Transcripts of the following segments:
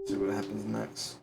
See what happens next.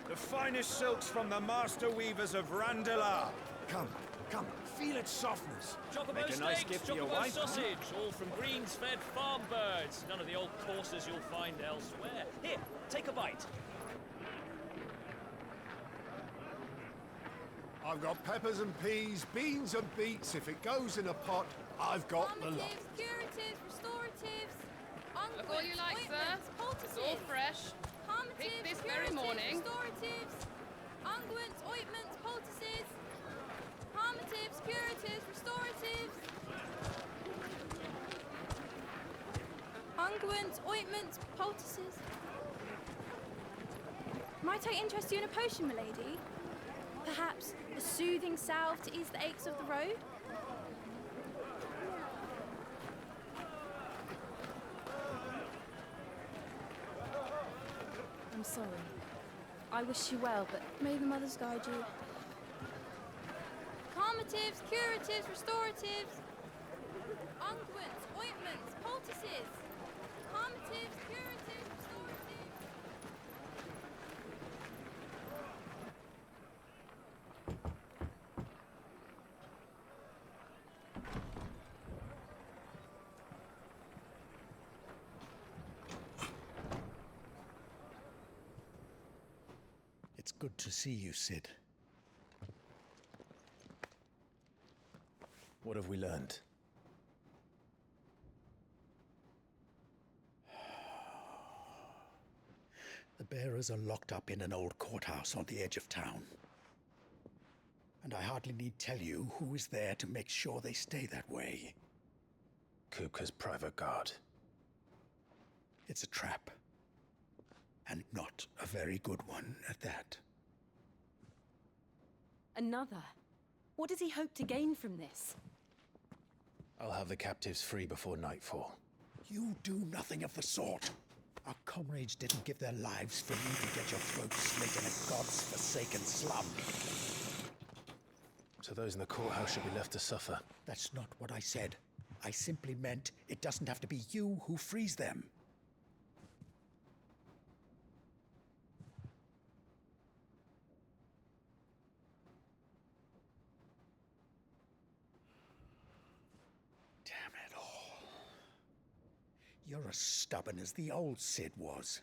The finest silks from the master weavers of Randalar. Come, come, feel its softness. Chocobo Make a nice steaks, gift for your chocobo wife. sausage, all from greens-fed farm birds. None of the old courses you'll find elsewhere. Here, take a bite. I've got peppers and peas, beans and beets. If it goes in a pot, I've got the lot. Calmatives, curatives, restoratives, Look all you like, sir. It's all fresh. Picked this very morning. Restoratives, unguents, ointments, poultices, calmatives, curatives, restoratives, unguents, ointments, poultices. Might I interest you in a potion, milady? Perhaps a soothing salve to ease the aches of the road? I'm sorry. I wish you well, but may the mothers guide you. Calmatives, curatives, restoratives, unguents, ointments, poultices. Calmatives, curatives, restoratives. It's good to see you, Sid. What have we learned? The bearers are locked up in an old courthouse on the edge of town. And I hardly need tell you who is there to make sure they stay that way. Kupka's private guard. It's a trap. And not a very good one at that. Another? What does he hope to gain from this? I'll have the captives free before nightfall. You do nothing of the sort. Our comrades didn't give their lives for you to get your throat slit in a god's-forsaken slum. So those in the courthouse should be left to suffer. That's not what I said. I simply meant it doesn't have to be you who frees them. Damn it all. You're as stubborn as the old Sid was.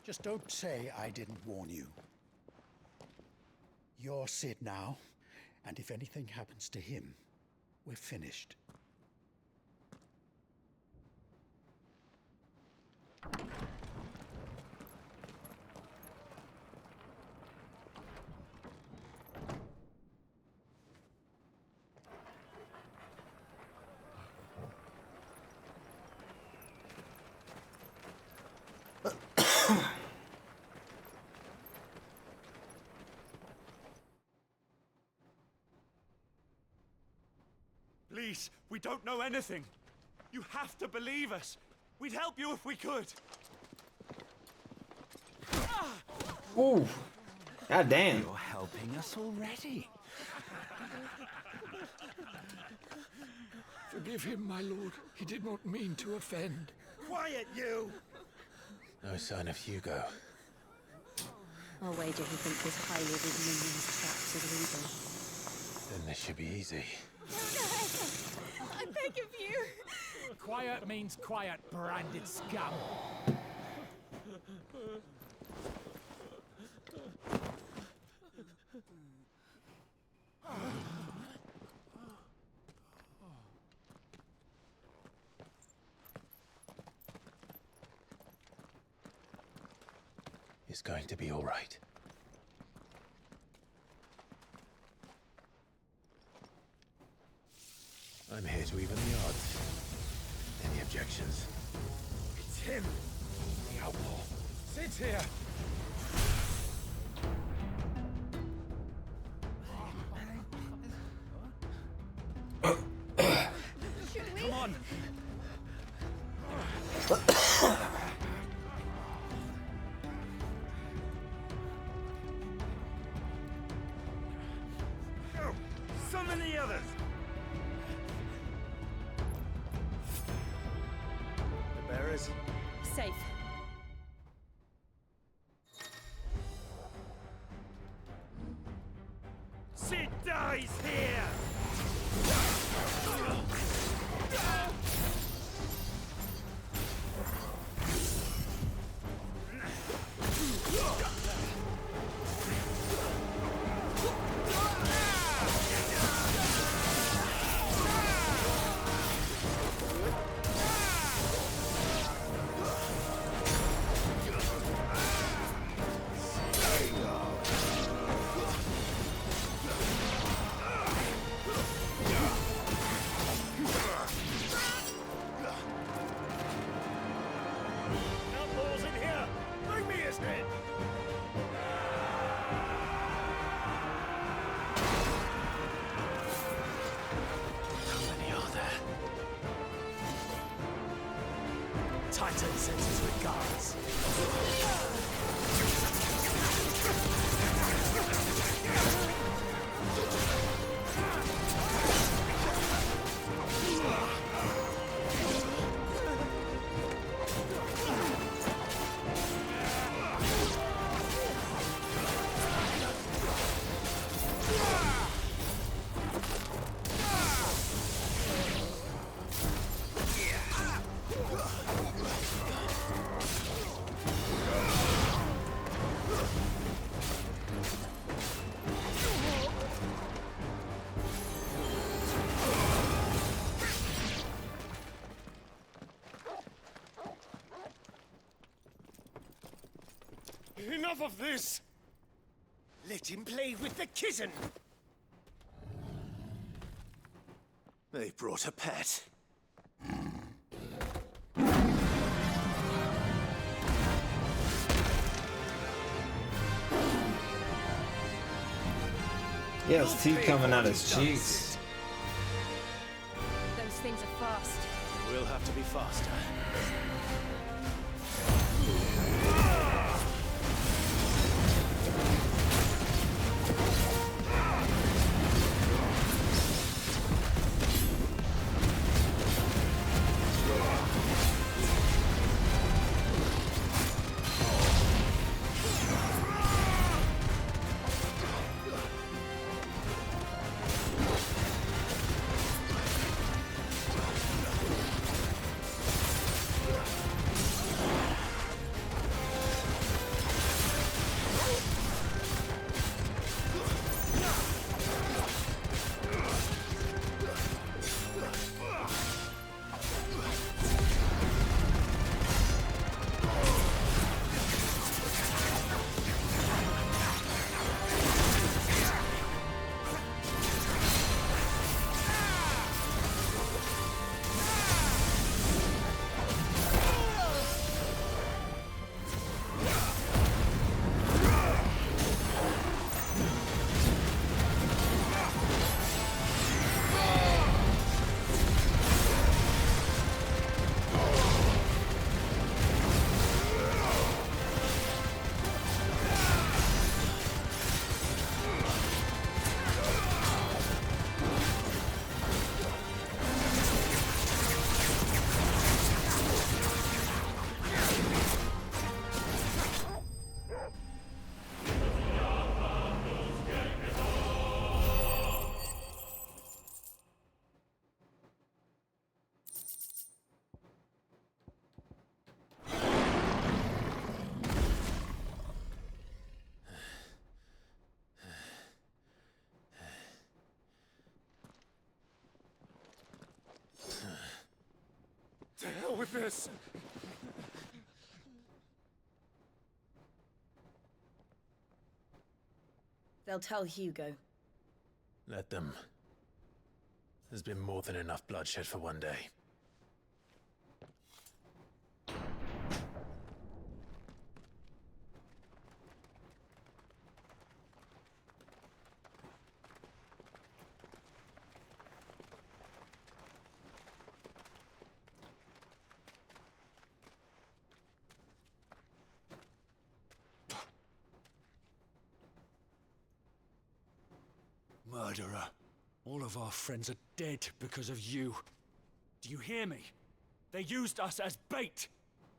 Just don't say I didn't warn you. You're Sid now, and if anything happens to him, we're finished. Please, we don't know anything. You have to believe us. We'd help you if we could. Ooh. God damn. You're helping us already. Forgive him, my lord. He did not mean to offend. Quiet, you! No sign of Hugo. I'll wager he thinks his highly ridden minions trapped to the reason. Then this should be easy. beg of you. Quiet means quiet, branded scum. It's going to be all right. I'm here to even the odds. Any objections? It's him, the outlaw. Sit here. Come on. Summon the others! The bearers? Safe. Sid dies here! Outlaws in here! Bring me his head! How many are there? Titan sends his regards. Enough of this! Let him play with the kitten! They brought a pet. He has teeth coming out his cheeks. Those things are fast. We'll have to be faster. us! They'll tell Hugo. Let them. There's been more than enough bloodshed for one day. Murderer. All of our friends are dead because of you. Do you hear me? They used us as bait.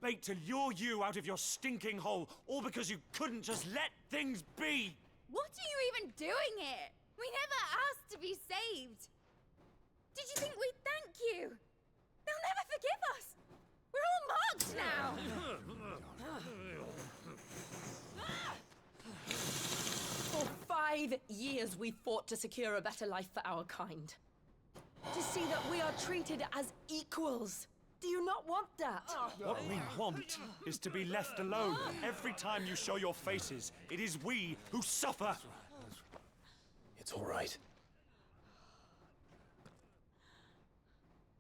Bait to lure you out of your stinking hole, all because you couldn't just let things be. What are you even doing here? We never asked to be saved. Did you think we'd thank you? They'll never forgive us. We're all marked now. For 5 years we fought to secure a better life for our kind. To see that we are treated as equals. Do you not want that? What we want is to be left alone. Every time you show your faces, it is we who suffer. It's all right.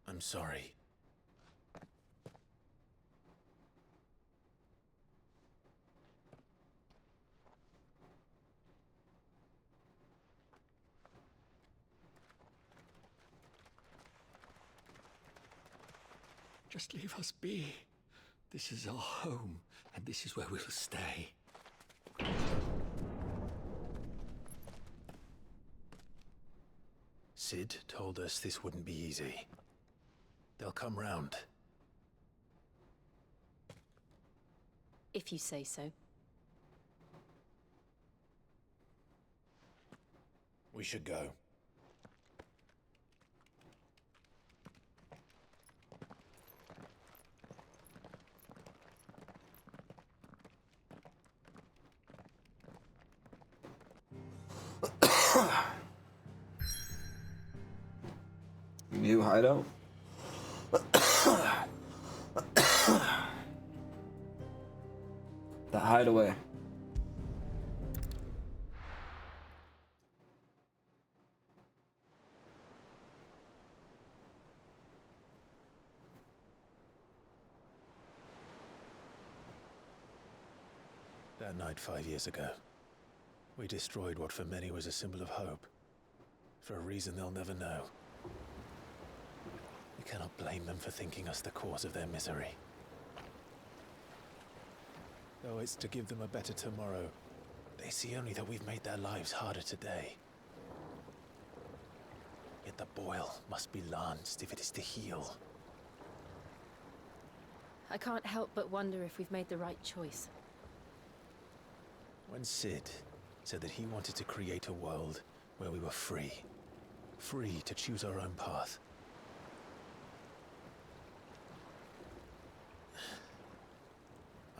I'm sorry. Just leave us be. This is our home, and this is where we'll stay. Sid told us this wouldn't be easy. They'll come round. If you say so. We should go. New hideout? The hideaway. That night 5 years ago, we destroyed what for many was a symbol of hope. For a reason they'll never know. We cannot blame them for thinking us the cause of their misery. Though it's to give them a better tomorrow, they see only that we've made their lives harder today. Yet the boil must be lanced if it is to heal. I can't help but wonder if we've made the right choice. When Sid said that he wanted to create a world where we were free. Free to choose our own path.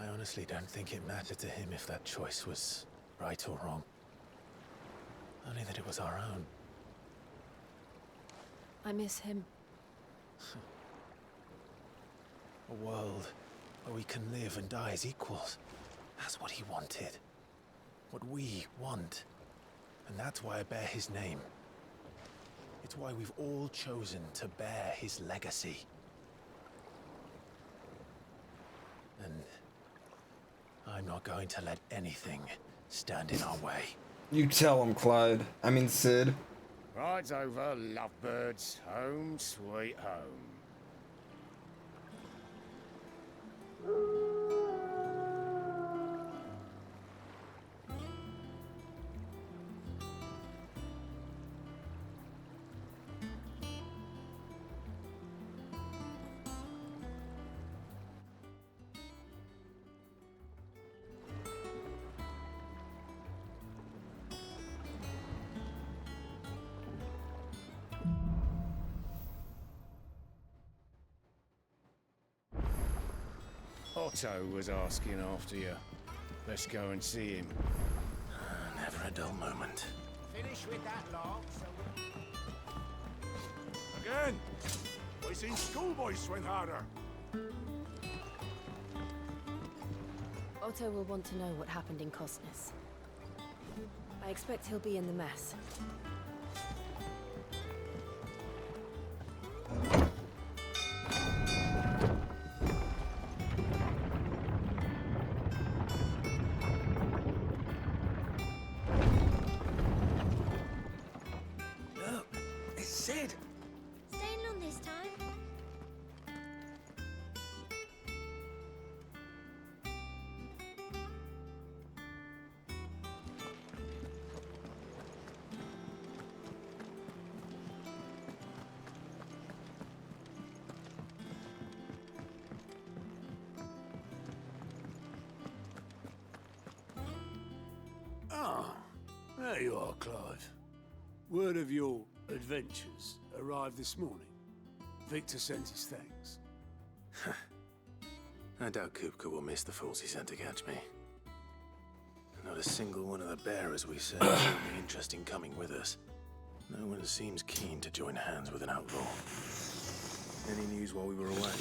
I honestly don't think it mattered to him if that choice was right or wrong. Only that it was our own. I miss him. A world where we can live and die as equals. That's what he wanted. What we want. And that's why I bear his name. It's why we've all chosen to bear his legacy. And I'm not going to let anything stand in our way. You tell him, Clyde. I mean, Sid. Ride's over, lovebirds. Home, sweet home. Otto was asking after you. Let's go and see him. Never a dull moment. Finish with that log, Again! We seen schoolboys swing harder. Otto will want to know what happened in Cosness. I expect he'll be in the mess. Look, it's Sid. Staying long this time? Ah, there you are, Clive. Word of your adventures arrived this morning. Victor sent his thanks. I doubt Kupka will miss the fools he sent to catch me. Not a single one of the bearers we sent showed any interest in coming with us. No one seems keen to join hands with an outlaw. Any news while we were away?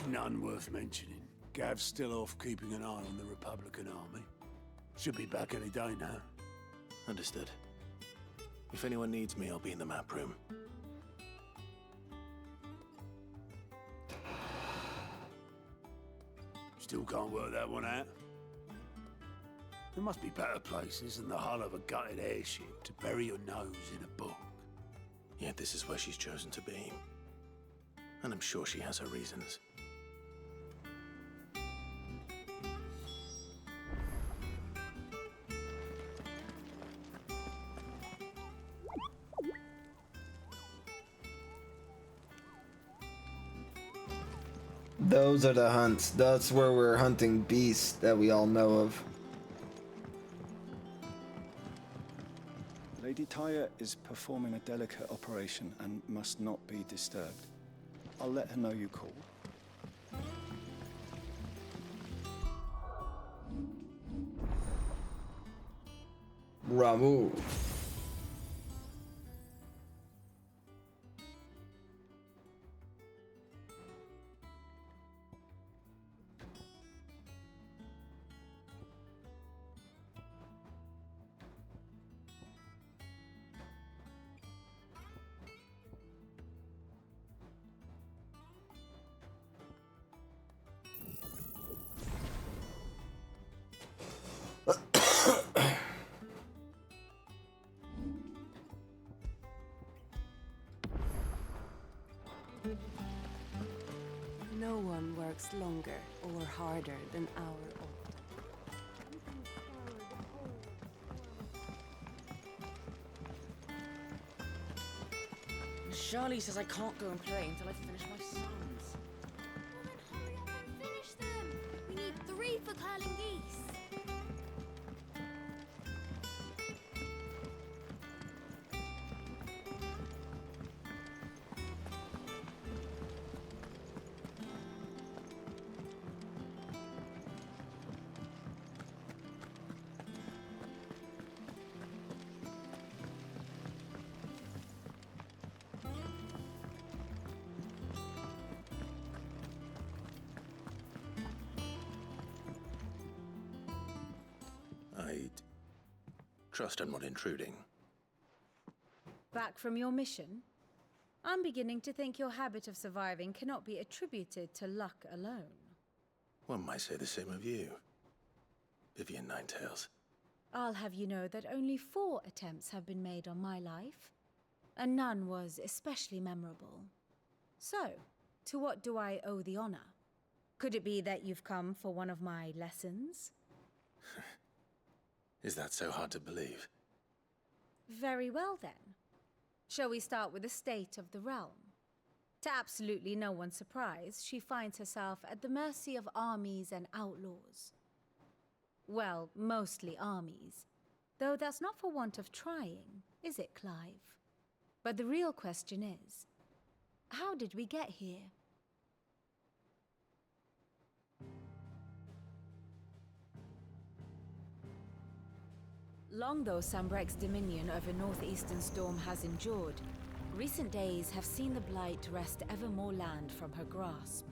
None worth mentioning. Gav's still off keeping an eye on the Republican army. Should be back any day now. Understood. If anyone needs me, I'll be in the map room. Still can't work that one out. There must be better places than the hull of a gutted airship to bury your nose in a book. Yet this is where she's chosen to be. And I'm sure she has her reasons. Those are the hunts. That's where we're hunting beasts that we all know of. Lady Tyre is performing a delicate operation and must not be disturbed. I'll let her know you called. Ramu. No one works longer or harder than our own. Charlie says I can't go and play until I finish my sums. Well then hurry up and finish them! We need 3 for curling geese. I'd trust I'm not intruding. Back from your mission? I'm beginning to think your habit of surviving cannot be attributed to luck alone. One might say the same of you, Vivian Ninetails. I'll have you know that only 4 attempts have been made on my life, and none was especially memorable. So, to what do I owe the honor? Could it be that you've come for one of my lessons? Is that so hard to believe? Very well then. Shall we start with the state of the realm? To absolutely no one's surprise, she finds herself at the mercy of armies and outlaws. Well, mostly armies. Though that's not for want of trying, is it, Clive? But the real question is, how did we get here? Long though Sambrek's dominion over northeastern Storm has endured, recent days have seen the Blight wrest ever more land from her grasp.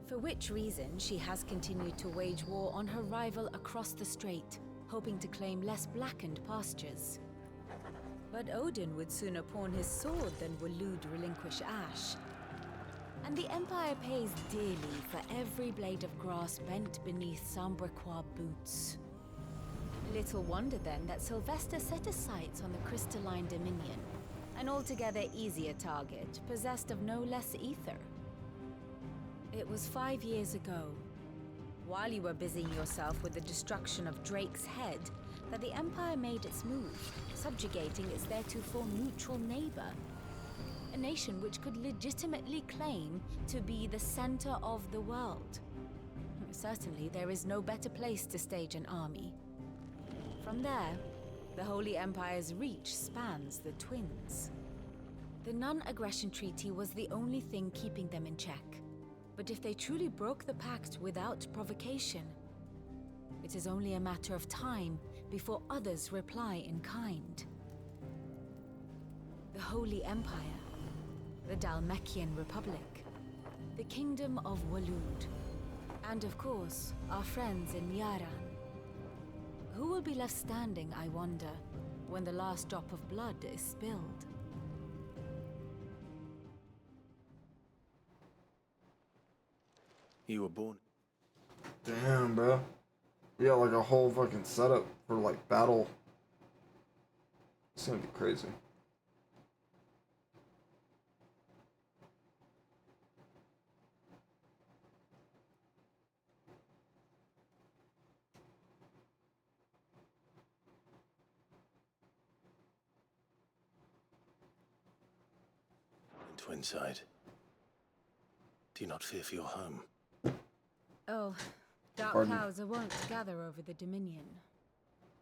For which reason she has continued to wage war on her rival across the strait, hoping to claim less blackened pastures. But Odin would sooner pawn his sword than Waloed relinquish Ash. And the Empire pays dearly for every blade of grass bent beneath Sambraquois boots. Little wonder then that Sylvester set his sights on the crystalline Dominion, an altogether easier target, possessed of no less ether. It was 5 years ago, while you were busying yourself with the destruction of Drake's head, that the Empire made its move, subjugating its theretofore neutral neighbor. A nation which could legitimately claim to be the center of the world. Certainly, there is no better place to stage an army. From there, the Holy Empire's reach spans the Twins. The non-aggression treaty was the only thing keeping them in check. But if they truly broke the pact without provocation, it is only a matter of time before others reply in kind. The Holy Empire, the Dhalmekian Republic, the Kingdom of Waloed, and of course, our friends in Yaran. Who will be left standing, I wonder, when the last drop of blood is spilled? You were born. Damn, bro. Yeah, like a whole fucking setup for like battle. It's gonna be crazy. Twinside. Do you not fear for your home? Oh, dark Pardon? clouds are wont to gather over the Dominion.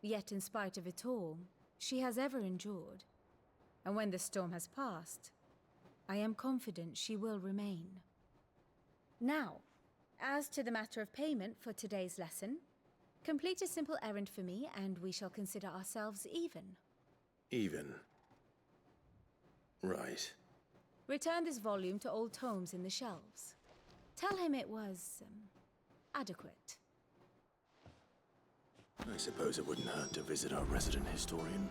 Yet in spite of it all, she has ever endured. And when the storm has passed, I am confident she will remain. Now, as to the matter of payment for today's lesson, complete a simple errand for me and we shall consider ourselves even. Even. Right. Return this volume to old tomes in the shelves. Tell him it was, adequate. I suppose it wouldn't hurt to visit our resident historian.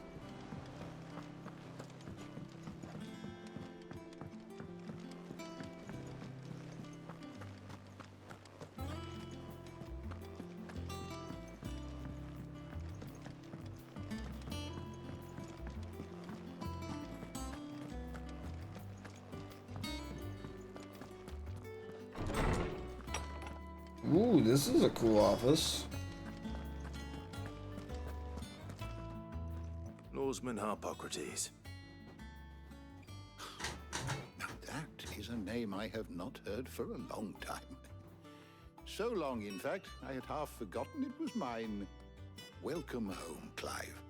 Ooh, this is a cool office. Lawsman Harpocrates. That is a name I have not heard for a long time. So long, in fact, I had half forgotten it was mine. Welcome home, Clive.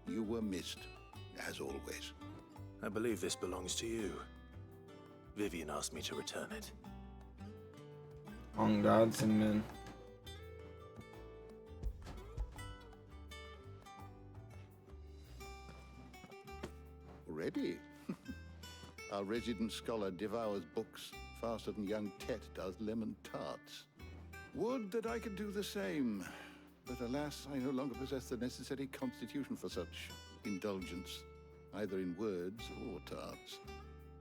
You were missed, as always. I believe this belongs to you. Vivian asked me to return it. On gods and men. Already? Our resident scholar devours books faster than young Tet does lemon tarts. Would that I could do the same. But alas, I no longer possess the necessary constitution for such indulgence, either in words or tarts.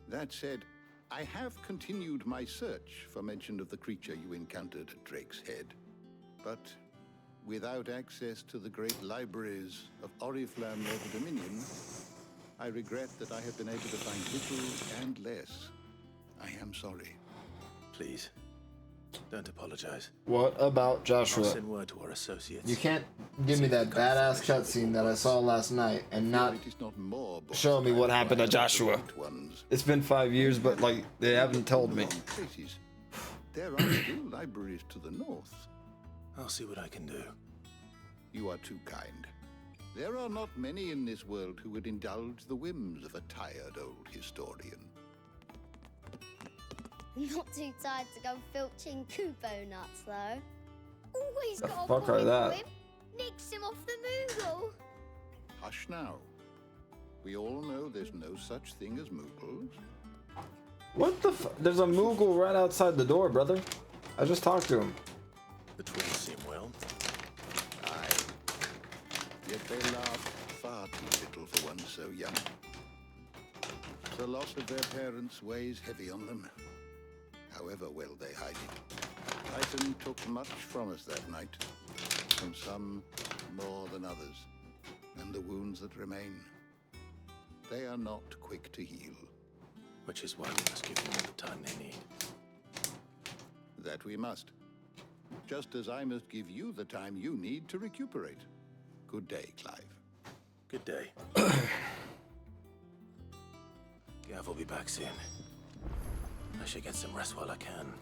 That said, I have continued my search for mention of the creature you encountered at Drake's Head. But without access to the great libraries of Oriflamme or the Dominion, I regret that I have been able to find little and less. I am sorry. Please, don't apologize. What about I'll Joshua? send word to our associates. You can't give me that badass cutscene that I saw last night and not show me what happened to Joshua. It's been 5 years, but like they haven't told me. There are still libraries to the north. I'll see what I can do. You are too kind. There are not many in this world who would indulge the whims of a tired old historian. Not too tired to go filching Kupo nuts, though. Always The got a fuck are point that? for him. Nicks him off the Moogle. Hush now. We all know there's no such thing as Moogles. What the fuck? There's a Moogle right outside the door, brother. I just talked to him. The twins seem well. Aye. Yet they laugh far too little for one so young. The loss of their parents weighs heavy on them, however well they hide it. Titan took much from us that night, from some more than others, and the wounds that remain, they are not quick to heal. Which is why we must give them all the time they need. That we must. Just as I must give you the time you need to recuperate. Good day, Clive. Good day. Gav will be back soon. I should get some rest while I can.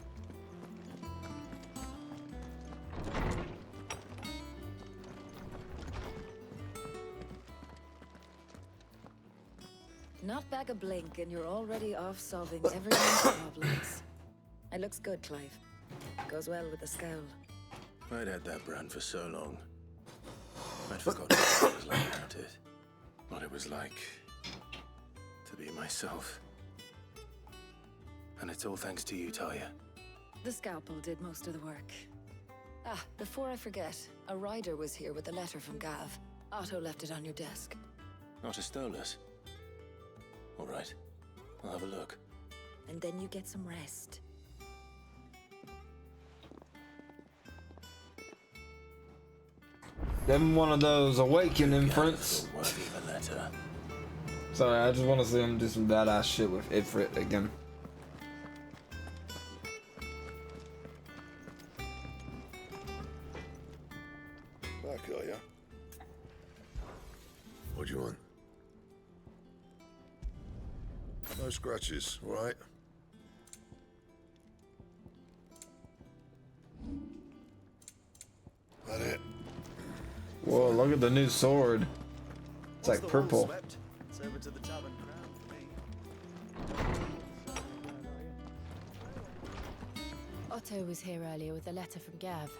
Not back a blink, and you're already off solving everyone's problems. It looks good, Clive. Goes well with the scowl. I'd had that brand for so long. I'd forgotten what it was like without it. What it was like to be myself. And it's all thanks to you, Talia. The scalpel did most of the work. Ah, before I forget, a rider was here with a letter from Gav. Otto left it on your desk. Not a stolus. All right, I'll have a look. And then you get some rest. Them one of those awakening fronts. Sorry, I just want to see him do some badass shit with Ifrit again. Back, are ya? What do you want? No scratches, all right? That it? Whoa, look at the new sword. It's like purple. It's over to the tavern crown for me. Otto was here earlier with a letter from Gav.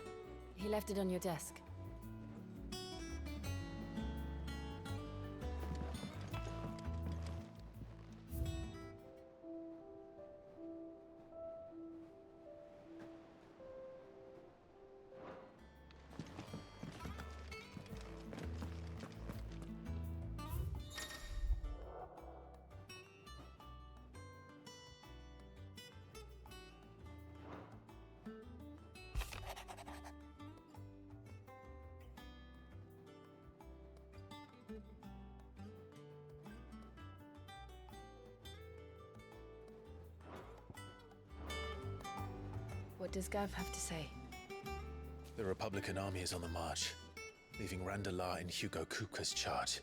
He left it on your desk. What does Gav have to say? The Republican army is on the march, leaving Randalar in Hugo Kuka's charge.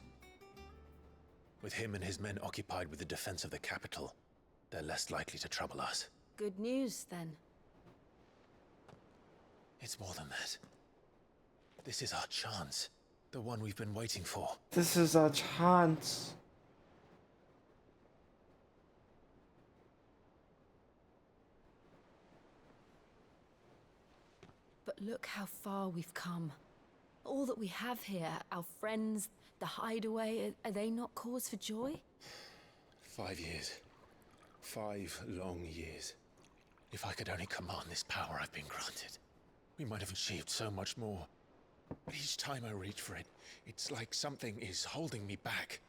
With him and his men occupied with the defense of the capital, they're less likely to trouble us. Good news, then. It's more than that. This is our chance. The one we've been waiting for. This is our chance. But look how far we've come. All that we have here, our friends, the hideaway, are they not cause for joy? 5 years. 5 long years. If I could only command this power I've been granted, we might have achieved so much more. But each time I reach for it, it's like something is holding me back.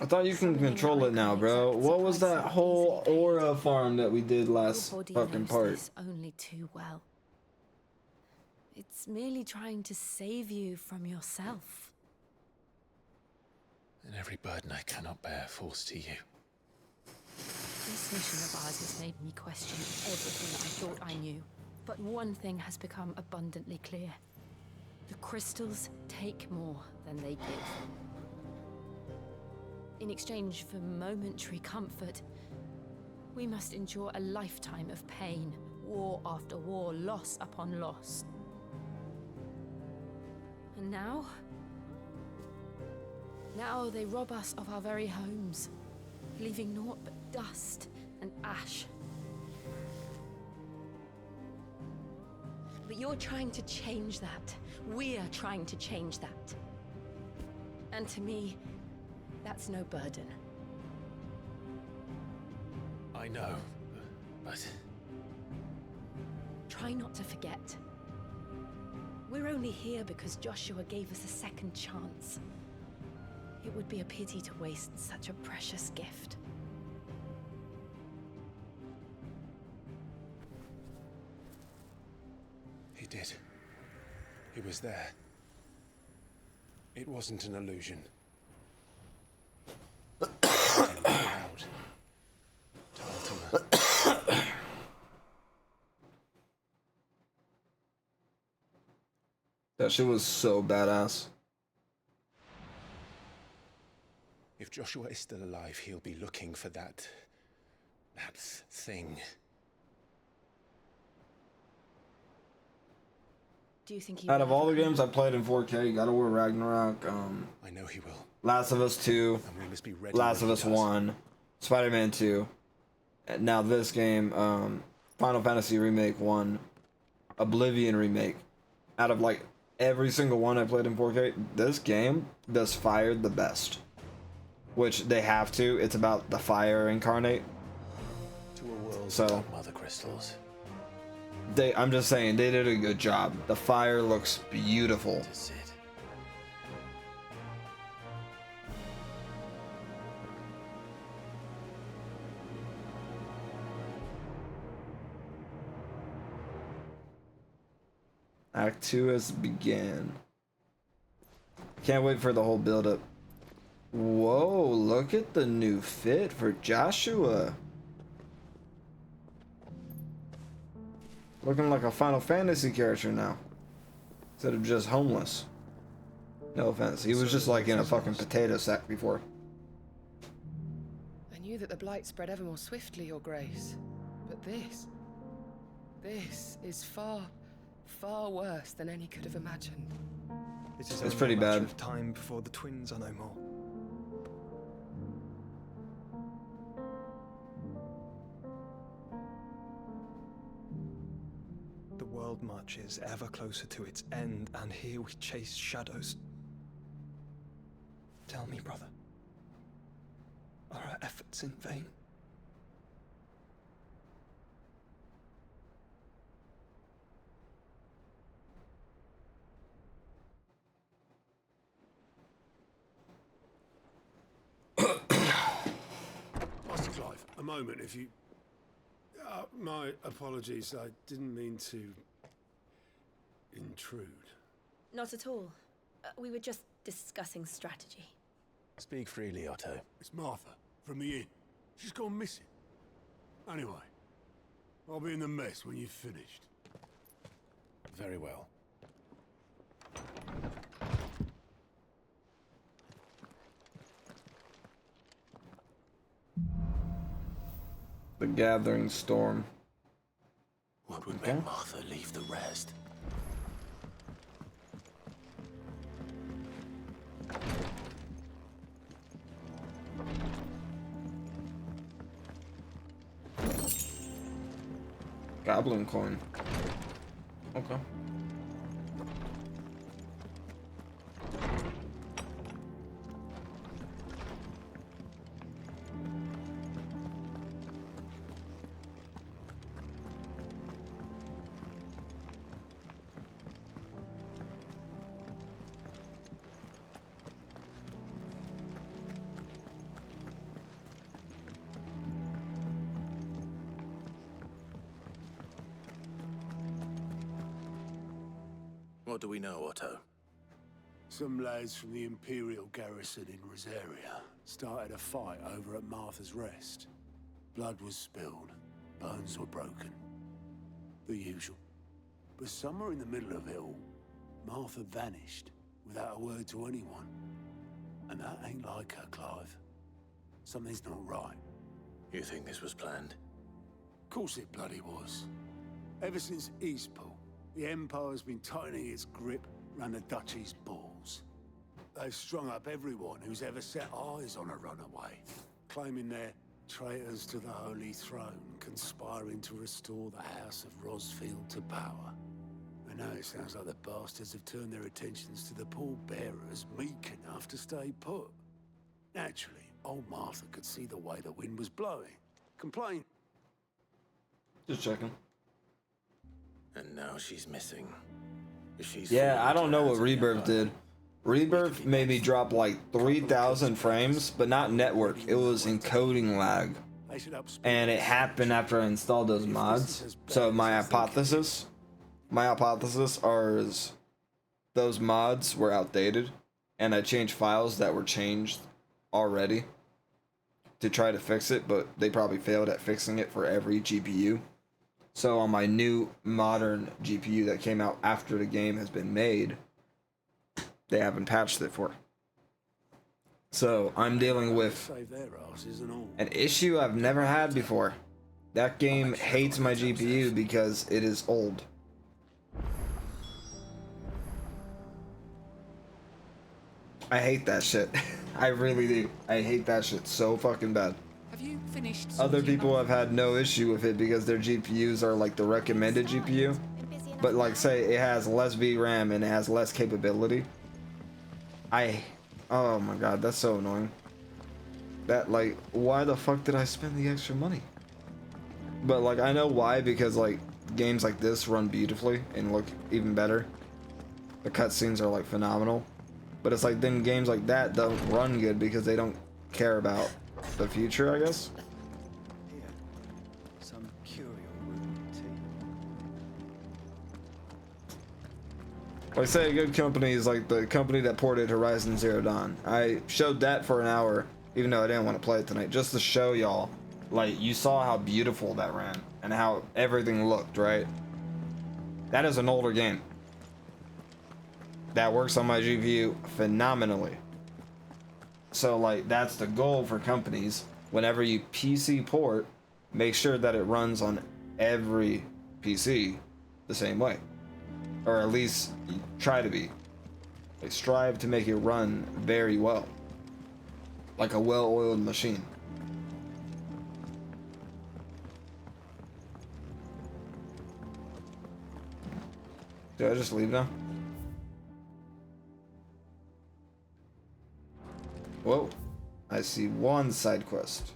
I thought you can control it now, bro. What was that whole aura farm that we did last fucking part? This only too well. It's merely trying to save you from yourself. And every burden I cannot bear falls to you. This mission of ours has made me question everything I thought I knew. But one thing has become abundantly clear. The crystals take more than they give. In exchange for momentary comfort, we must endure a lifetime of pain, war after war, loss upon loss. And now they rob us of our very homes, leaving naught but dust and ash. But you're trying to change that. We're trying to change that. And to me, that's no burden. I know, but Try not to forget. We're only here because Joshua gave us a second chance. It would be a pity to waste such a precious gift. He did. He was there. It wasn't an illusion. Out. To Ultima. That shit was so badass. If Joshua is still alive, he'll be looking for that thing. Do you think he Out of all the games I played in 4K, God of War Ragnarok, I know he will. Last of Us 2, And we must be ready Last of when Us he does. 1, Spider-Man 2, and now this game, Final Fantasy Remake 1, Oblivion Remake. Out of like every single one I played in 4K, this game does fire the best. Which they have to. It's about the fire incarnate. To a world So without mother crystals. I'm just saying they did a good job. The fire looks beautiful. That's it. Act 2 has began. Can't wait for the whole build-up. Whoa, look at the new fit for Joshua. Looking like a Final Fantasy character now. Instead of just homeless. No offense. He was just like in a fucking potato sack before. I knew that the blight spread ever more swiftly, Your Grace. But this is far, far worse than any could have imagined. It is It's pretty only a matter bad. of time before the twins are no more. The world marches ever closer to its end, and here we chase shadows. Tell me, brother, are our efforts in vain? Master Clive, a moment, if you... my apologies, I didn't mean to... intrude. Not at all. We were just discussing strategy. Speak freely, Otto. It's Martha, from the inn. She's gone missing. Anyway, I'll be in the mess when you've finished. Very well. The Gathering Storm. What would make Martha leave the rest? Goblin coin. Okay. What do we know, Otto? Some lads from the Imperial garrison in Rosaria started a fight over at Martha's Rest. Blood was spilled, bones were broken. The usual. But somewhere in the middle of it all, Martha vanished without a word to anyone. And that ain't like her, Clive. Something's not right. You think this was planned? Of course it bloody was. Ever since Eastpool, the Empire's been tightening its grip round the Duchy's balls. They've strung up everyone who's ever set eyes on a runaway, claiming they're traitors to the Holy Throne, conspiring to restore the House of Rosfield to power. And now it sounds like the bastards have turned their attentions to the pallbearers meek enough to stay put. Naturally, old Martha could see the way the wind was blowing. Complain. Just checking. And now she's missing. She's Yeah, I don't know what fallen into Rebirth did. Rebirth made me drop like 3,000 frames, but not network. It was encoding lag. And it happened after I installed those mods. So my hypothesis is those mods were outdated, and I changed files that were changed already to try to fix it, but they probably failed at fixing it for every GPU. So on my new modern GPU that came out after the game has been made, they haven't patched it for. So I'm dealing with an issue I've never had before. That game hates my GPU because it is old. I hate that shit. I really do. I hate that shit so fucking bad. Have you finished? Other people have had no issue with it because their GPUs are like the recommended GPU. But like say it has less VRAM and it has less capability. Oh my god, that's so annoying. That like, why the fuck did I spend the extra money? But like, I know why, because like games like this run beautifully and look even better. The cutscenes are like phenomenal. But it's like then games like that don't run good because they don't care about the future, I guess. Here, some curio root tea. Like say a good company is like the company that ported Horizon Zero Dawn. I showed that for an hour, even though I didn't want to play it tonight, just to show y'all. Like, you saw how beautiful that ran and how everything looked, right? That is an older game. That works on my GPU phenomenally. So like, that's the goal for companies. Whenever you PC port, make sure that it runs on every PC the same way. Or at least try to be. Like, strive to make it run very well. Like a well-oiled machine. Do I just leave now? Whoa. I see one side quest.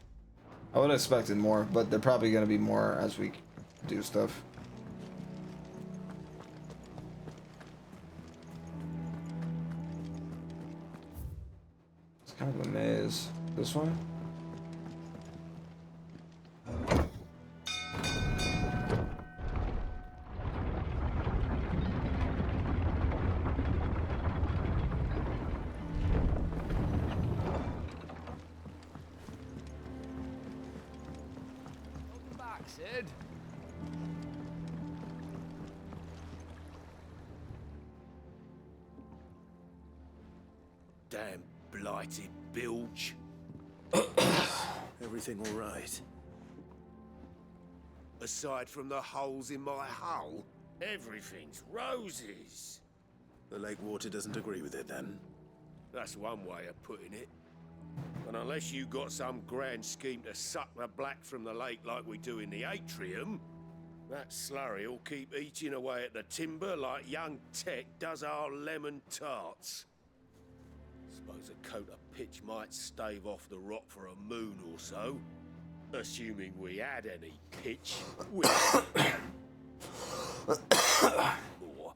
I would have expected more, but they're probably going to be more as we do stuff. It's kind of a maze. This one? Sid. Damn blighted bilge. Everything all right? Aside from the holes in my hull, everything's roses. The lake water doesn't agree with it then? That's one way of putting it. And unless you got some grand scheme to suck the black from the lake like we do in the atrium, that slurry will keep eating away at the timber like young Tech does our lemon tarts. Suppose a coat of pitch might stave off the rot for a moon or so. Assuming we had any pitch. Or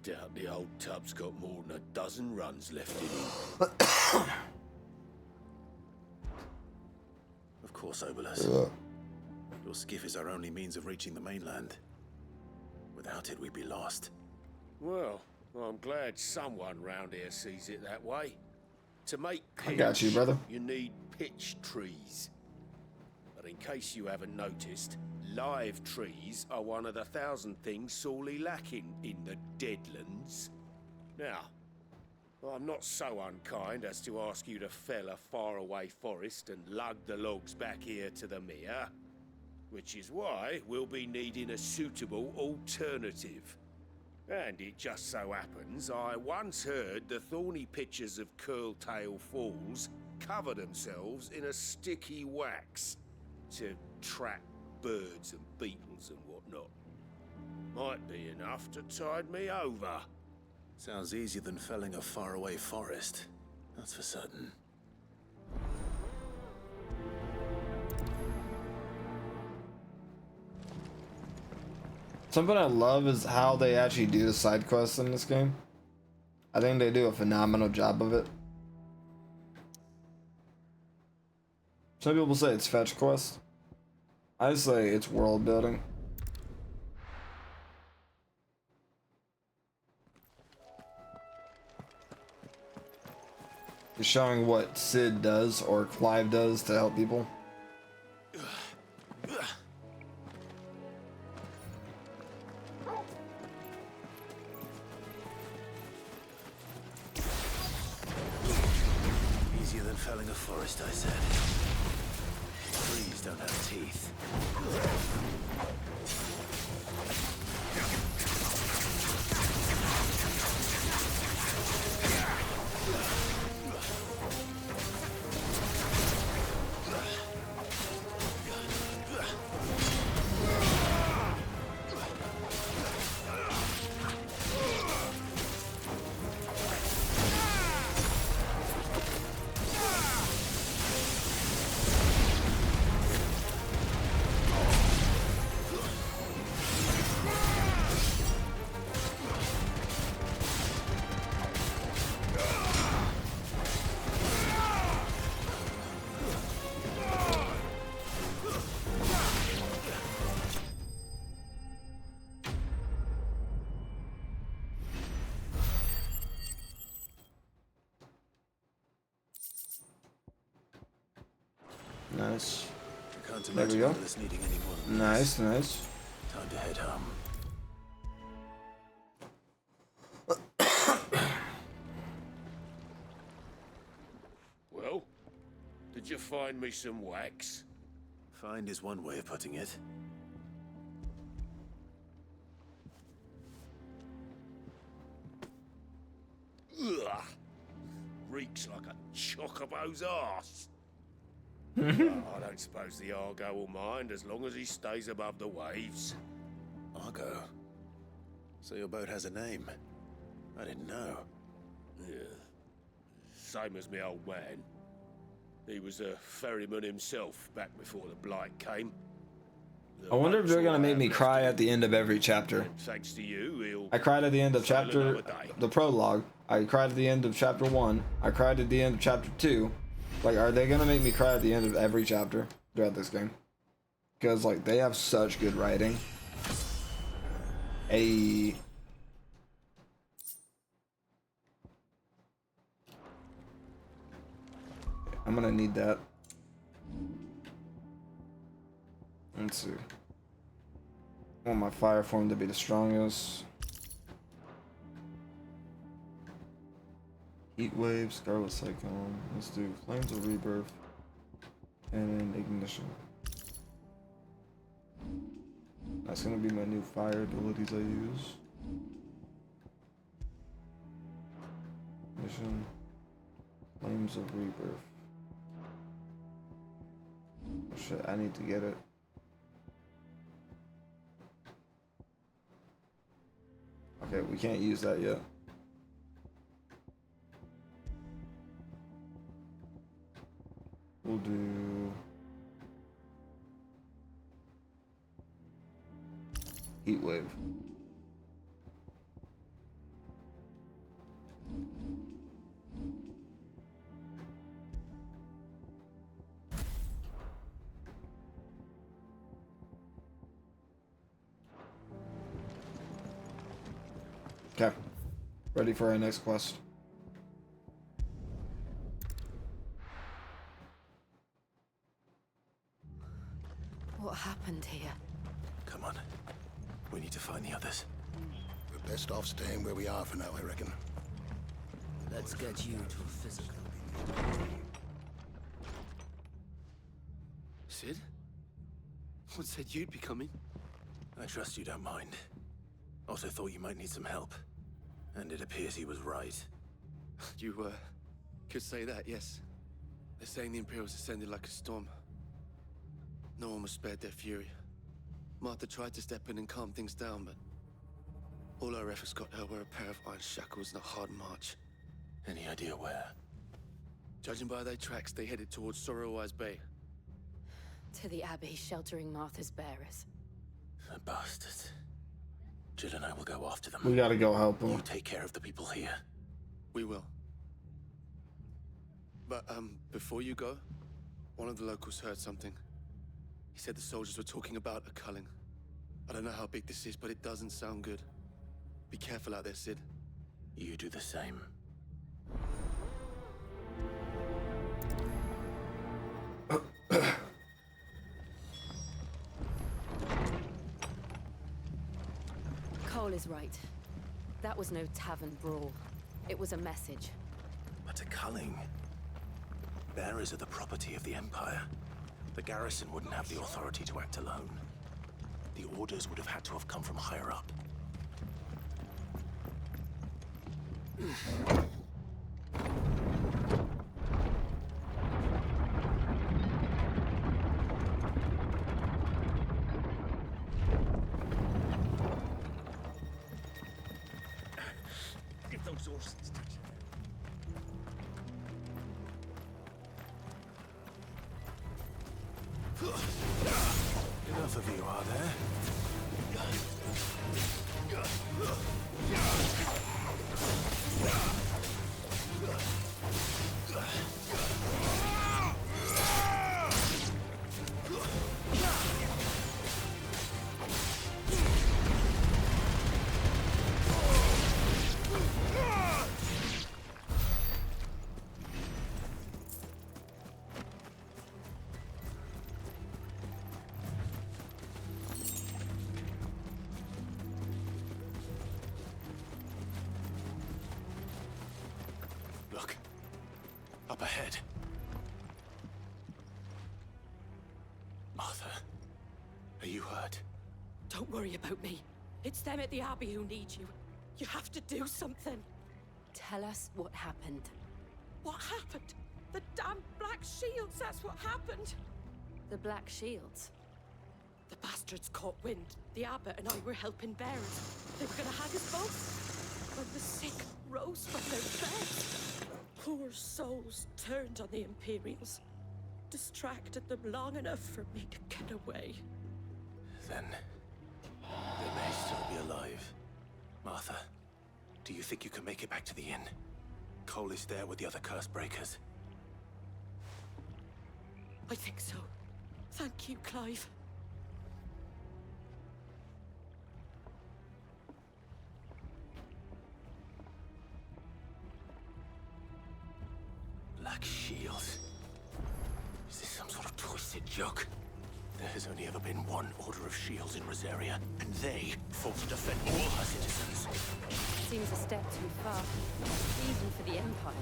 doubt the old tub's got more than a dozen runs left in him. Of course, Obolus. Your skiff is our only means of reaching the mainland. Without it, we'd be lost. Well, I'm glad someone round here sees it that way. To make pitch, I got you, brother. You need pitch trees. But in case you haven't noticed, live trees are one of the 1,000 things sorely lacking in the Deadlands. Now, I'm not so unkind as to ask you to fell a faraway forest and lug the logs back here to the mere, which is why we'll be needing a suitable alternative. And it just so happens I once heard the thorny pitchers of Curltail Falls cover themselves in a sticky wax to trap birds and beetles and whatnot. Might be enough to tide me over. Sounds easier than felling a faraway forest. That's for certain. Something I love is how they actually do the side quests in this game. I think they do a phenomenal job of it. Some people say it's fetch quest. I say it's world building. It's showing what Sid does or Clive does to help people. Easier than felling a forest, I said. Trees don't have teeth. Nice. I can't There we imagine go. all this needing any more than Nice, this. nice. Time to head home. Well, did you find me some wax? Find is one way of putting it. Ugh. Reeks like a chocobo's arse. Well, I don't suppose the Argo will mind as long as he stays above the waves. Argo? So your boat has a name? I didn't know. Yeah. Same as me old man. He was a ferryman himself back before the blight came. I wonder if they're gonna make me cry at the end of every chapter. Thanks to you, he'll I cried at the end of sail chapter, another day. the prologue. I cried at the end of chapter 1. I cried at the end of chapter 2. Like, are they gonna make me cry at the end of every chapter throughout this game? Because, like, they have such good writing. Hey. I'm gonna need that. Let's see. I want my fire form to be the strongest. Heat wave, scarlet cyclone. Let's do flames of rebirth and ignition. That's gonna be my new fire abilities I use. Ignition. Flames of rebirth. Oh shit, I need to get it. Okay, we can't use that yet. We'll do heat wave. Okay, ready for our next quest. What happened here? Come on. We need to find the others. We're best off staying where we are for now, I reckon. Let's get you to physical. Sid? What said you'd be coming? I trust you don't mind. Also thought you might need some help. And it appears he was right. You, could say that, yes. They're saying the Imperials ascended like a storm. No one was spared their fury. Martha tried to step in and calm things down, but all our efforts got her were a pair of iron shackles and a hard march. Any idea where? Judging by their tracks, they headed towards Sorrowwise Bay. To the Abbey sheltering Martha's bearers. The bastards. Jill and I will go after them. We gotta go help them. You take care of the people here. We will. But, before you go, one of the locals heard something. He said the soldiers were talking about a culling. I don't know how big this is, but it doesn't sound good. Be careful out there, Sid. You do the same. Cole is right. That was no tavern brawl. It was a message. But a culling? Bearers are the property of the Empire. The garrison wouldn't have the authority to act alone. The orders would have had to have come from higher up. Get those horses. Enough of you, are there? Look. Up ahead. Martha, are you hurt? Don't worry about me. It's them at the Abbey who need you. You have to do something. Tell us what happened. What happened? The damn Black Shields, that's what happened. The Black Shields? The bastards caught wind. The abbot and I were helping bearers. They were gonna hang us both. When the sick rose from their beds. Poor souls turned on the Imperials. Distracted them long enough for me to get away. Then they may still be alive. Martha, do you think you can make it back to the inn? Cole is there with the other curse breakers. I think so. Thank you, Clive. Black Shields. Is this some sort of twisted joke? There has only ever been one Order of Shields in Rosaria, and they fought to defend all her citizens. Seems a step too far, even for the Empire.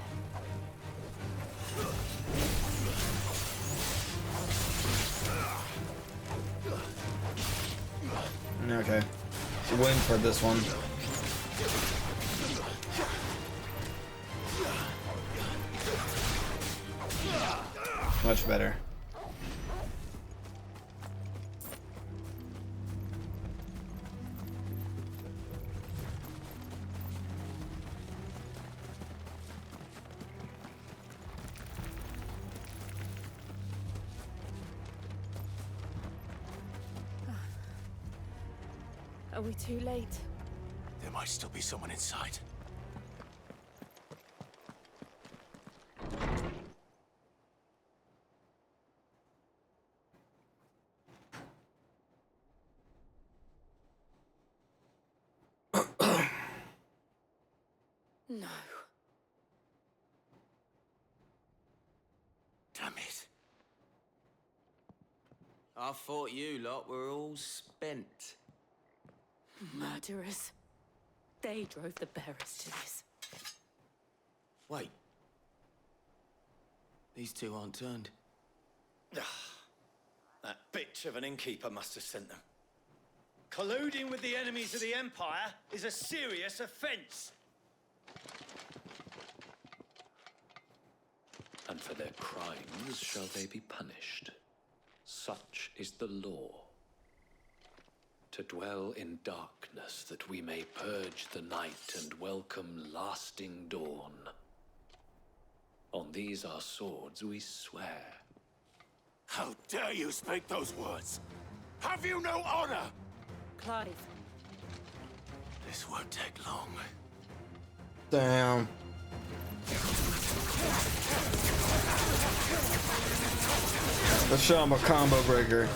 Okay. Win for this one. Much better. Are we too late? There might still be someone inside. No. Damn it. I thought you lot were all spent. Murderers. They drove the bearers to this. Wait. These two aren't turned. That bitch of an innkeeper must have sent them. Colluding with the enemies of the Empire is a serious offense. And for their crimes shall they be punished. Such is the law. To dwell in darkness that we may purge the night and welcome lasting dawn. On these our swords we swear. How dare you speak those words? Have you no honor? Clive, This won't take long. Damn. Let's show him a combo breaker.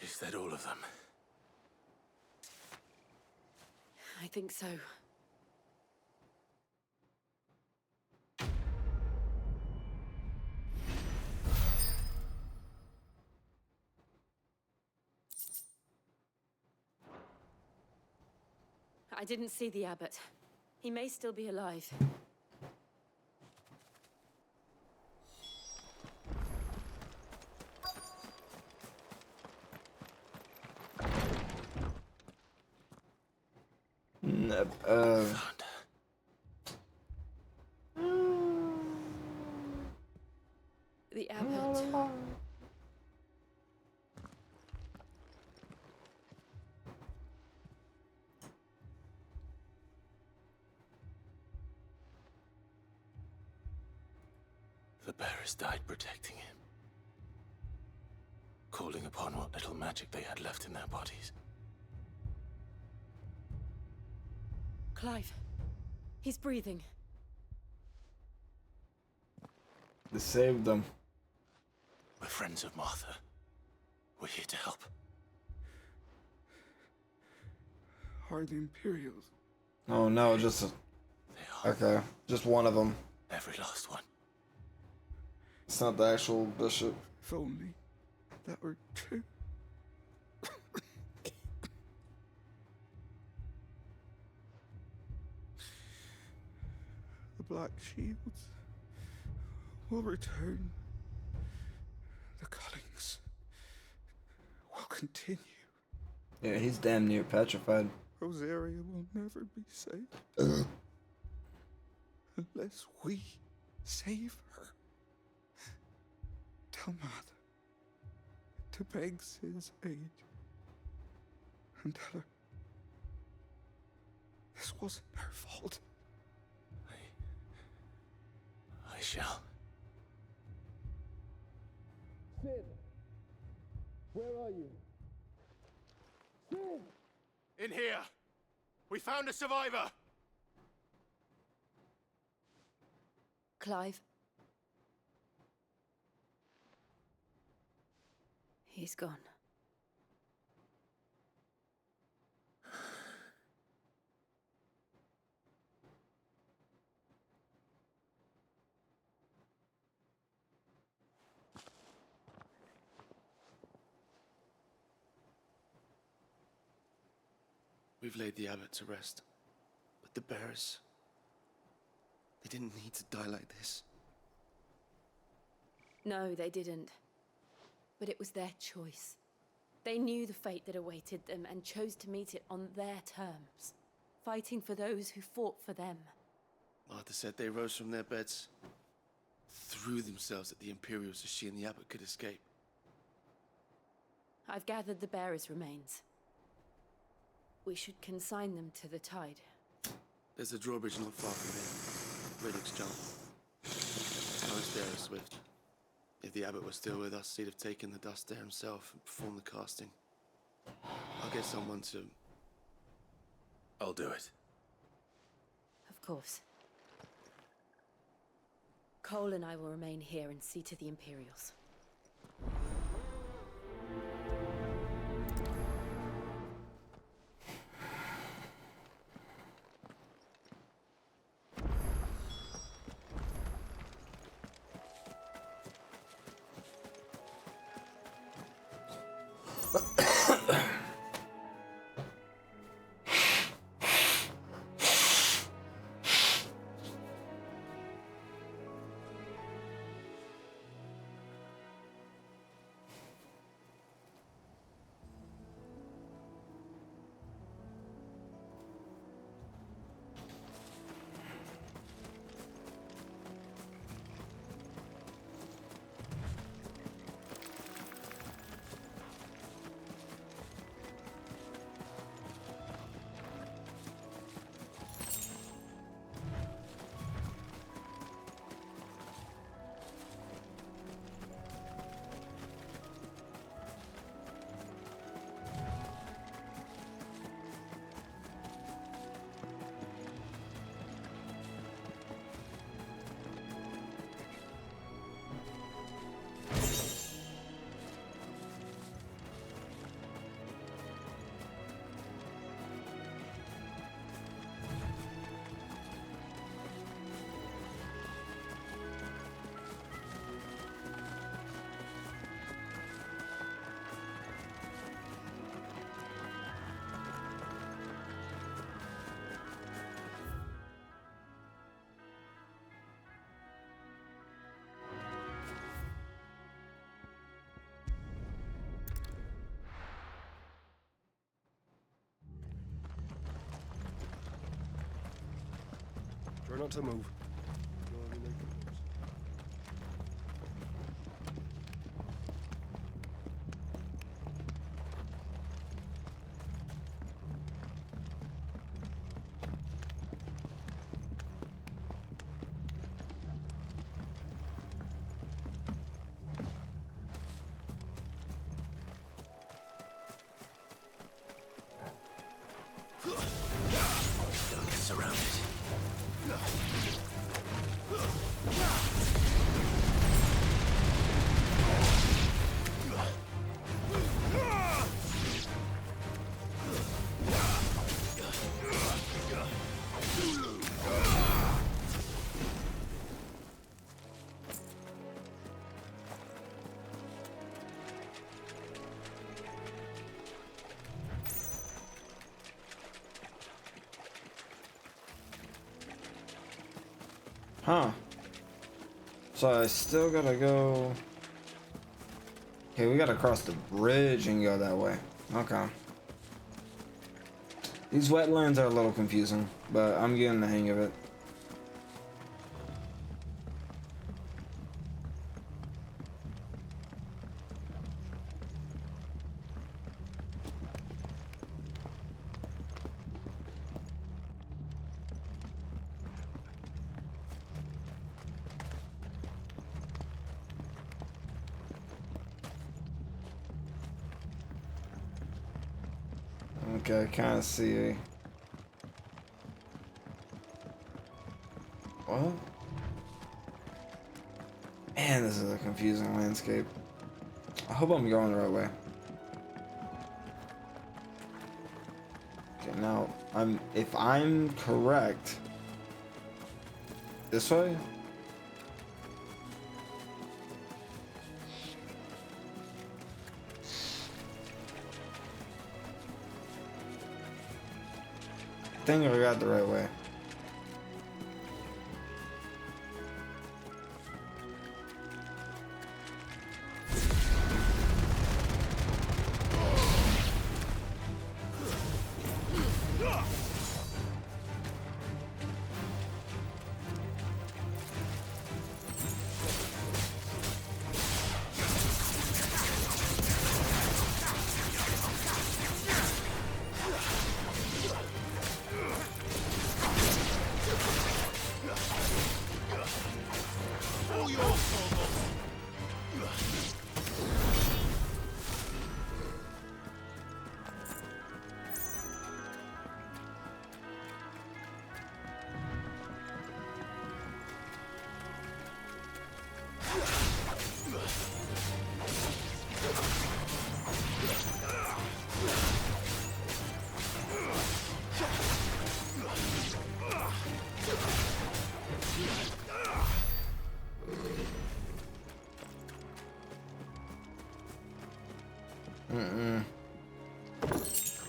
Is that all of them? I think so. I didn't see the abbot. He may still be alive. The abbot. The bearers died protecting him. Calling upon what little magic they had left in their bodies. Clive. He's breathing. They saved them. We're friends of Martha. We're here to help. Are the Imperials? Oh no, just okay, just one of them. Every last one. It's not the actual bishop. If only that were true. The Black Shields will return. The cuttings will continue. Yeah, he's damn near petrified. Rosaria will never be saved. Unless we save her. Tell Mother to beg his aid. And tell her this wasn't her fault. I shall. Sid! Where are you? Sid! In here! We found a survivor! Clive. He's gone. We've laid the abbot to rest. But the bearers... they didn't need to die like this. No, they didn't. But it was their choice. They knew the fate that awaited them and chose to meet it on their terms, fighting for those who fought for them. Martha said they rose from their beds, threw themselves at the Imperials so she and the abbot could escape. I've gathered the bearers' remains. We should consign them to the tide. There's a drawbridge not far from here. Riddick's jump. Most there is swift. If the abbot was still with us, he'd have taken the dust there himself and performed the casting. I'll get someone to... I'll do it. Of course. Cole and I will remain here and see to the Imperials. not to move. Surrounded. Huh. So I still gotta go. Okay, we gotta cross the bridge and go that way. Okay. These wetlands are a little confusing, but I'm getting the hang of it. Okay, I kind of see. What? Man, this is a confusing landscape. I hope I'm going the right way. Okay, now if I'm correct, this way? I think I got the right way.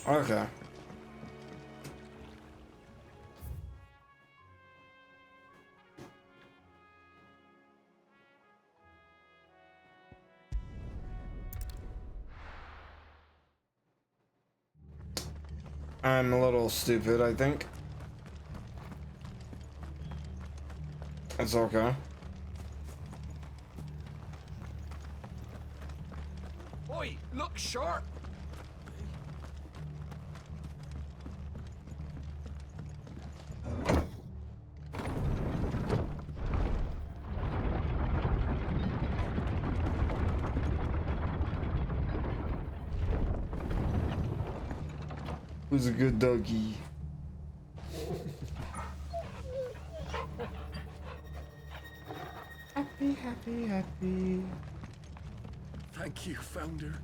Okay. I'm a little stupid, I think. It's okay. Oi, look sharp! Who's a good doggy? Happy, happy, happy. Thank you, Founder.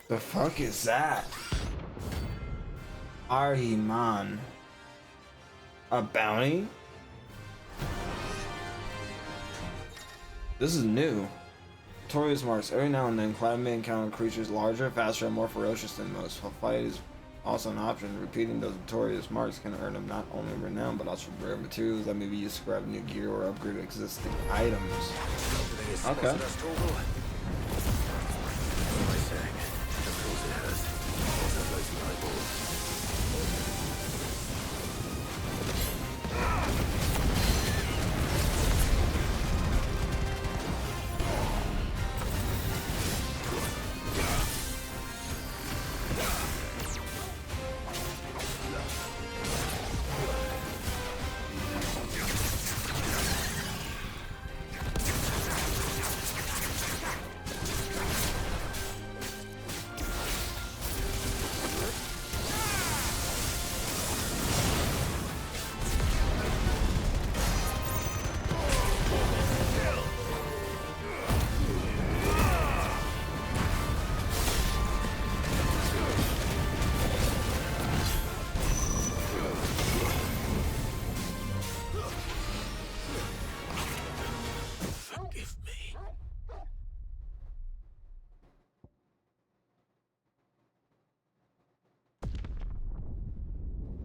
The fuck is that? Arhiman. A bounty? This is new. Notorious marks. Every now and then, Cloud may encounter creatures larger, faster, and more ferocious than most. A fight is also an option. Repeating those notorious marks can earn them not only renown, but also rare materials that may be used to grab new gear or upgrade existing items. Okay.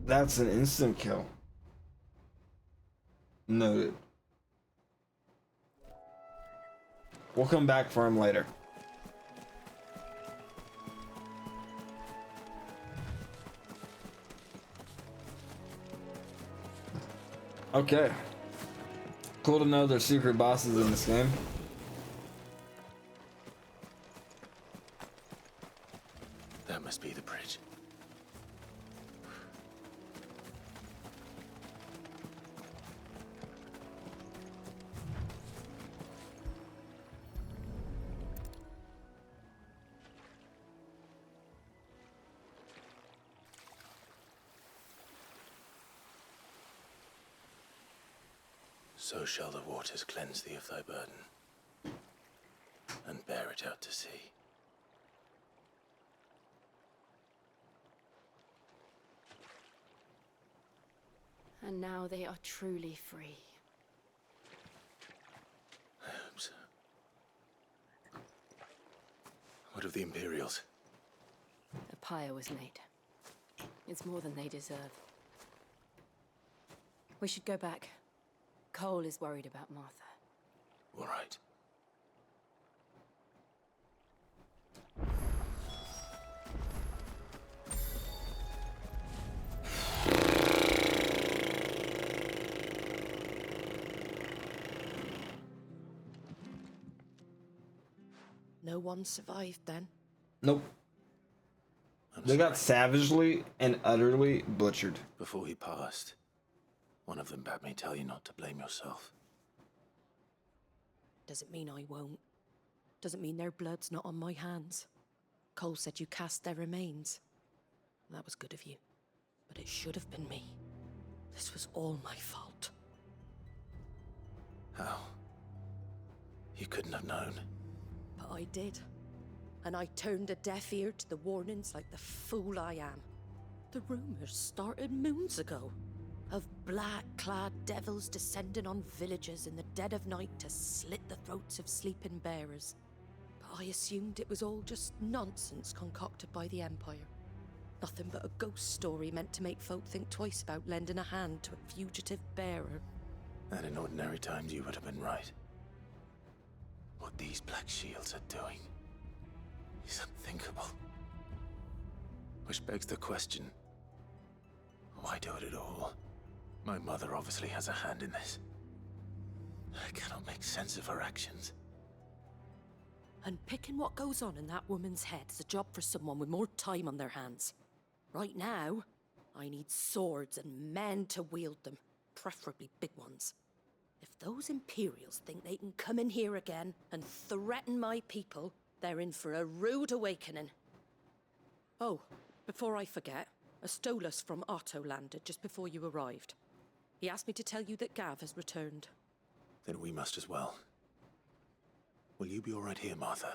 That's an instant kill. Noted. We'll come back for him later. Okay. Cool to know there's secret bosses in this game. That must be the bridge. So shall the waters cleanse thee of thy burden, and bear it out to sea. And now they are truly free. I hope so. What of the Imperials? A pyre was made. It's more than they deserve. We should go back. Cole is worried about Martha. All right. No one survived then? Nope. They got savagely and utterly butchered. Before he passed, one of them bade me tell you not to blame yourself. Doesn't mean I won't. Doesn't mean their blood's not on my hands. Cole said you cast their remains. That was good of you. But it should have been me. This was all my fault. How? You couldn't have known. But I did. And I turned a deaf ear to the warnings like the fool I am. The rumors started moons ago. Of black-clad devils descending on villages in the dead of night to slit the throats of sleeping bearers. But I assumed it was all just nonsense concocted by the Empire. Nothing but a ghost story meant to make folk think twice about lending a hand to a fugitive bearer. And in ordinary times you would have been right. What these Black Shields are doing is unthinkable. Which begs the question, why do it at all? My mother obviously has a hand in this. I cannot make sense of her actions. And picking what goes on in that woman's head is a job for someone with more time on their hands. Right now, I need swords and men to wield them, preferably big ones. If those Imperials think they can come in here again and threaten my people, they're in for a rude awakening. Oh, before I forget, a Stolas from Otto landed just before you arrived. He asked me to tell you that Gav has returned. Then we must as well. Will you be all right here, Martha?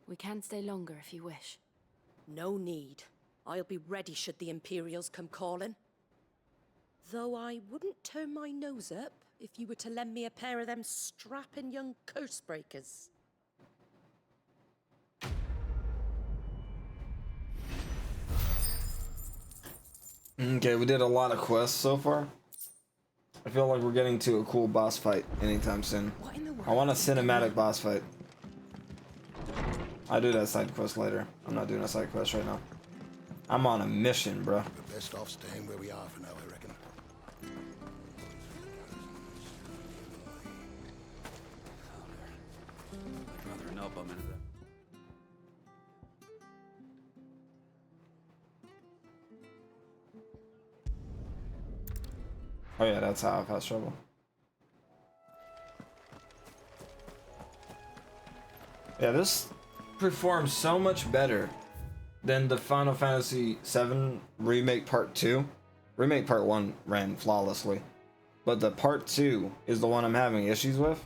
We can stay longer if you wish. No need. I'll be ready should the Imperials come calling. Though I wouldn't turn my nose up if you were to lend me a pair of them strapping young curse breakers. Okay, we did a lot of quests so far. I feel like we're getting to a cool boss fight anytime soon. I want a cinematic boss fight. I'll do that side quest later. I'm not doing a side quest right now. I'm on a mission, bro. We're best off staying where we are for now, I reckon. I'd rather not bum into that. Oh yeah, that's how I've had trouble. Yeah, this performs so much better than the Final Fantasy VII Remake Part 2. Remake Part 1 ran flawlessly, but the Part 2 is the one I'm having issues with.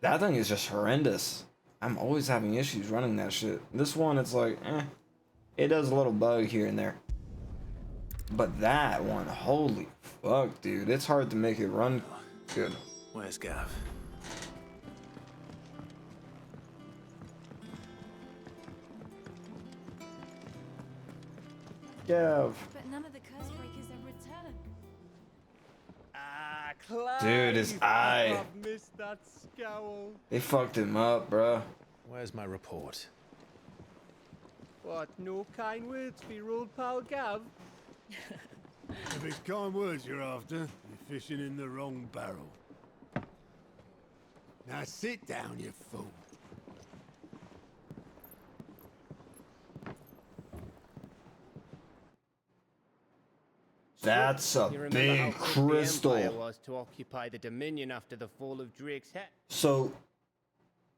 That thing is just horrendous. I'm always having issues running that shit. This one, it's like, it does a little bug here and there. But that one, holy fuck, dude. It's hard to make it run good. Where's Gav? Gav. But none of the curse breakers have returned. Ah, Clive! Dude, his eye. I've missed that scowl. They fucked him up, bruh. Where's my report? What, no kind words for your old pal Gav? If it's kind words you're after, you're fishing in the wrong barrel. Now sit down, you fool. That's a You remember big how quick the crystal. Empire was to occupy the Dominion after the fall of Drake's head? So,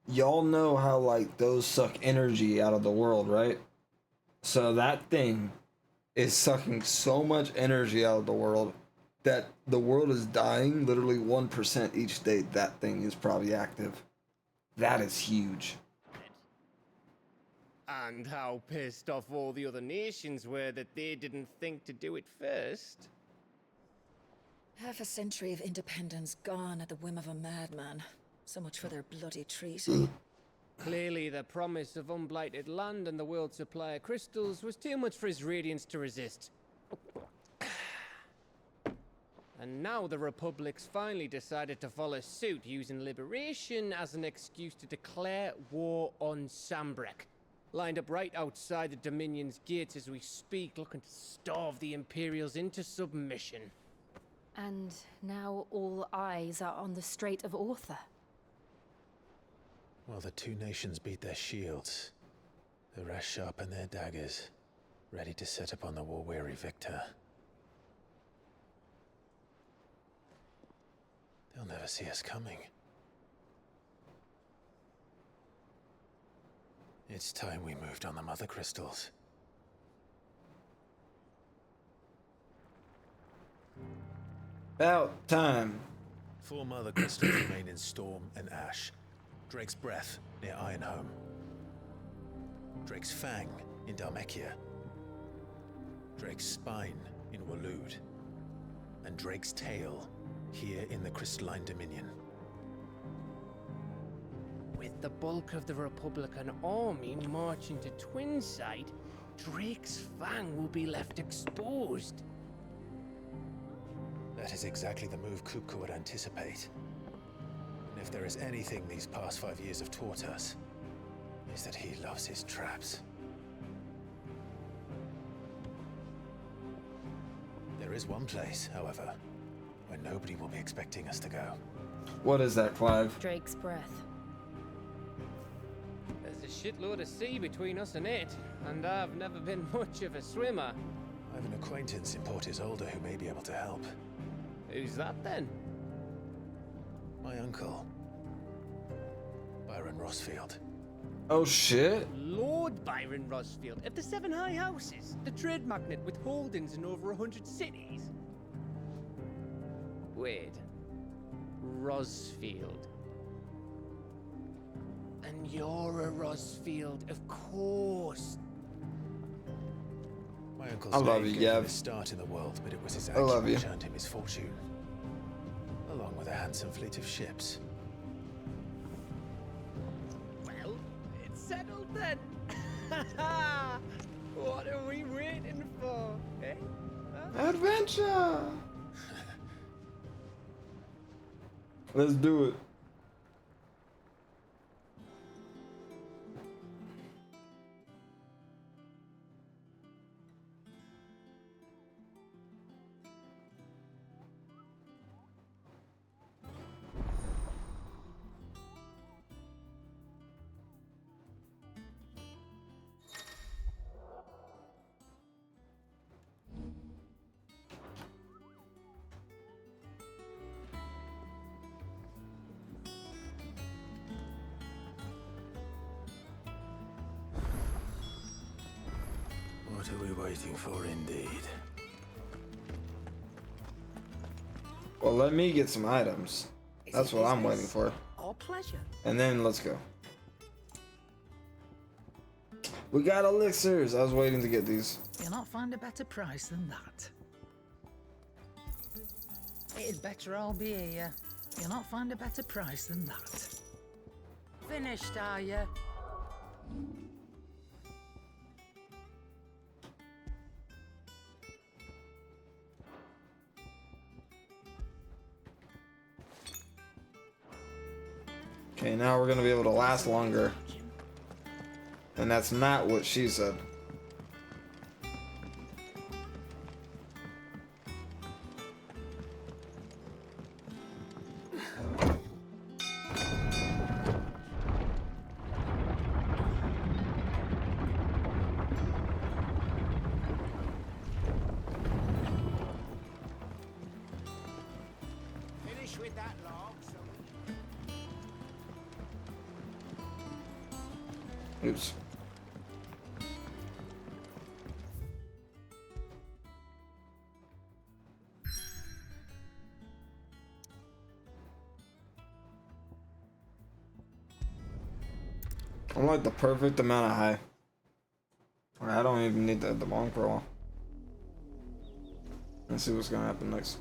y'all know how, like, those suck energy out of the world, right? So that thing is sucking so much energy out of the world that the world is dying literally 1% each day that thing is probably active. That is huge. And how pissed off all the other nations were that they didn't think to do it first. Half a century of independence gone at the whim of a madman. So much for their bloody treaty. Clearly, the promise of unblighted land and the world's supply of crystals was too much for his radiance to resist. And now the Republic's finally decided to follow suit, using liberation as an excuse to declare war on Sambrek. Lined up right outside the Dominion's gates as we speak, looking to starve the Imperials into submission. And now all eyes are on the Strait of Author. While the two nations beat their shields, the rest sharpen their daggers, ready to set upon the war-weary victor. They'll never see us coming. It's time we moved on the Mother Crystals. About time. 4 Mother Crystals remain in Storm and Ash. Drake's Breath near Ironhome. Drake's Fang in Dhalmekia. Drake's Spine in Waloed. And Drake's Tail here in the Crystalline Dominion. With the bulk of the Republican army marching to Twinside, Drake's Fang will be left exposed. That is exactly the move Kupka would anticipate. And if there is anything these past 5 years have taught us, is that he loves his traps. There is one place, however, where nobody will be expecting us to go. What is that, Clive? Drake's Breath. There's a shitload of sea between us and it, and I've never been much of a swimmer. I have an acquaintance in Port Isolde who may be able to help. Who's that then? My uncle, Byron Rossfield. Oh shit? Lord Byron Rossfield of the 7 High Houses, the trade magnate with holdings in over 100 cities. Wait, Rossfield. And you're a Rossfield, of course. My uncle's I love name you, gave him Gav. his start in the world, but it was his I love action which you. earned him his fortune, along with a handsome fleet of ships. Well, it's settled then. What are we waiting for, eh? Huh? adventure. Let's do it. What are we waiting for, indeed? Well, let me get some items. That's what I'm waiting for. Our pleasure. And then let's go. We got elixirs. I was waiting to get these. You'll not find a better price than that. It'd better all be here. You'll not find a better price than that. Finished, are you? Okay, now we're gonna be able to last longer. And that's not what she said. Finish with that log, Oops. I'm like the perfect amount of high. I don't even need the long for a while. Let's see what's gonna happen next.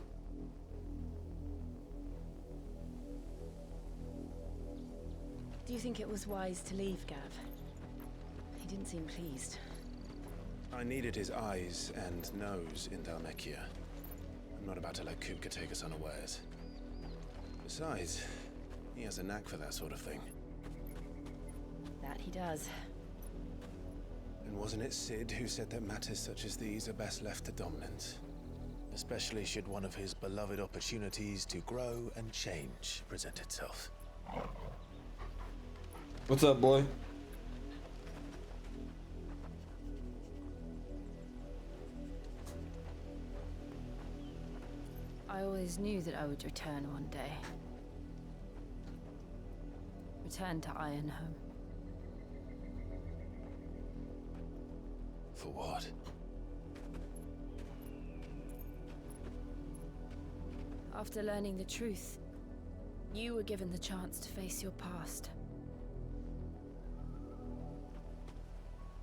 Do you think it was wise to leave, Gav? He didn't seem pleased. I needed his eyes and nose in Dhalmekia. I'm not about to let Kupka take us unawares. Besides, he has a knack for that sort of thing. That he does. And wasn't it Sid who said that matters such as these are best left to dominance? Especially should one of his beloved opportunities to grow and change present itself. What's up, boy? I always knew that I would return one day. Return to Ironhome. For what? After learning the truth, you were given the chance to face your past.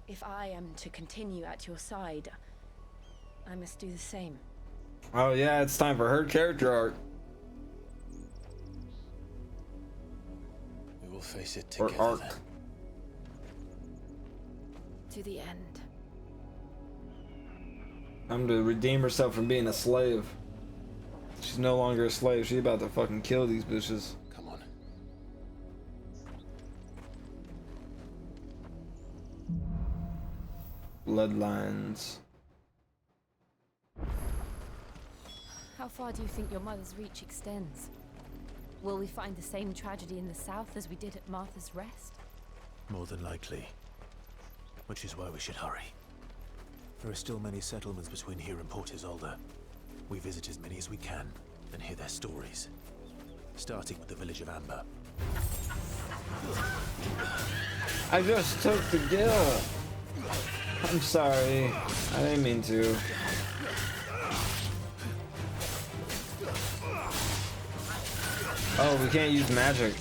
If I am to continue at your side, I must do the same. Oh yeah, it's time for her character arc. We will face it Or together arc. then. To the end. I'm to redeem herself from being a slave. She's no longer a slave. She's about to fucking kill these bitches. Come on. Bloodlines. How far do you think your mother's reach extends? Will we find the same tragedy in the south as we did at Martha's Rest? More than likely. Which is why we should hurry. There are still many settlements between here and Port Isolde. We visit as many as we can and hear their stories. Starting with the village of Amber. I just took the gill. I'm sorry. I didn't mean to. Oh, we can't use magic.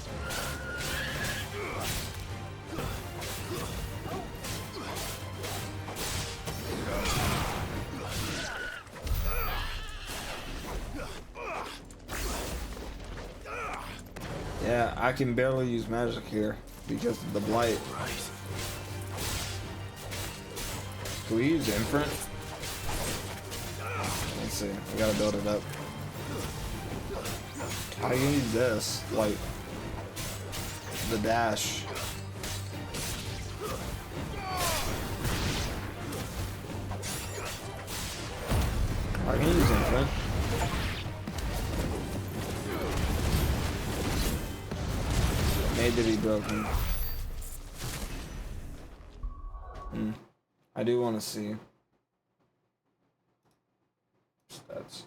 Yeah, I can barely use magic here because of the blight. Can we use Inferent? Let's see. We gotta build it up. I can use this, like the dash. I can use infinite. Made to be broken. I do want to see stats.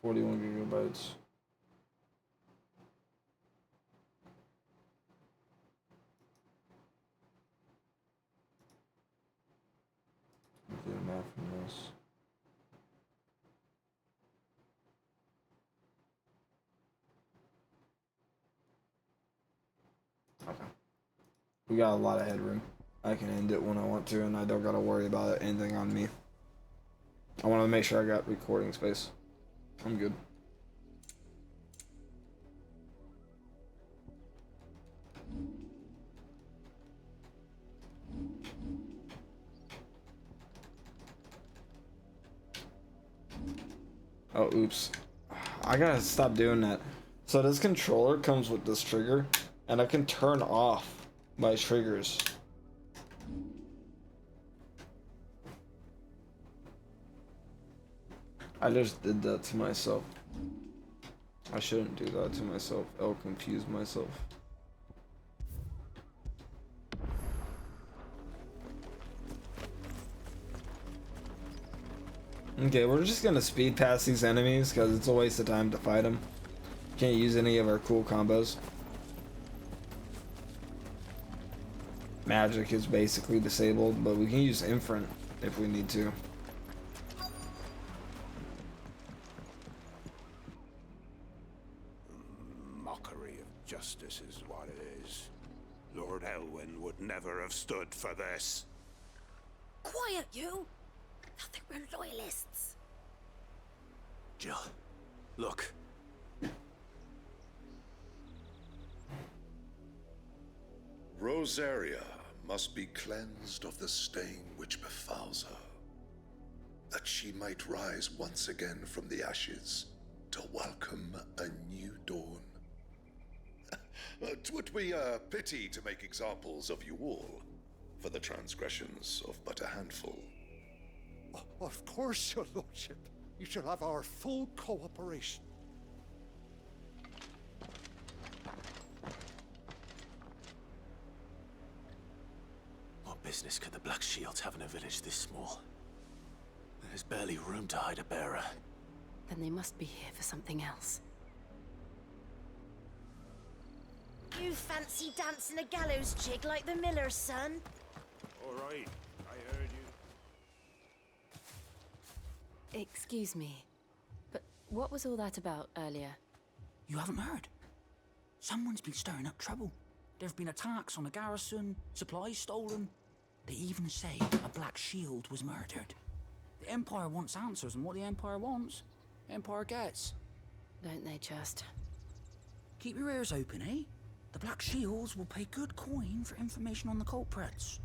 41 gigabytes. Do the math from this. Okay. We got a lot of headroom. I can end it when I want to, and I don't gotta worry about anything on me. I want to make sure I got recording space. I'm good. Oh, oops. I gotta stop doing that. So this controller comes with this trigger, and I can turn off my triggers. I just did that to myself. I shouldn't do that to myself. It'll confuse myself. Okay, we're just gonna speed past these enemies because it's a waste of time to fight them. Can't use any of our cool combos. Magic is basically disabled, but we can use Inferent if we need to. Mockery of justice is what it is. Lord Elwyn would never have stood for this. Quiet, you! I think we're loyalists. Jill, look. Rosaria must be cleansed of the stain which befouls her, that she might rise once again from the ashes to welcome a new dawn. 'Twould be a pity to make examples of you all for the transgressions of but a handful. Of course, your lordship. You shall have our full cooperation. What business could the Black Shields have in a village this small? There's barely room to hide a bearer. Then they must be here for something else. You fancy dancing a gallows jig like the miller's son? All right, I heard you. Excuse me, but what was all that about earlier? You haven't heard? Someone's been stirring up trouble. There have been attacks on the garrison, supplies stolen. They even say a Black Shield was murdered. The Empire wants answers, and what the Empire wants, Empire gets. Don't they just? Keep your ears open, eh? The Black Shields will pay good coin for information on the culprits.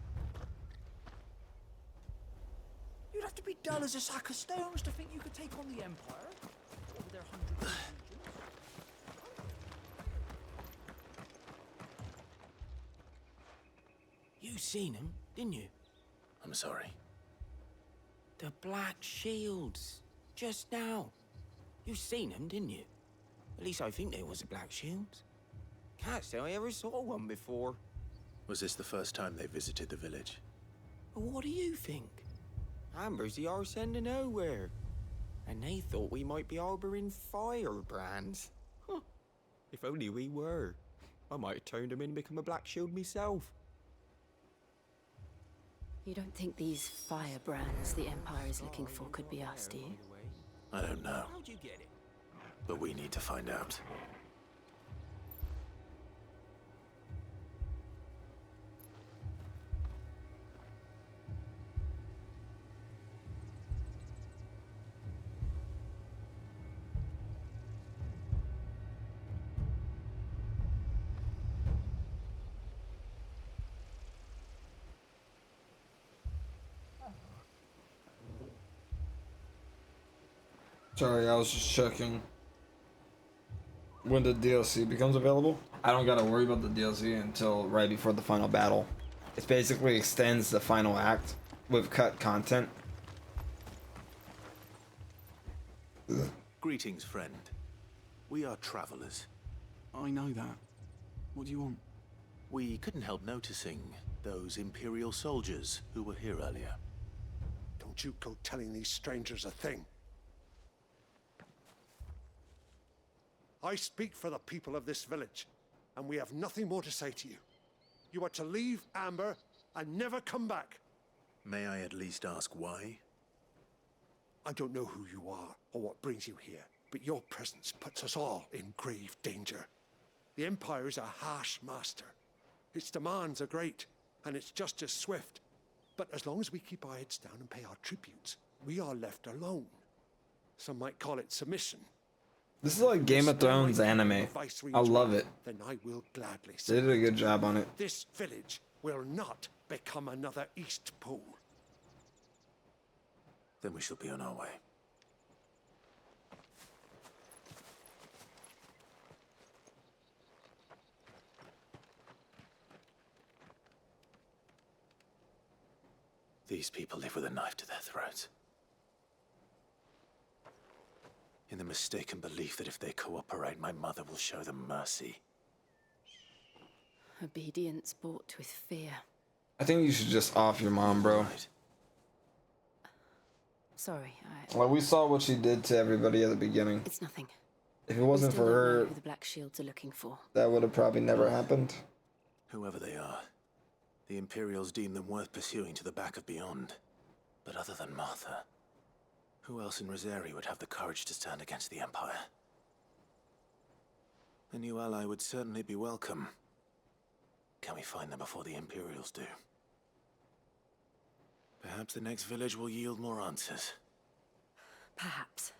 You'd have to be dull as a sack of stones to think you could take on the Empire. Over their hundreds of legions. You seen him, didn't you? I'm sorry. The Black Shields. Just now. You seen them, didn't you? At least I think there was a Black Shields. Can't say I ever saw one before. Was this the first time they visited the village? What do you think? Amber's the arse end of nowhere. And they thought we might be harboring firebrands. Huh. If only we were. I might have turned them in and become a Black Shield myself. You don't think these firebrands the Empire is looking for could be us, do you? I don't know. How'd you get it? But we need to find out. Sorry, I was just checking when the DLC becomes available. I don't gotta worry about the DLC until right before the final battle. It basically extends the final act with cut content. Greetings, friend. We are travelers. I know that. What do you want? We couldn't help noticing those Imperial soldiers who were here earlier. Don't you go telling these strangers a thing. I speak for the people of this village, and we have nothing more to say to you. You are to leave Amber and never come back. May I at least ask why? I don't know who you are or what brings you here, but your presence puts us all in grave danger. The Empire is a harsh master. Its demands are great, and its justice swift. But as long as we keep our heads down and pay our tributes, we are left alone. Some might call it submission. This is like Game of Thrones anime. I love it. Then I will gladly They did a good job on it. This village will not become another Eastpool. Then we shall be on our way. These people live with a knife to their throats. In the mistaken belief that if they cooperate, my mother will show them mercy. Obedience bought with fear. I think you should just off your mom, bro. Sorry, Like, we saw what she did to everybody at the beginning. It's nothing. If it wasn't for her, Who the Black Shields are looking for. that would have probably never happened. Whoever they are, the Imperials deem them worth pursuing to the back of beyond. But other than Martha, who else in Rosari would have the courage to stand against the Empire? A new ally would certainly be welcome. Can we find them before the Imperials do? Perhaps the next village will yield more answers. Perhaps.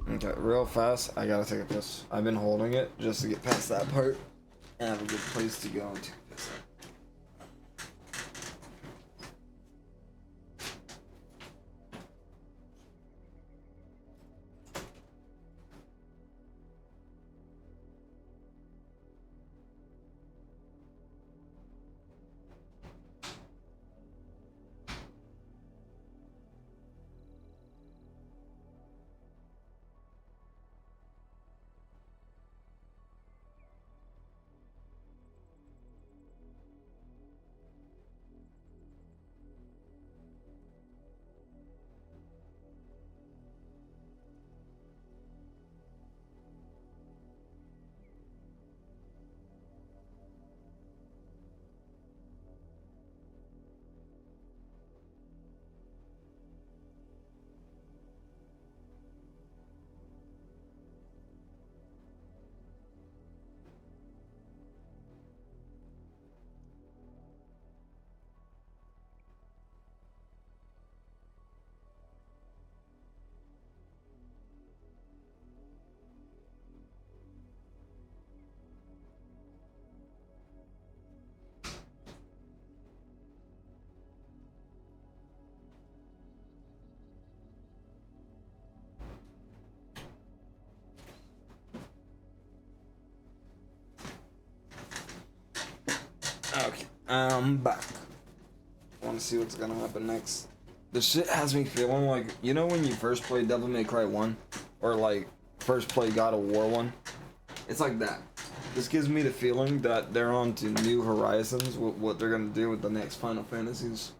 Okay, real fast, I gotta take a piss. I've been holding it just to get past that part and have a good place to go and take a piss. Okay, I'm back. I want to see what's gonna happen next. The shit has me feeling like, you know when you first played Devil May Cry 1? Or like, first play God of War 1? It's like that. This gives me the feeling that they're on to new horizons with what they're gonna do with the next Final Fantasies.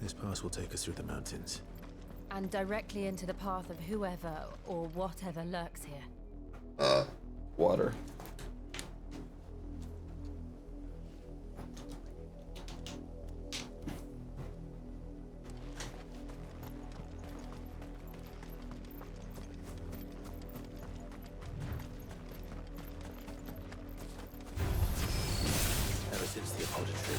This pass will take us through the mountains. And directly into the path of whoever or whatever lurks here. Water. Ever since the apothecary,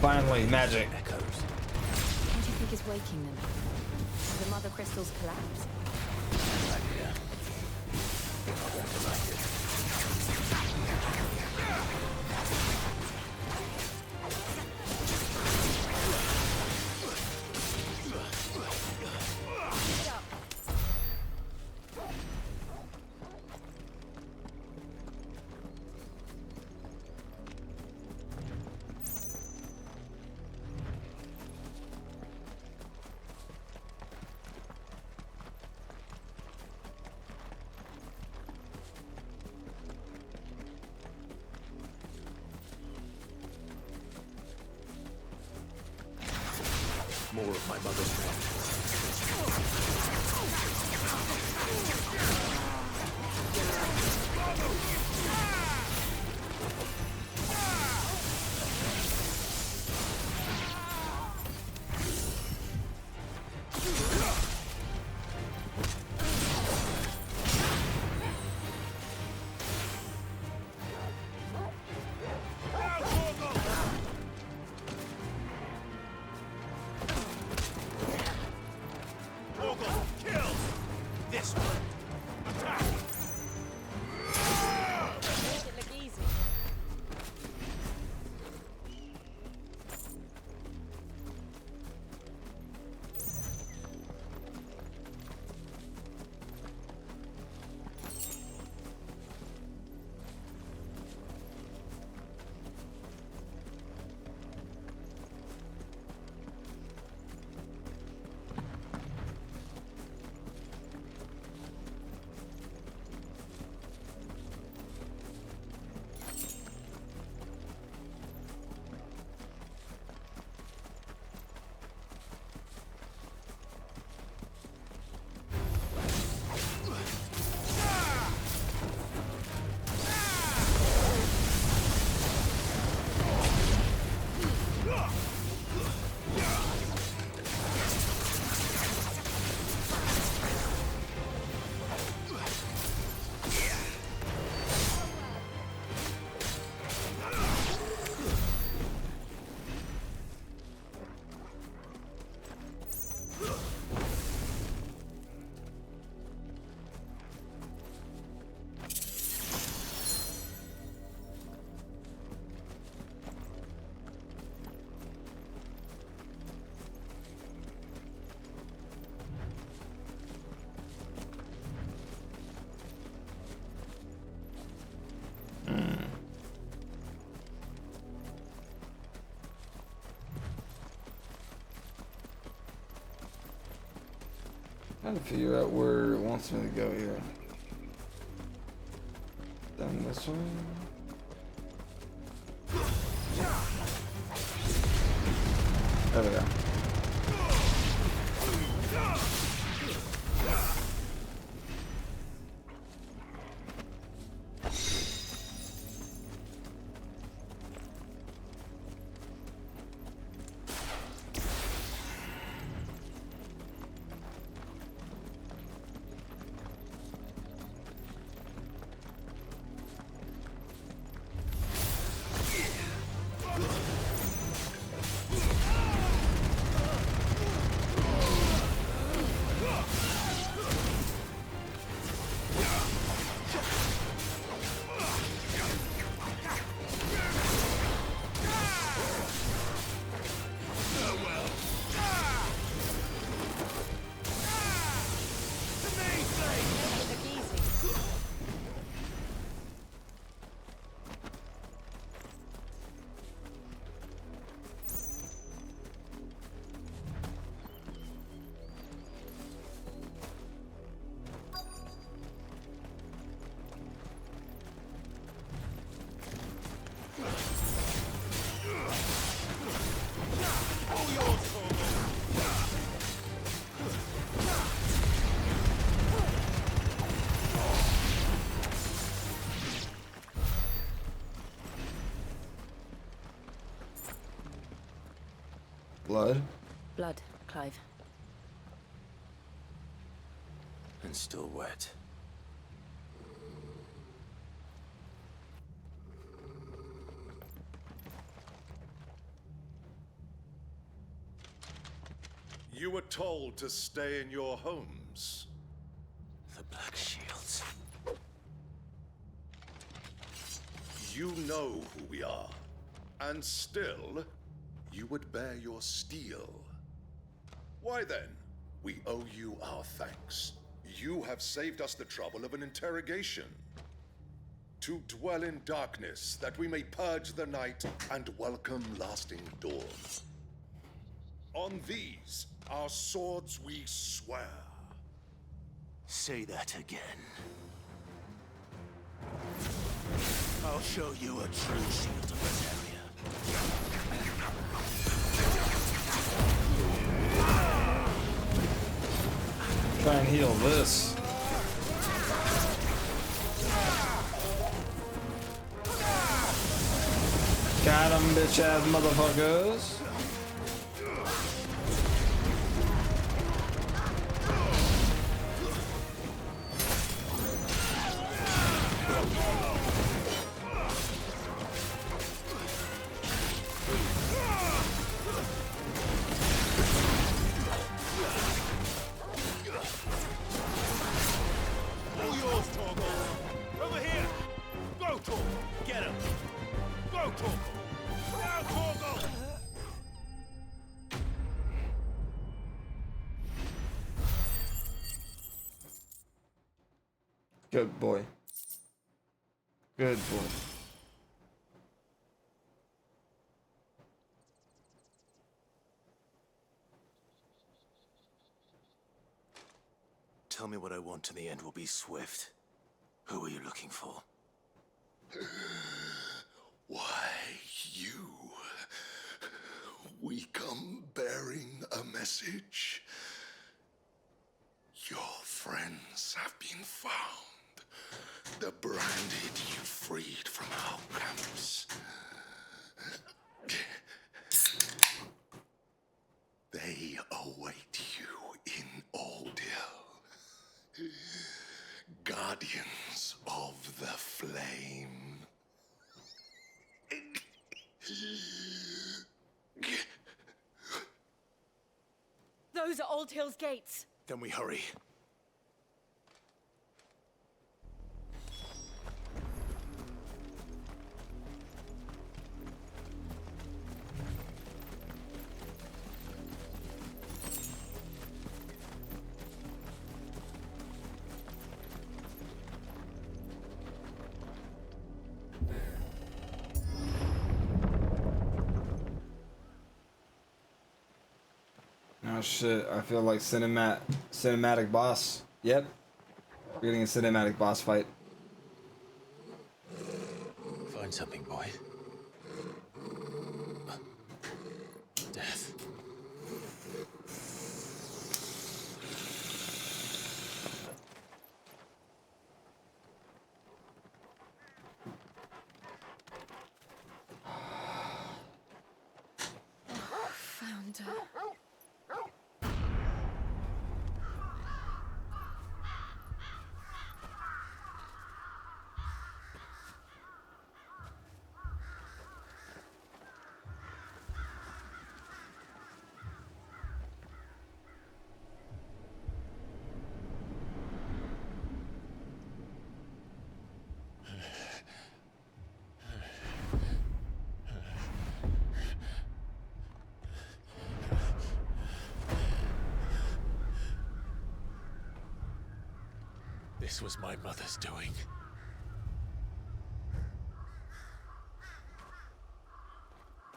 Finally, magic. echoes. What do you think is waking them? Will the mother crystals collapse? Idea. You're not going to like it. More of my mother's Trying to figure out where it wants me to go here. Down this way. There we go. Blood? Blood, Clive. and still wet. You were told to stay in your homes. The Black Shields. You know who we are. And still, you would bear your steel. Why then? We owe you our thanks. You have saved us the trouble of an interrogation. To dwell in darkness, that we may purge the night and welcome lasting dawn. On these, our swords we swear. Say that again. I'll show you a true shield of Bavaria. Try and heal this. Got 'em, bitch ass motherfuckers. All yours, Torgal. Over here. Go, Torgal. Get him. Go, Torgal. Now, Torgal. Good boy. Good boy. Tell me what I want and the end will be swift. Who are you looking for? Why, you. We come bearing a message. Your friends have been found. The branded you freed from our camps. They await you in Aldil. Guardians of the Flame. Those are Old Hill's gates. Then we hurry. Oh shit, I feel like cinematic boss. Yep. We're getting a cinematic boss fight. Find something, boy. Death. Found her. This was my mother's doing.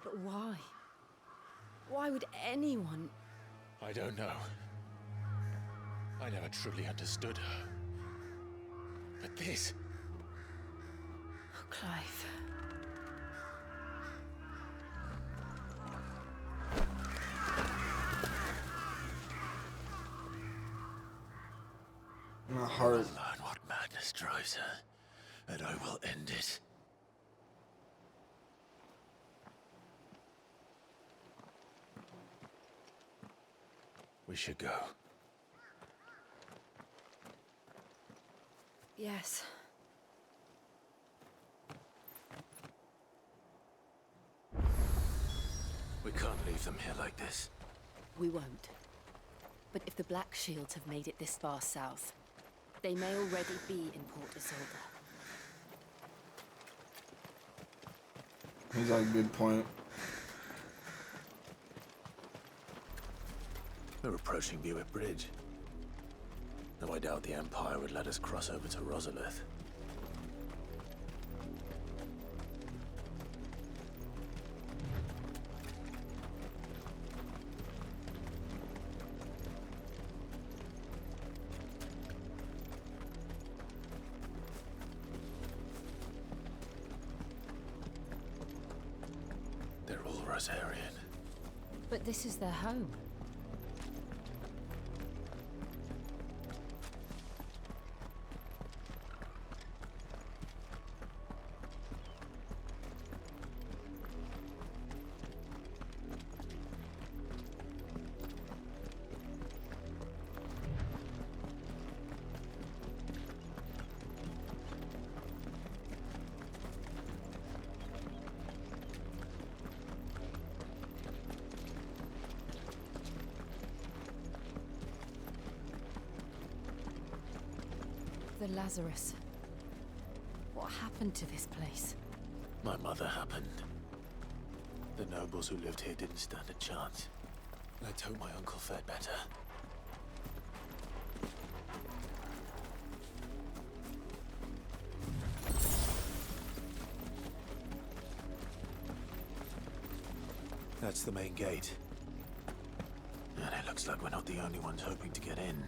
But why? Why would anyone? I don't know. I never truly understood her. But this... Oh, Clive. My heart. Learn what madness drives her, and I will end it. We should go. Yes. We can't leave them here like this. We won't. But if the Black Shields have made it this far south, they may already be in Port Isolde. He's got a good point. We're approaching Buick Bridge. Though I doubt the Empire would let us cross over to Rosalith. They're all Rosarian. But this is their home. The Lazarus. What happened to this place? My mother happened. The nobles who lived here didn't stand a chance. Let's hope my uncle fared better. That's the main gate. And it looks like we're not the only ones hoping to get in.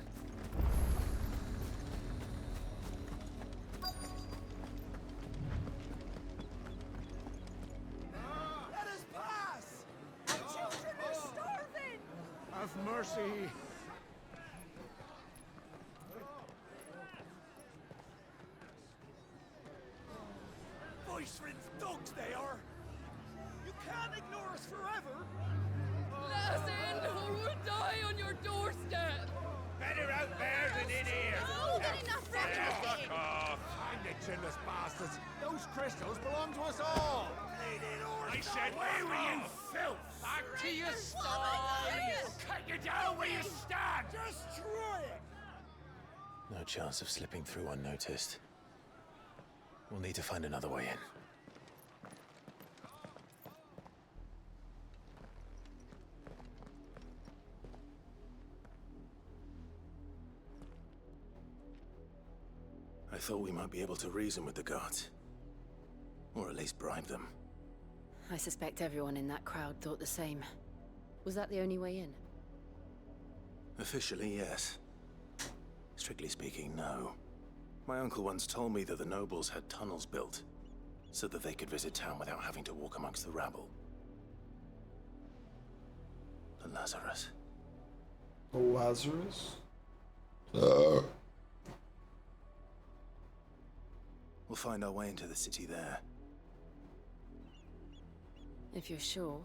Let us pass! Our children are starving! Have mercy! Voice-rinsed dogs they are! You can't ignore us forever! Let us in, or we'll die on your doorstep! Better out there than in here! Oh, good enough, Fuck off! Find the chinless bastards! Those crystals belong to us all! I said, where were you, filth? Back to your sties! Cut you down where you stand! Destroy it! No chance of slipping through unnoticed. We'll need to find another way in. I thought we might be able to reason with the guards. Or at least bribe them. I suspect everyone in that crowd thought the same. Was that the only way in? Officially, yes. Strictly speaking, no. My uncle once told me that the nobles had tunnels built, so that they could visit town without having to walk amongst the rabble. The Lazarus. The Lazarus? We'll find our way into the city there. If you're sure.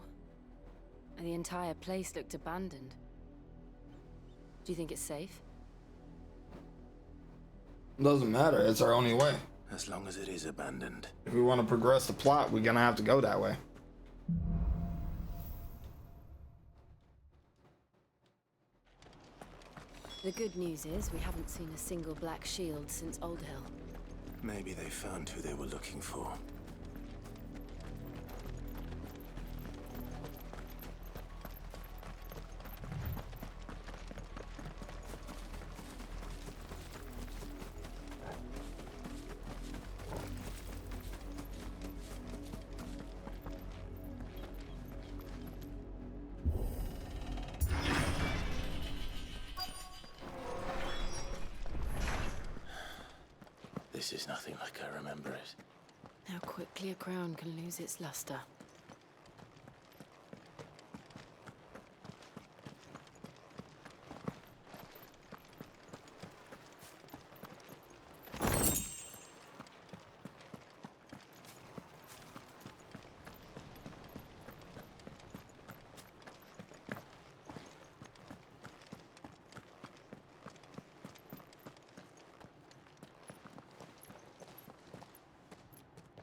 The entire place looked abandoned. Do you think it's safe? Doesn't matter, it's our only way. As long as it is abandoned. If we want to progress the plot, we're gonna have to go that way. The good news is we haven't seen a single black shield since Old Hill. Maybe they found who they were looking for. This is nothing like I remember it. How quickly a crown can lose its luster.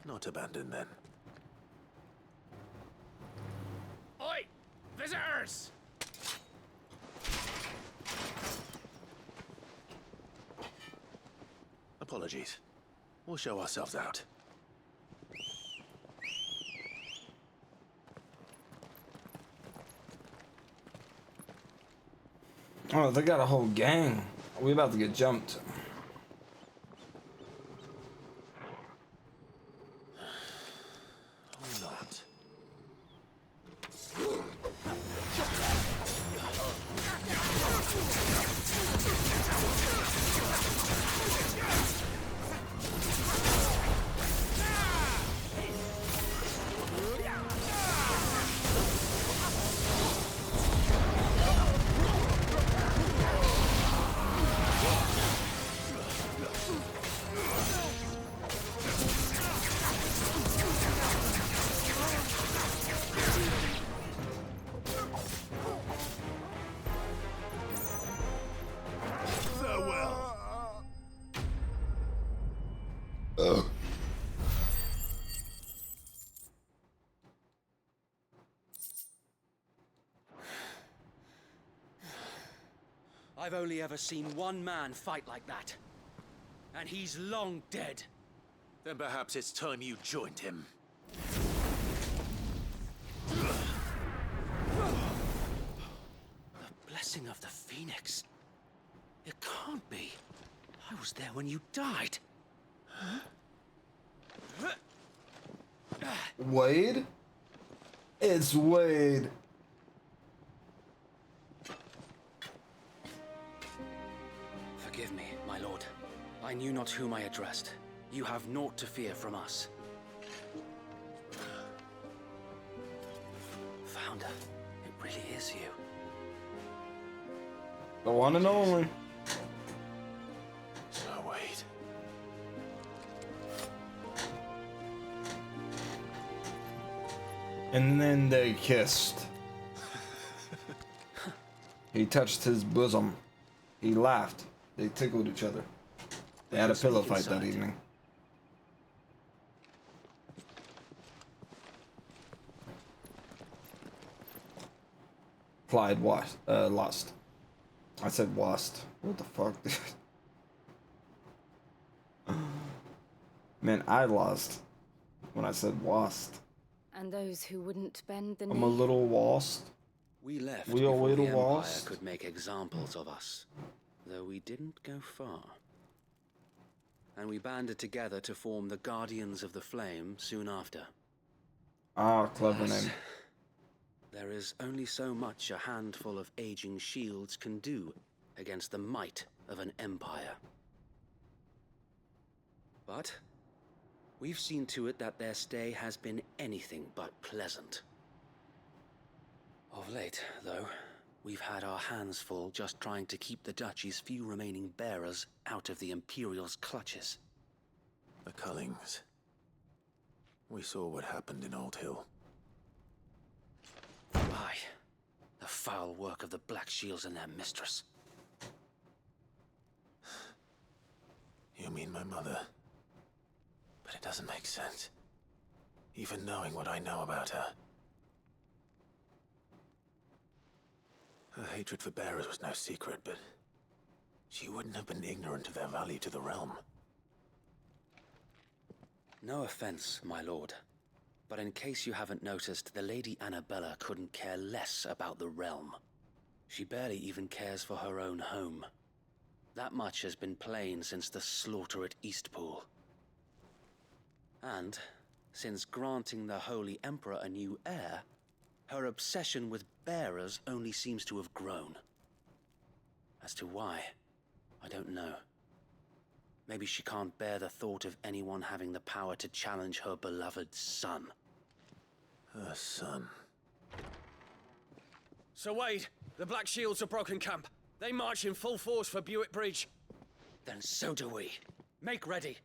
Not abandoned then. Oi! Visitors! Apologies. We'll show ourselves out. Oh, they got a whole gang. We about to get jumped. Or not. I've only ever seen one man fight like that. And he's long dead. Then perhaps it's time you joined him. The blessing of the Phoenix. It can't be. I was there when you died. Wade? It's Wade. Forgive me, my lord. I knew not whom I addressed. You have naught to fear from us. Founder, it really is you. The one and only. Oh, wait. And then they kissed. He touched his bosom. He laughed. They tickled each other. They had a pillow fight that evening. Clyde lost. I said wast. What the fuck, dude? Man, I lost when I said wast. And those who wouldn't bend the knee. I'm a little wast. We left We are before the little Empire wast. could make examples of us, though we didn't go far. And we banded together to form the Guardians of the Flame soon after. Ah, clever Alas, name. there is only so much a handful of aging shields can do against the might of an empire. But we've seen to it that their stay has been anything but pleasant. Of late, though, we've had our hands full just trying to keep the Duchy's few remaining bearers out of the Imperial's clutches. The Cullings. We saw what happened in Old Hill. Aye, the foul work of the Black Shields and their mistress. You mean my mother? But it doesn't make sense. Even knowing what I know about her. Her hatred for bearers was no secret, but she wouldn't have been ignorant of their value to the realm. No offense, my lord, but in case you haven't noticed, the Lady Annabella couldn't care less about the realm. She barely even cares for her own home. That much has been plain since the slaughter at Eastpool. And, since granting the Holy Emperor a new heir, her obsession with bearers only seems to have grown. As to why, I don't know. Maybe she can't bear the thought of anyone having the power to challenge her beloved son. Her son. Sir Wade, the Black Shields have broken camp. They march in full force for Buick Bridge. Then so do we. Make ready.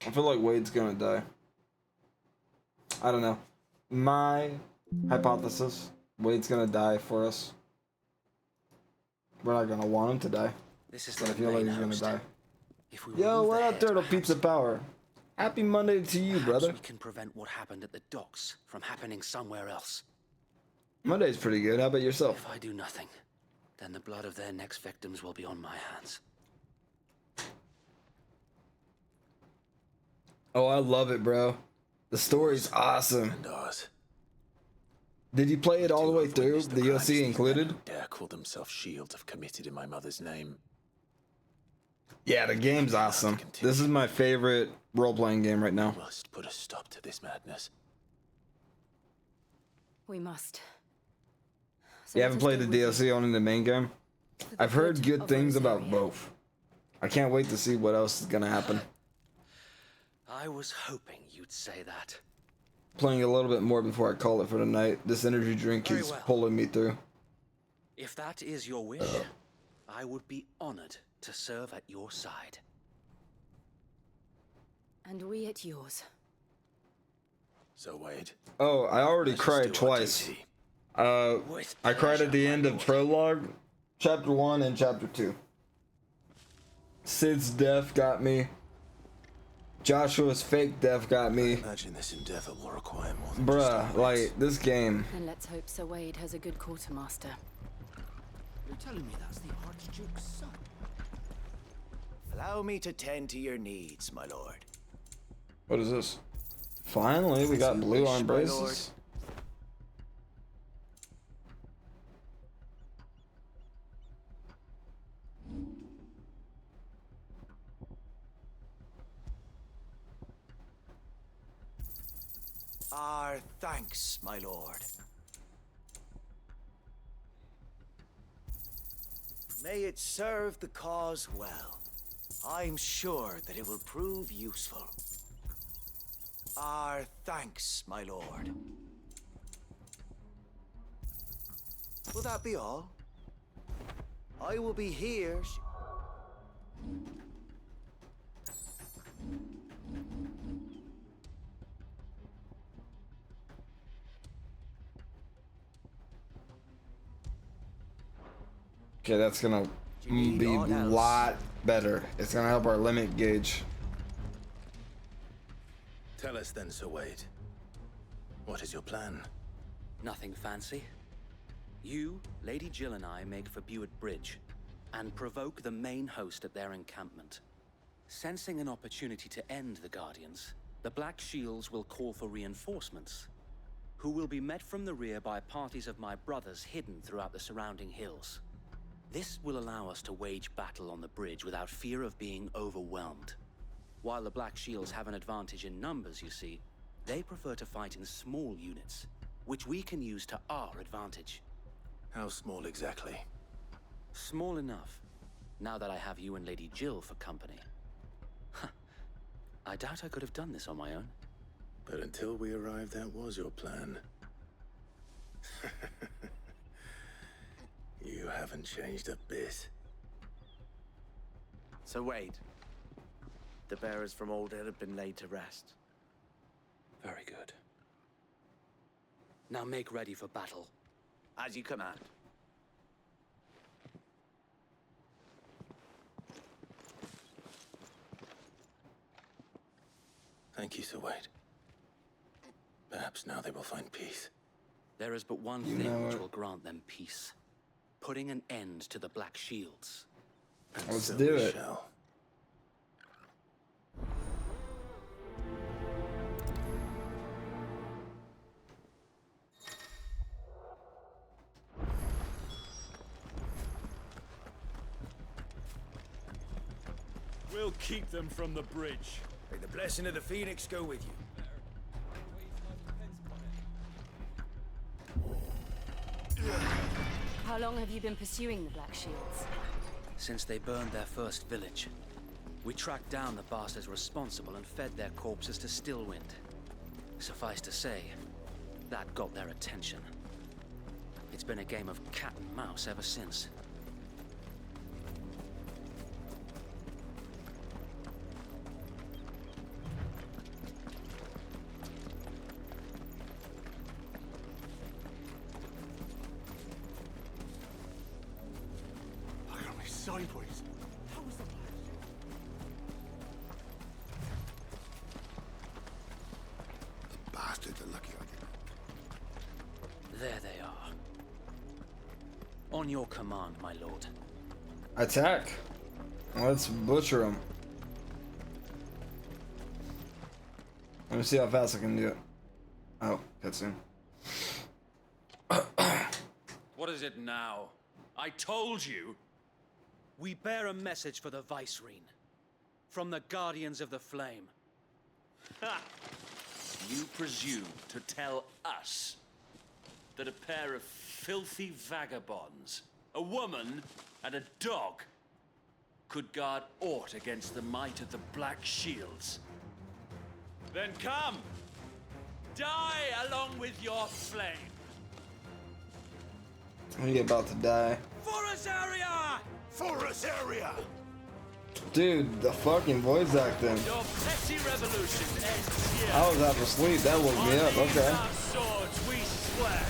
I feel like Wade's gonna die. I don't know. My hypothesis, Wade's gonna die for us. We're not gonna want him to die. This is But I the feel like main he's gonna host. die. If we Yo, remove what the up, head, Turtle perhaps Pizza Power? Happy Monday to you, Perhaps brother. we can prevent what happened at the docks from happening somewhere else. Monday's pretty good. How about yourself? If I do nothing, then the blood of their next victims will be on my hands. Oh, I love it, bro. The story's awesome. And ours. Did you play it all the way through? The DLC included? Dare call themselves shields have committed in my mother's name. Yeah, the game's awesome. This is my favorite role-playing game right now. We must put a stop to this madness. We must. So You let haven't us played go the with you. DLC, only the main game? I've heard good of things about Rosaria. both. I can't wait to see what else is gonna happen. I was hoping you'd say that. Playing a little bit more before I call it for the night. This energy drink Very keeps well. pulling me through. If that is your wish, I would be honored to serve at your side. And we at yours. So Wade. Oh, I already Let's cried just do our twice. duty. I cried at the end of Prologue, Chapter 1 and Chapter 2. Sid's death got me. Joshua's fake death got me. Imagine this endeavor will require more than Bruh, like, this game. And let's hope Sir Wade has a good quartermaster. You're telling me that's the Archduke's son? Allow me to tend to your needs, my lord. What is this? Finally, we got blue arm my lord. braces. Our thanks, my lord. May it serve the cause well. I'm sure that it will prove useful. Our thanks, my lord. Will that be all? I will be here. Okay, that's gonna be a lot better. It's gonna help our limit gauge. Tell us then, Sir Wade. What is your plan? Nothing fancy. You, Lady Jill and I make for Buett Bridge and provoke the main host at their encampment. Sensing an opportunity to end the Guardians, the Black Shields will call for reinforcements, who will be met from the rear by parties of my brothers hidden throughout the surrounding hills. This will allow us to wage battle on the bridge without fear of being overwhelmed. While the Black Shields have an advantage in numbers, you see, they prefer to fight in small units, which we can use to our advantage. How small exactly? Small enough, now that I have you and Lady Jill for company. I doubt I could have done this on my own. But until we arrived, that was your plan. You haven't changed a bit. So Wade, the bearers from Old Hill have been laid to rest. Very good. Now make ready for battle. As you command. Thank you, Sir Wade. Perhaps now they will find peace. There is but one You thing know which it. will grant them peace. Putting an end to the Black Shields. And Let's so do we it. shall. We'll keep them from the bridge. May the blessing of the Phoenix go with you. How long have you been pursuing the Black Shields? Since they burned their first village, we tracked down the bastards responsible and fed their corpses to Stillwind. Suffice to say, that got their attention. It's been a game of cat and mouse ever since. Look at me sideways. How was the bastard are lucky I didn't. There they are. On your command, my lord. Attack. Let's butcher them. Let me see how fast I can do it. Oh, cutscene. What is it now? I told you! We bear a message for the Vicereine. From the Guardians of the Flame. Ha! You presume to tell us that a pair of filthy vagabonds, a woman and a dog, could guard aught against the might of the Black Shields? Then come! Die along with your flame! You're about to die. For Azaria! For Azaria! Dude, the fucking voice acting. Your petty revolution ends here. I was half asleep. That woke me up. Okay. Our swords, we swear.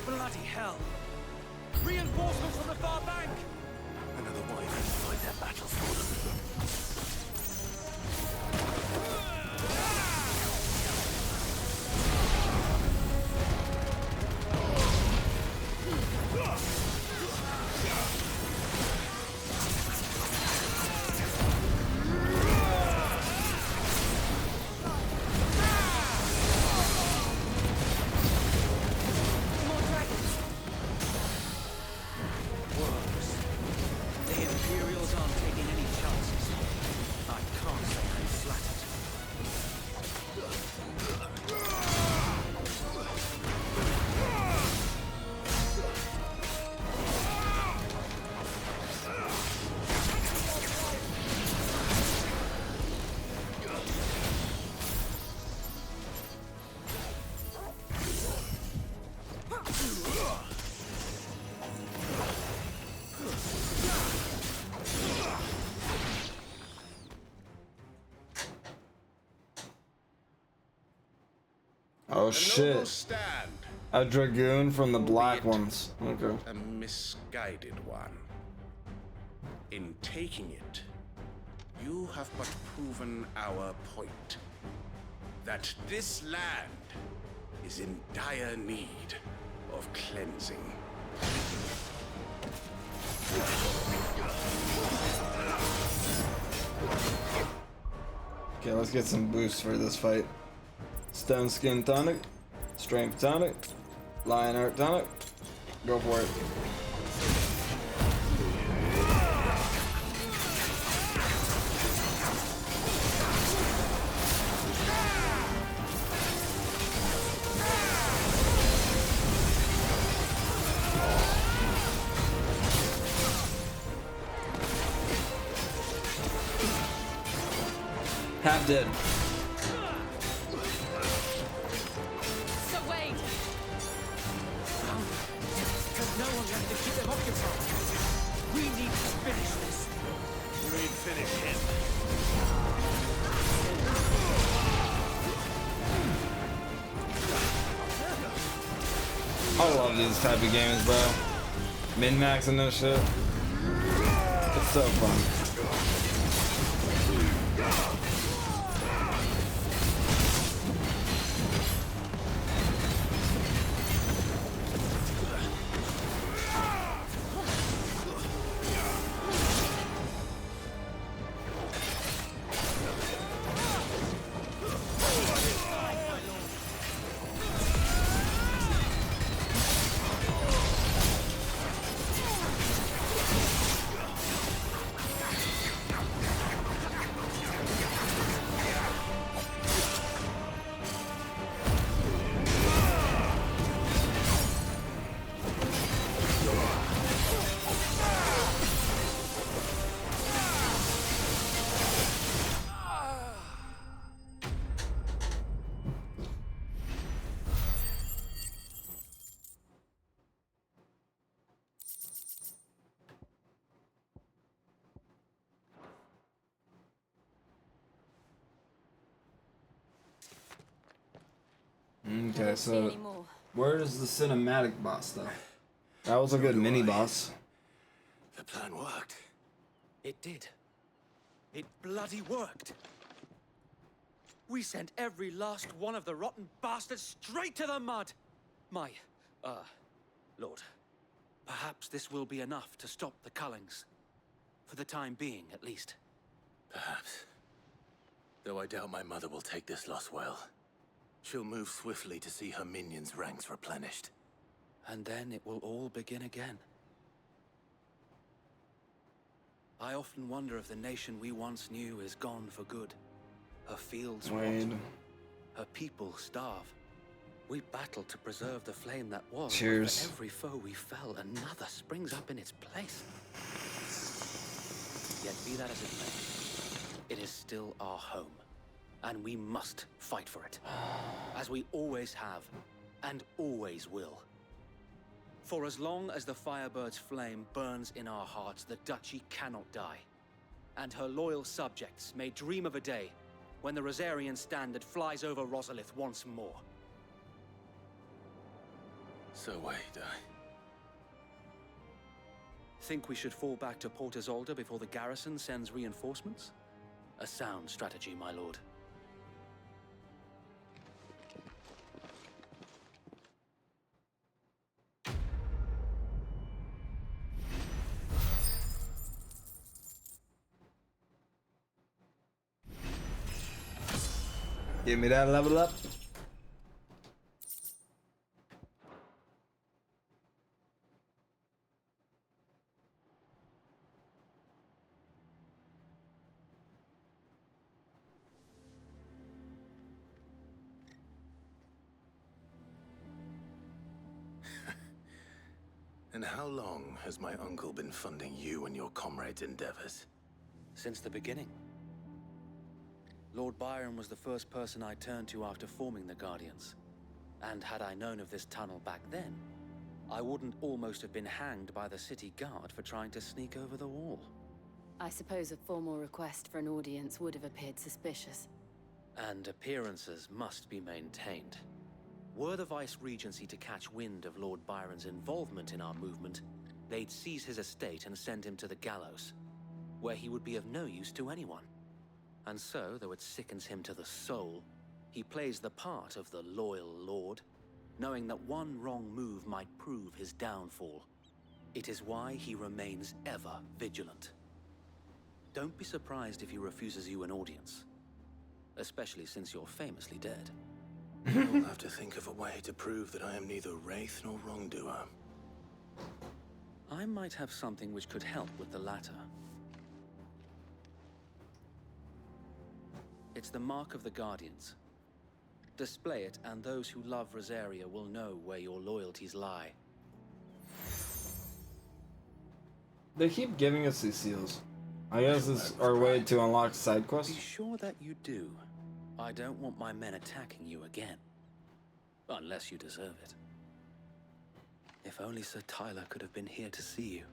Bloody hell! Reinforcements from the far bank! Another way to fight their battle for them. The Imperials aren't taking any chances. I can't say I'm flattered. Oh shit. Stand. A dragoon from the black ones. Okay. A misguided one. In taking it, you have but proven our point. That this land is in dire need of cleansing. Okay, let's get some boosts for this fight. Stone Skin Tonic, Strength Tonic, Lion Heart Tonic. Go for it. Half dead. So wait! There's no one left to keep them occupied. We need to finish this. We'd finish him. I love these type of games, bro. Min-max and this shit. It's so fun. Okay, so where's the cinematic boss though? That was a good mini boss. The plan worked. It did. It bloody worked. We sent every last one of the rotten bastards straight to the mud. My, Lord, perhaps this will be enough to stop the Cullings. For the time being, at least. Perhaps. Though I doubt my mother will take this loss well. She'll move swiftly to see her minions' ranks replenished. And then it will all begin again. I often wonder if the nation we once knew is gone for good. Her fields rot. Her people starve. We battled to preserve the flame that was. Cheers. For every foe we fell, another springs up in its place. Yet be that as it may, it is still our home. And we must fight for it. As we always have, and always will. For as long as the Firebird's flame burns in our hearts, the Duchy cannot die. And her loyal subjects may dream of a day when the Rosarian standard flies over Rosalith once more. So wait, Think we should fall back to Port Isolde before the garrison sends reinforcements? A sound strategy, my lord. Give me that level up. And how long has my uncle been funding you and your comrades' endeavors? Since the beginning. Lord Byron was the first person I turned to after forming the Guardians. And had I known of this tunnel back then, I wouldn't almost have been hanged by the city guard for trying to sneak over the wall. I suppose a formal request for an audience would have appeared suspicious. And appearances must be maintained. Were the Vice-Regency to catch wind of Lord Byron's involvement in our movement, they'd seize his estate and send him to the gallows, where he would be of no use to anyone. And so, though it sickens him to the soul, he plays the part of the loyal lord, knowing that one wrong move might prove his downfall. It is why he remains ever vigilant. Don't be surprised if he refuses you an audience, especially since you're famously dead. I'll have to think of a way to prove that I am neither wraith nor wrongdoer. I might have something which could help with the latter. It's the mark of the Guardians. Display it, and those who love Rosaria will know where your loyalties lie. They keep giving us these seals. I guess it's our way to unlock side quests. Be sure that you do. I don't want my men attacking you again. Unless you deserve it. If only Sir Tyler could have been here to see you.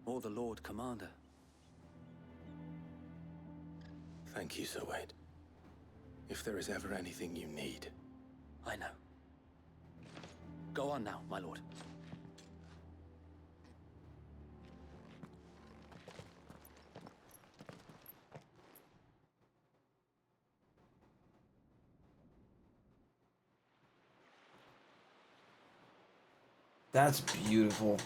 Or the Lord Commander. Thank you, Sir Wade. If there is ever anything you need. I know. Go on now, my lord. That's beautiful.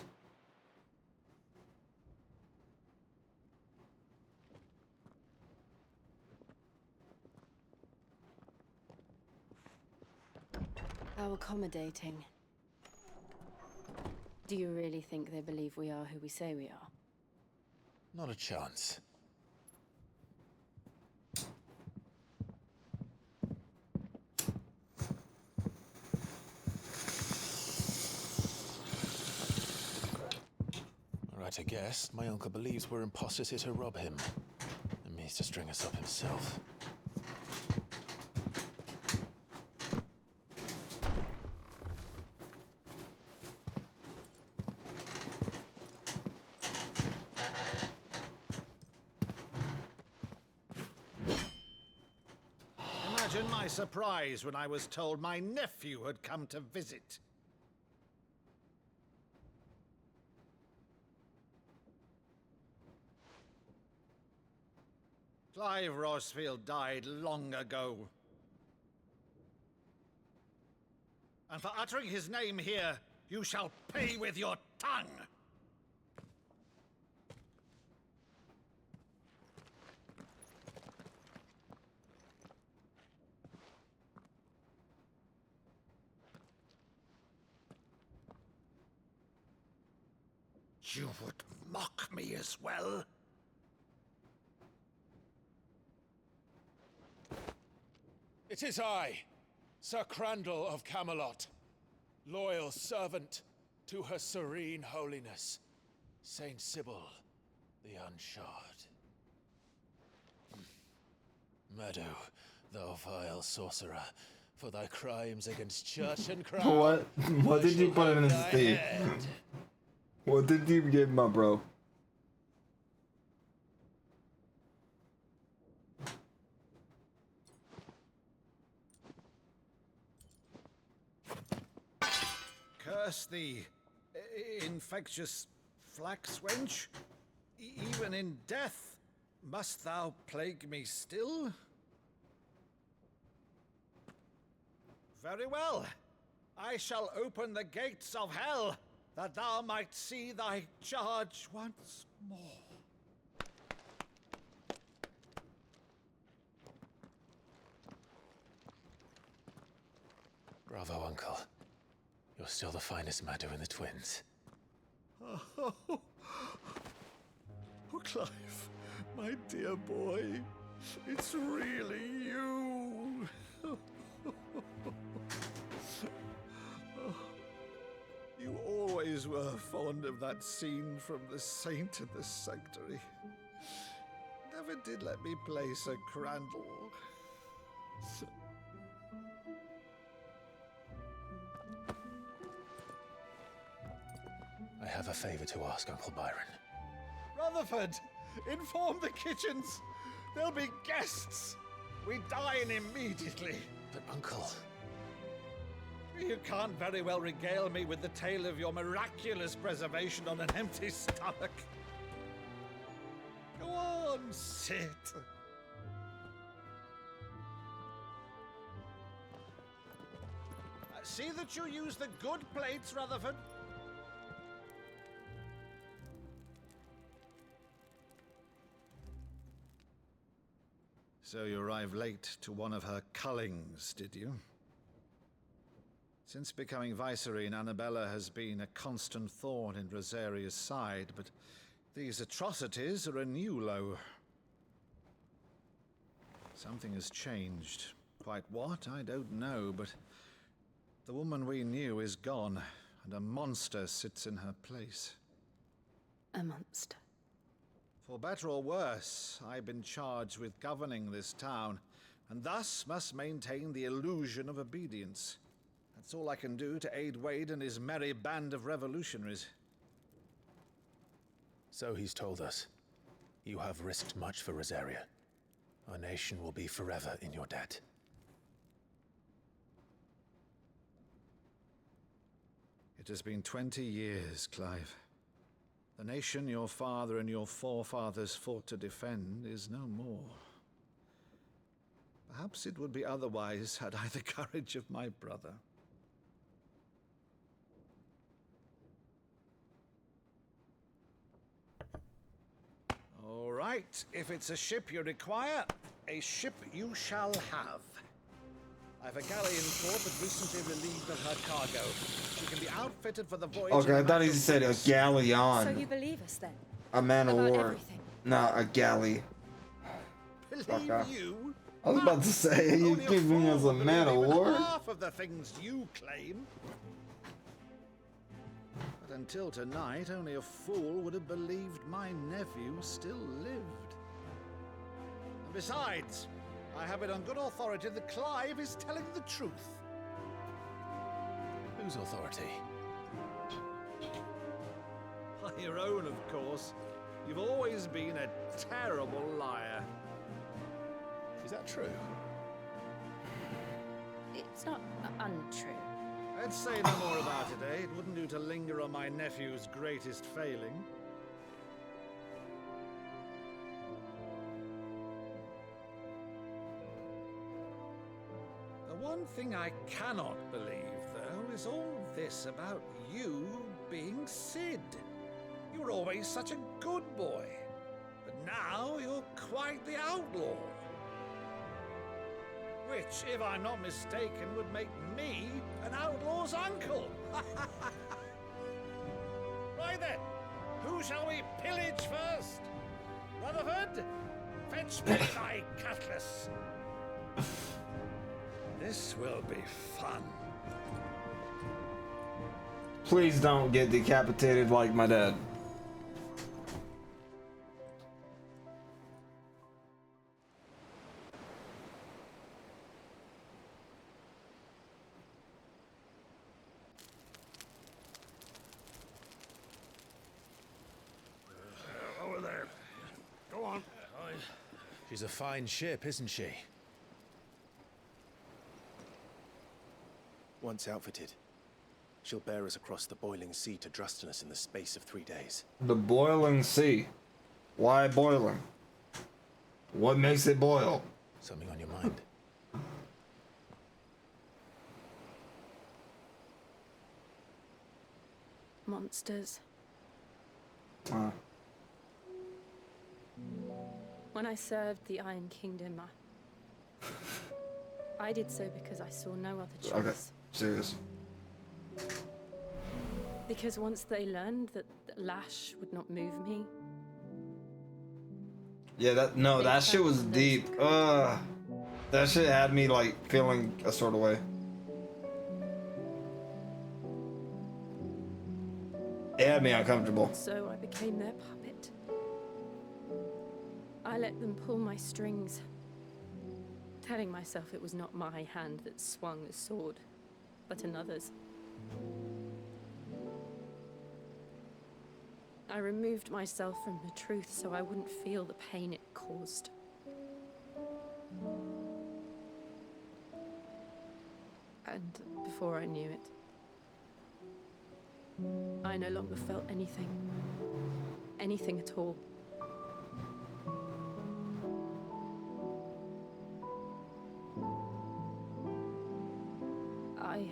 How accommodating. Do you really think they believe we are who we say we are? Not a chance. Right, I guess. My uncle believes we're imposters here to rob him. And means to string us up himself. Imagine imagine my surprise when I was told my nephew had come to visit. Clive Rosefield died long ago. And for uttering his name here, you shall pay with your tongue! You would mock me as well? It is I, Sir Crandall of Camelot, loyal servant to Her Serene Holiness, Saint Sybil the Unshod. Meadow, thou vile sorcerer, for thy crimes against church and crown. What? What did you put in his teeth? What did you give my bro? Curse thee, infectious flax wench. Even in death, must thou plague me still? Very well. I shall open the gates of hell, that thou might see thy charge once more. Bravo, Uncle. You're still the finest Meadow in the twins. Oh, Clive, my dear boy, it's really you. You always were fond of that scene from The Saint in the Sanctuary. Never did let me play Sir Crandall. I have a favor to ask, Uncle Byron. Rutherford, inform the kitchens. There'll be guests. We dine immediately. But, Uncle... You can't very well regale me with the tale of your miraculous preservation on an empty stomach. Go on, sit. See that you use the good plates, Rutherford. So you arrived late to one of her cullings, did you? Since becoming Vicereine, Annabella has been a constant thorn in Rosaria's side, but these atrocities are a new low. Something has changed. Quite what, I don't know, but the woman we knew is gone, and a monster sits in her place. A monster. For better or worse, I've been charged with governing this town, and thus must maintain the illusion of obedience. That's all I can do to aid Wade and his merry band of revolutionaries. So he's told us. You have risked much for Rosaria. Our nation will be forever in your debt. It has been 20 years, Clive. The nation your father and your forefathers fought to defend is no more. Perhaps it would be otherwise had I the courage of my brother. All right, if it's a ship you require, a ship you shall have. I've a galley in port that recently relieved of her cargo. She can be outfitted for the voyage. Okay, I thought he said a galleon. So you believe us then? A man of About war. everything? Not a galley. Believe Okay. you? I was about to say, you Only a giving fool us a would man of believe in war? half of the things you claim. But until tonight, only a fool would have believed my nephew still lived. And besides, I have it on good authority that Clive is telling the truth. Whose authority? Your own, of course. You've always been a terrible liar. Is that true? It's not untrue. Let's say no more about it, eh? It wouldn't do to linger on my nephew's greatest failing. The one thing I cannot believe, though, is all this about you being Sid. You were always such a good boy, but now you're quite the outlaw. Which, if I'm not mistaken, would make me an outlaw's uncle. Right then, who shall we pillage first? Rutherford, fetch me thy cutlass. This will be fun. Please don't get decapitated like my dad. Over there. Go on. She's a fine ship, isn't she? Once outfitted, she'll bear us across the boiling sea to Drustinus in the space of 3 days. The boiling sea. Why boiling? What makes it boil? Something on your mind? Monsters. Huh. When I served the Iron Kingdom, I did so because I saw no other choice. Okay, serious. Because once they learned that Lash would not move me, Yeah, that shit was deep. That shit had me like feeling a sort of way. It had me uncomfortable. so I became their puppet. I let them pull my strings, telling myself it was not my hand that swung the sword, but another's. I removed myself from the truth so I wouldn't feel the pain it caused. And before I knew it, I no longer felt anything. Anything at all. I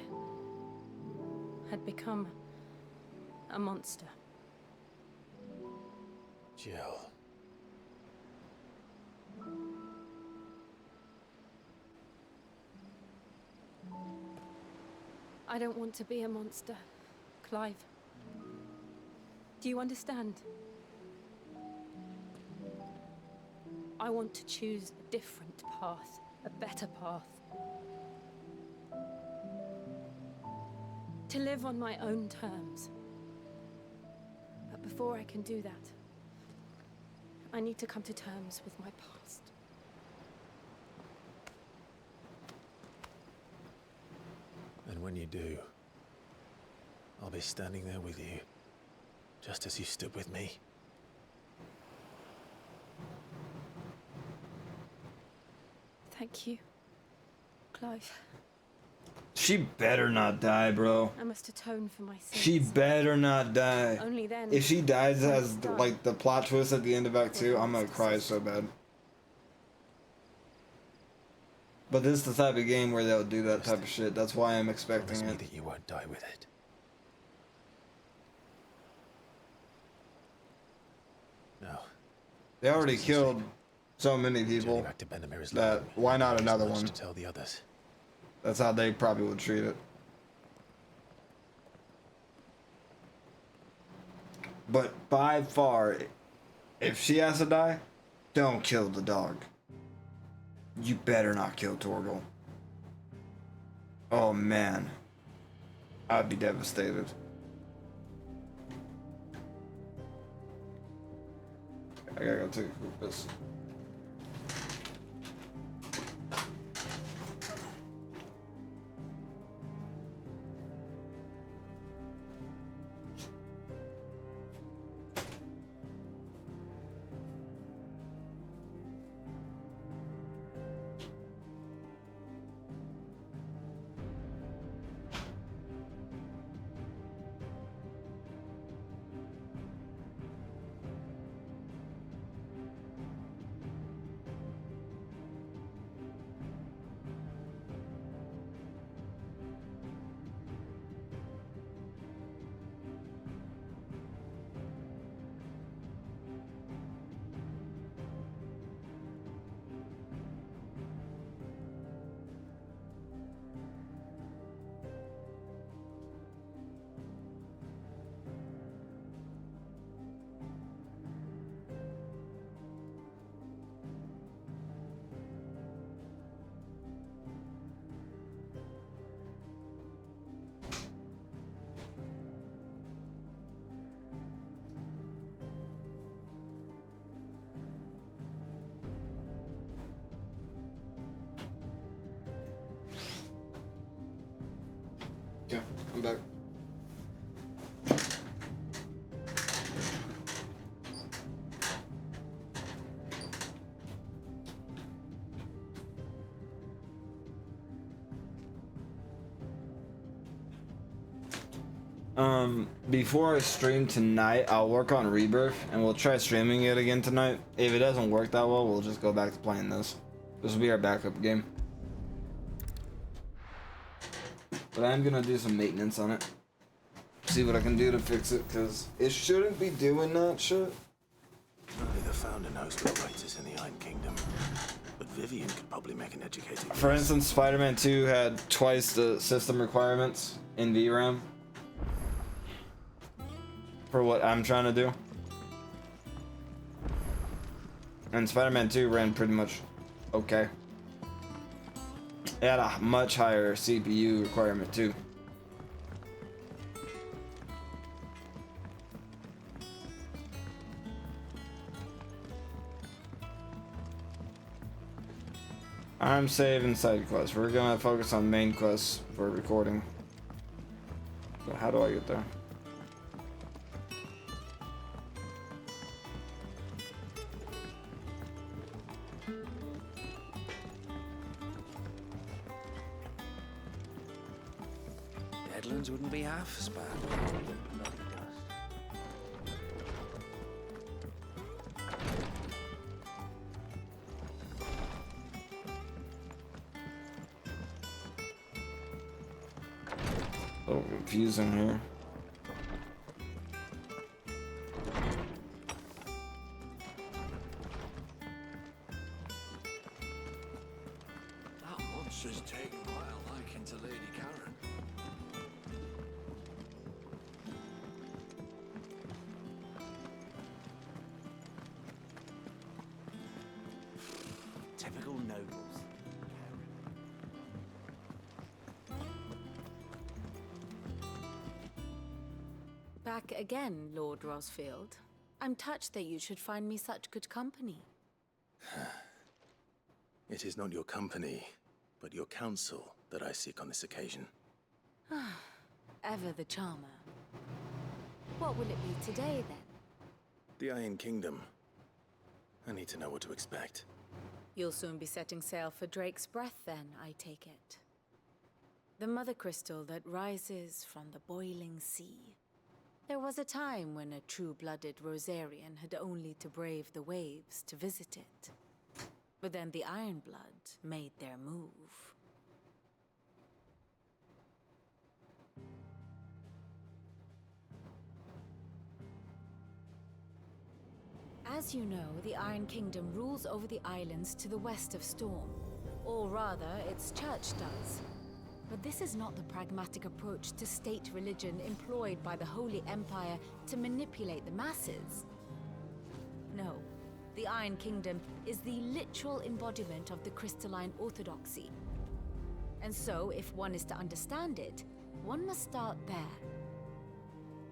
had become a monster. Jill. I don't want to be a monster, Clive. Do you understand? I want to choose a different path, a better path. To live on my own terms. But before I can do that, I need to come to terms with my past. And when you do, I'll be standing there with you, just as you stood with me. Thank you, Clive. She better not die, bro. I must atone for my sins. She better not die. Only then. If she dies as like the plot twist at the end of Act 2, I'm gonna cry so bad. But this is the type of game where they'll do that type of shit. That's why I'm expecting it. That you won't die with it. No. They already killed so many people that why not another one? To tell the others. That's how they probably would treat it. But by far, if she has to die, don't kill the dog. You better not kill Torgal. Oh man. I'd be devastated. I gotta go take a quick piss. Before I stream tonight, I'll work on Rebirth, and we'll try streaming it again tonight. If it doesn't work that well, we'll just go back to playing this. This will be our backup game. But I'm gonna do some maintenance on it. See what I can do to fix it, because it shouldn't be doing that shit. Only the founder knows what rights is in the Iron Kingdom. But Vivian could probably make an educated For guess. instance, Spider-Man 2 had twice the system requirements in VRAM. For what I'm trying to do. And Spider-Man 2 ran pretty much okay. It had a much higher CPU requirement too. I'm saving side quests. We're gonna focus on main quests for recording. So how do I get there? Deadlands wouldn't be half as bad. A little confusing here. That monster's taken quite a liking to Lady Karen. Typical nobles. Back again, Lord Rosfield. I'm touched that you should find me such good company. It is not your company, but your counsel that I seek on this occasion. Ever the charmer. What will it be today, then? The Iron Kingdom. I need to know what to expect. You'll soon be setting sail for Drake's Breath, then, I take it. The mother crystal that rises from the boiling sea. There was a time when a true-blooded Rosarian had only to brave the waves to visit it. But then the Ironblood made their move. As you know, the Iron Kingdom rules over the islands to the west of Storm. Or rather, its church does. But this is not the pragmatic approach to state religion employed by the Holy Empire to manipulate the masses. No, the Iron Kingdom is the literal embodiment of the crystalline orthodoxy. And so, if one is to understand it, one must start there.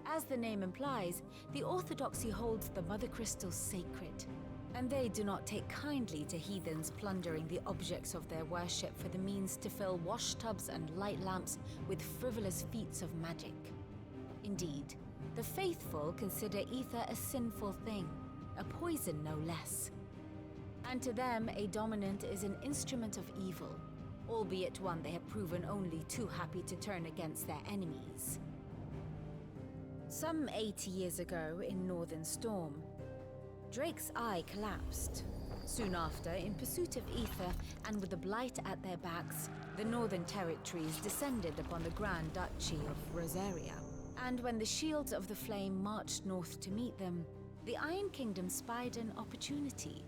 As the name implies, the orthodoxy holds the Mother Crystals sacred, and they do not take kindly to heathens plundering the objects of their worship for the means to fill washtubs and light lamps with frivolous feats of magic. Indeed, the faithful consider ether a sinful thing, a poison no less. And to them, a dominant is an instrument of evil, albeit one they have proven only too happy to turn against their enemies. Some 80 years ago in Northern Storm, Drake's eye collapsed. Soon after, in pursuit of ether and with the blight at their backs, the Northern Territories descended upon the Grand Duchy of Rosaria. And when the Shields of the Flame marched north to meet them, the Iron Kingdom spied an opportunity.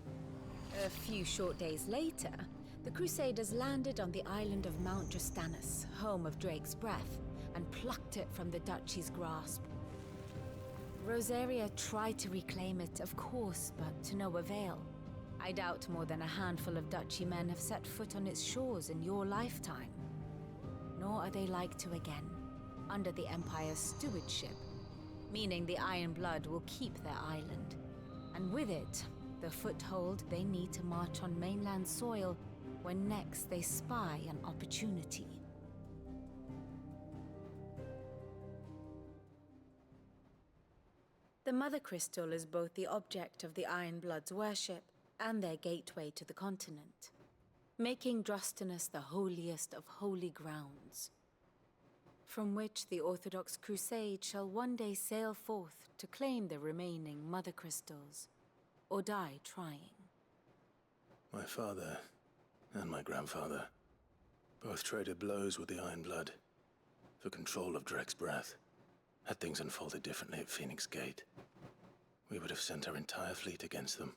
A few short days later, the Crusaders landed on the island of Mount Drastanus, home of Drake's Breath, and plucked it from the Duchy's grasp. Rosaria tried to reclaim it, of course, but to no avail. I doubt more than a handful of Duchy men have set foot on its shores in your lifetime. Nor are they like to again, under the Empire's stewardship, meaning the Iron Blood will keep their island, and with it, the foothold they need to march on mainland soil when next they spy an opportunity. The Mother Crystal is both the object of the Iron Blood's worship and their gateway to the continent, making Drastanus the holiest of holy grounds. from which the Orthodox Crusade shall one day sail forth to claim the remaining Mother Crystals, or die trying. My father and my grandfather both traded blows with the Iron Blood for control of Drek's breath. Had things unfolded differently at Phoenix Gate, we would have sent our entire fleet against them.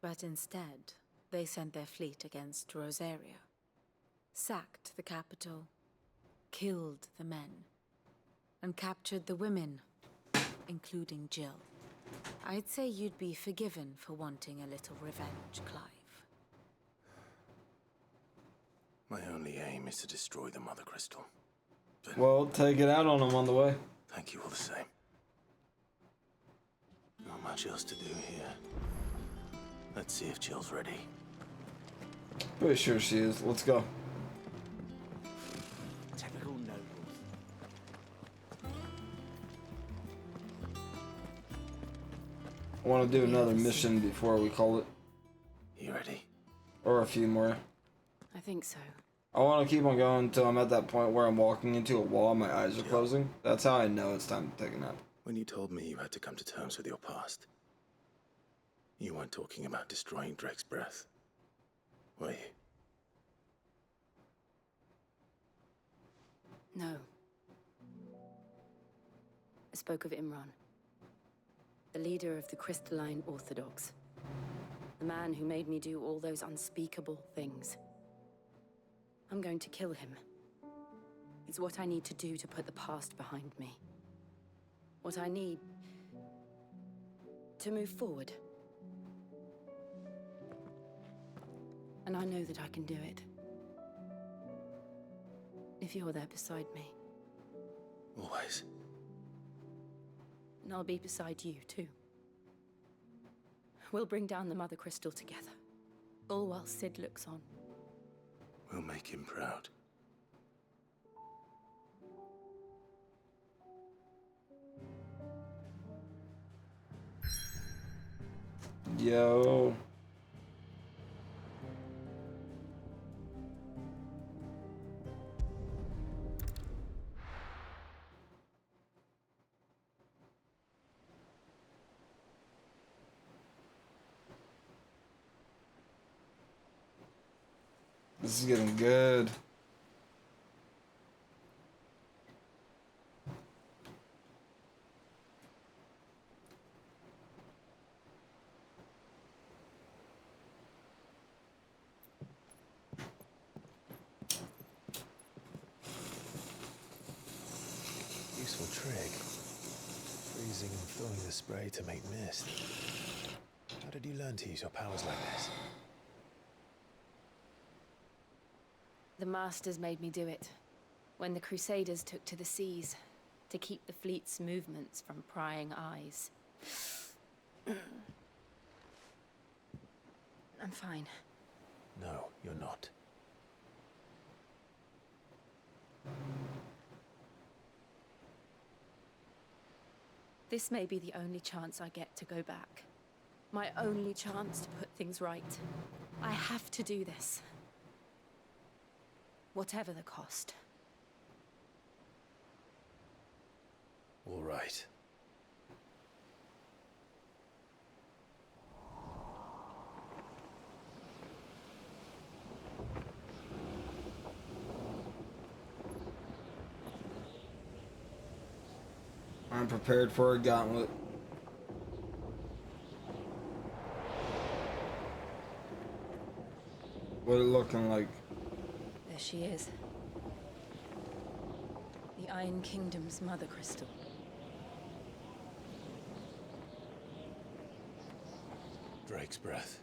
But instead, they sent their fleet against Rosaria, sacked the capital, killed the men, and captured the women, including Jill. I'd say you'd be forgiven for wanting a little revenge, Clive. My only aim is to destroy the Mother Crystal. But Well, take it out on them on the way. thank you all the same. Not much else to do here. Let's see if Jill's ready. Pretty sure she is. Let's go. Typical nobles. I want to do another mission before we call it. You ready? Or a few more. I think so. I want to keep on going until I'm at that point where I'm walking into a wall and my eyes are closing. That's how I know it's time to take a nap. When you told me you had to come to terms with your past, you weren't talking about destroying Drek's breath, were you? No. I spoke of Imran, the leader of the Crystalline Orthodox. The man who made me do all those unspeakable things. I'm going to kill him. It's what I need to do to put the past behind me. What I need to move forward. And I know that I can do it. If you're there beside me. Always. And I'll be beside you, too. We'll bring down the Mother Crystal together. All while Sid looks on. We'll make him proud. Yo. This is getting good. Useful trick. Freezing and throwing the spray to make mist. How did you learn to use your powers like this? The Masters made me do it. When the Crusaders took to the seas, to keep the fleet's movements from prying eyes. I'm fine. No, you're not. This may be the only chance I get to go back. My only chance to put things right. I have to do this. Whatever the cost. All right. I'm prepared for a gauntlet. What it looking like? There she is. The Iron Kingdom's Mother Crystal. Drake's breath.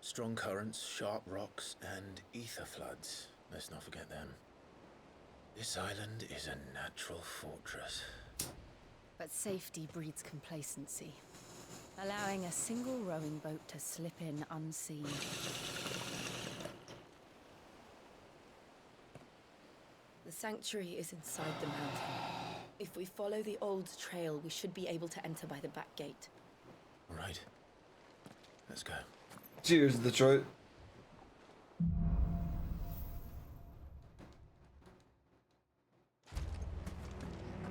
Strong currents, sharp rocks, and ether floods. Let's not forget them. This island is a natural fortress. But safety breeds complacency. allowing a single rowing boat to slip in unseen. The sanctuary is inside the mountain. If we follow the old trail, we should be able to enter by the back gate. All right. Let's go. Cheers, Detroit.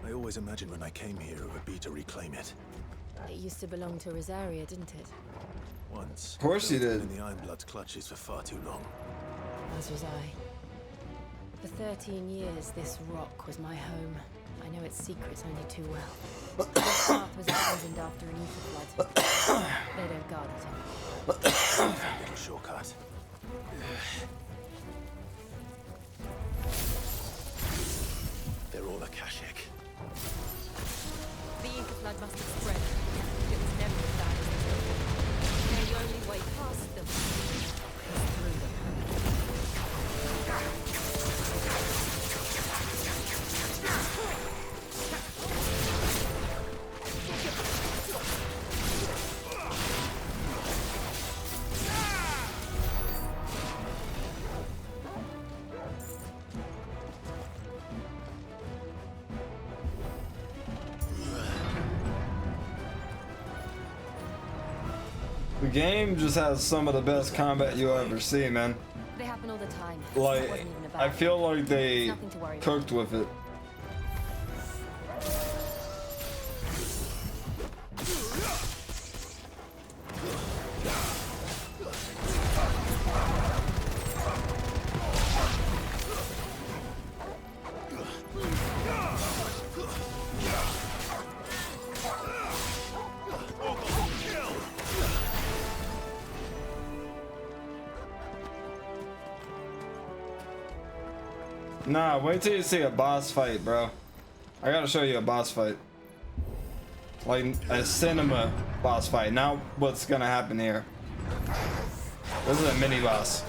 I always imagined when I came here it would be to reclaim it. It used to belong to Rosaria, didn't it? Once. Of course you did. In the Ironblood's clutches for far too long. As was I. For 13 years, this rock was my home. I know its secrets only too well. This path was abandoned after an ether flood. They don't guard it anymore. Little shortcut. They're all Akashic. The ether flood must have spread. It was never as bad as this before. Now the only way past them is through them. The game just has some of the best combat you'll ever see, man. They happen all the time. Like, It wasn't even a I battle. feel like they Nothing to worry about. cooked with it. Nah, wait till you see a boss fight, bro. I gotta show you a boss fight. Like a cinema boss fight. Now what's gonna happen here? This is a mini boss.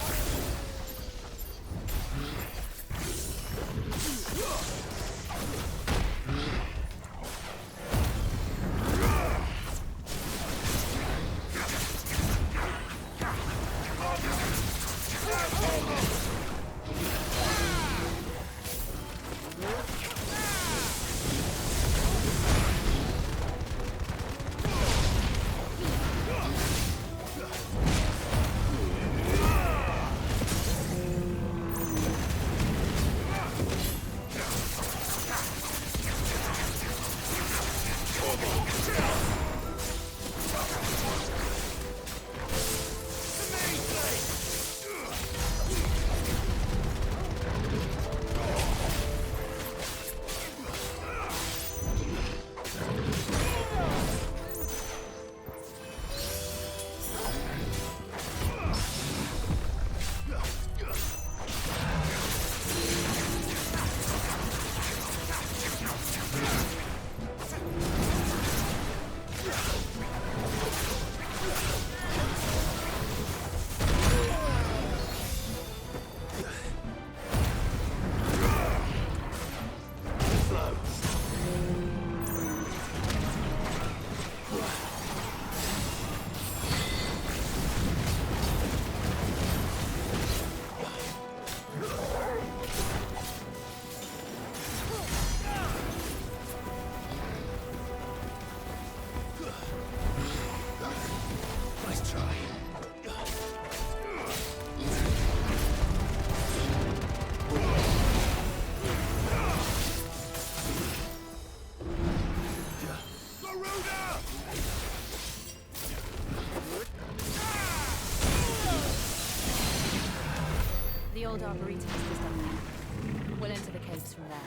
The old arboretum is just up there. We'll enter the caves from there.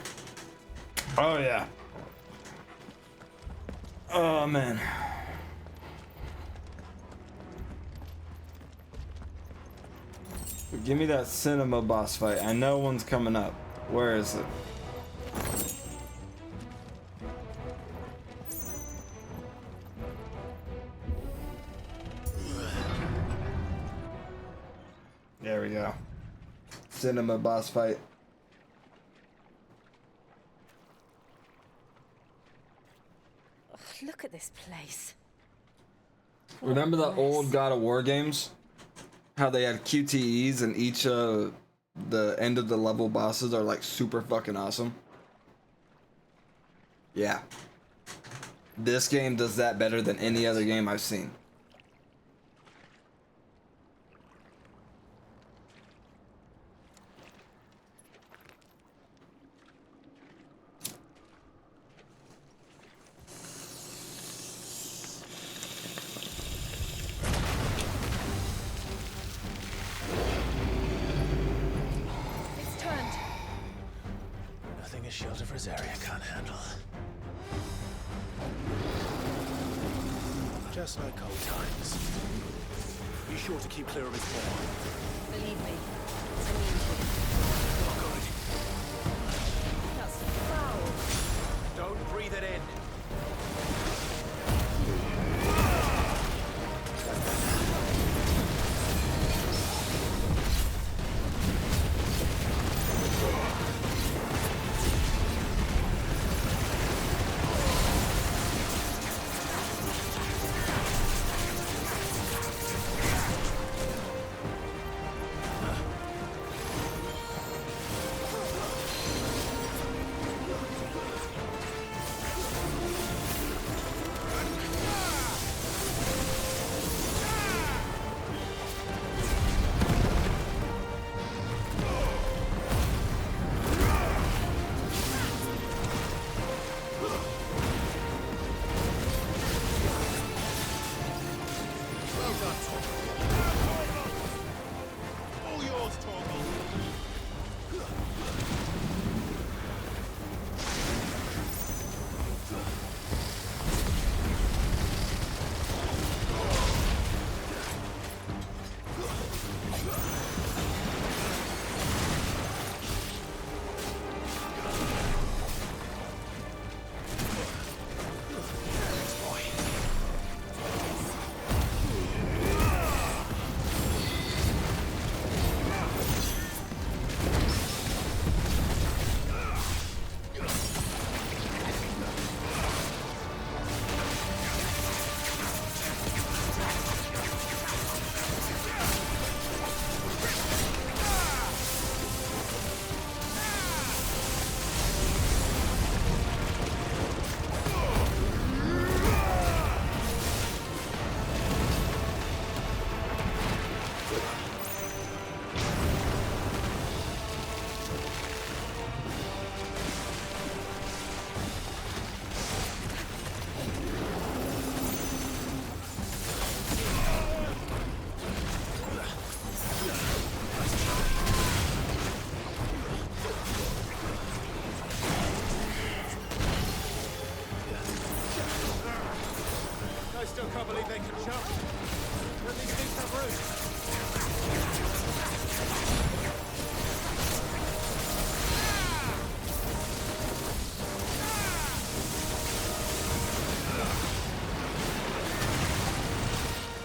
Oh yeah. Oh man. Give me that cinema boss fight. I know one's coming up. Where is it? There we go. Cinema boss fight. Ugh, look at this place. Remember the old God of War games? How they had QTEs and each the end of the level bosses are like super fucking awesome. Yeah. This game does that better than any other game I've seen. It's turned. Nothing a shield of Rosaria can't handle. Just like old times. Be sure to keep clear of his paw. Believe me, I mean to. Not good. That's foul. Don't breathe it in.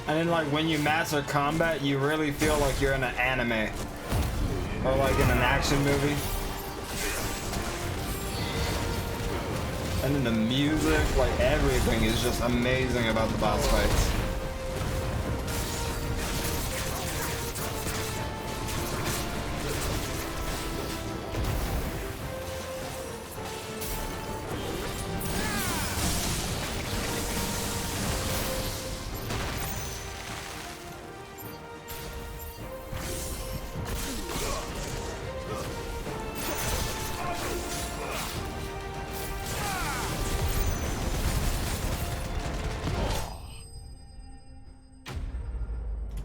And then like when you master combat, you really feel like you're in an anime or like in an action movie. And then the music, like everything is just amazing about the boss fights.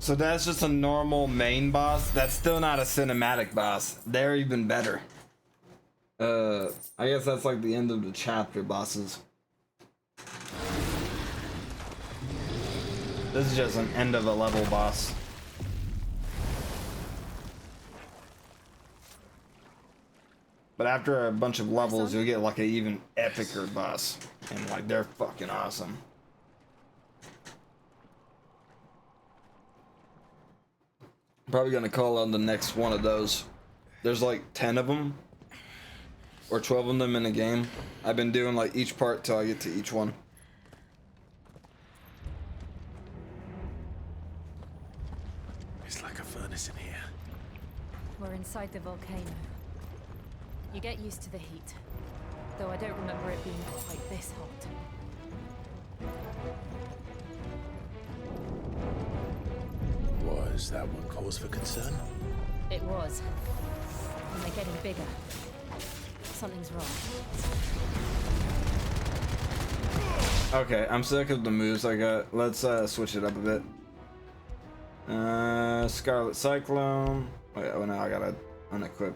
So that's just a normal main boss. That's still not a cinematic boss. They're even better. I guess that's like the end of the chapter bosses. This is just an end of a level boss. But after a bunch of levels, you'll get like an even epicer boss. And like they're fucking awesome. Probably gonna call on the next one of those. There's like 10 of them or 12 of them in a game. I've been doing like each part till I get to each one. inside the volcano. You get used to the heat, though I don't remember it being quite this hot. Was that one cause for concern? It was. And they're getting bigger. Something's wrong. Okay, I'm sick of the moves I got. Let's switch it up a bit. Scarlet Cyclone. Wait, oh no, I gotta unequip.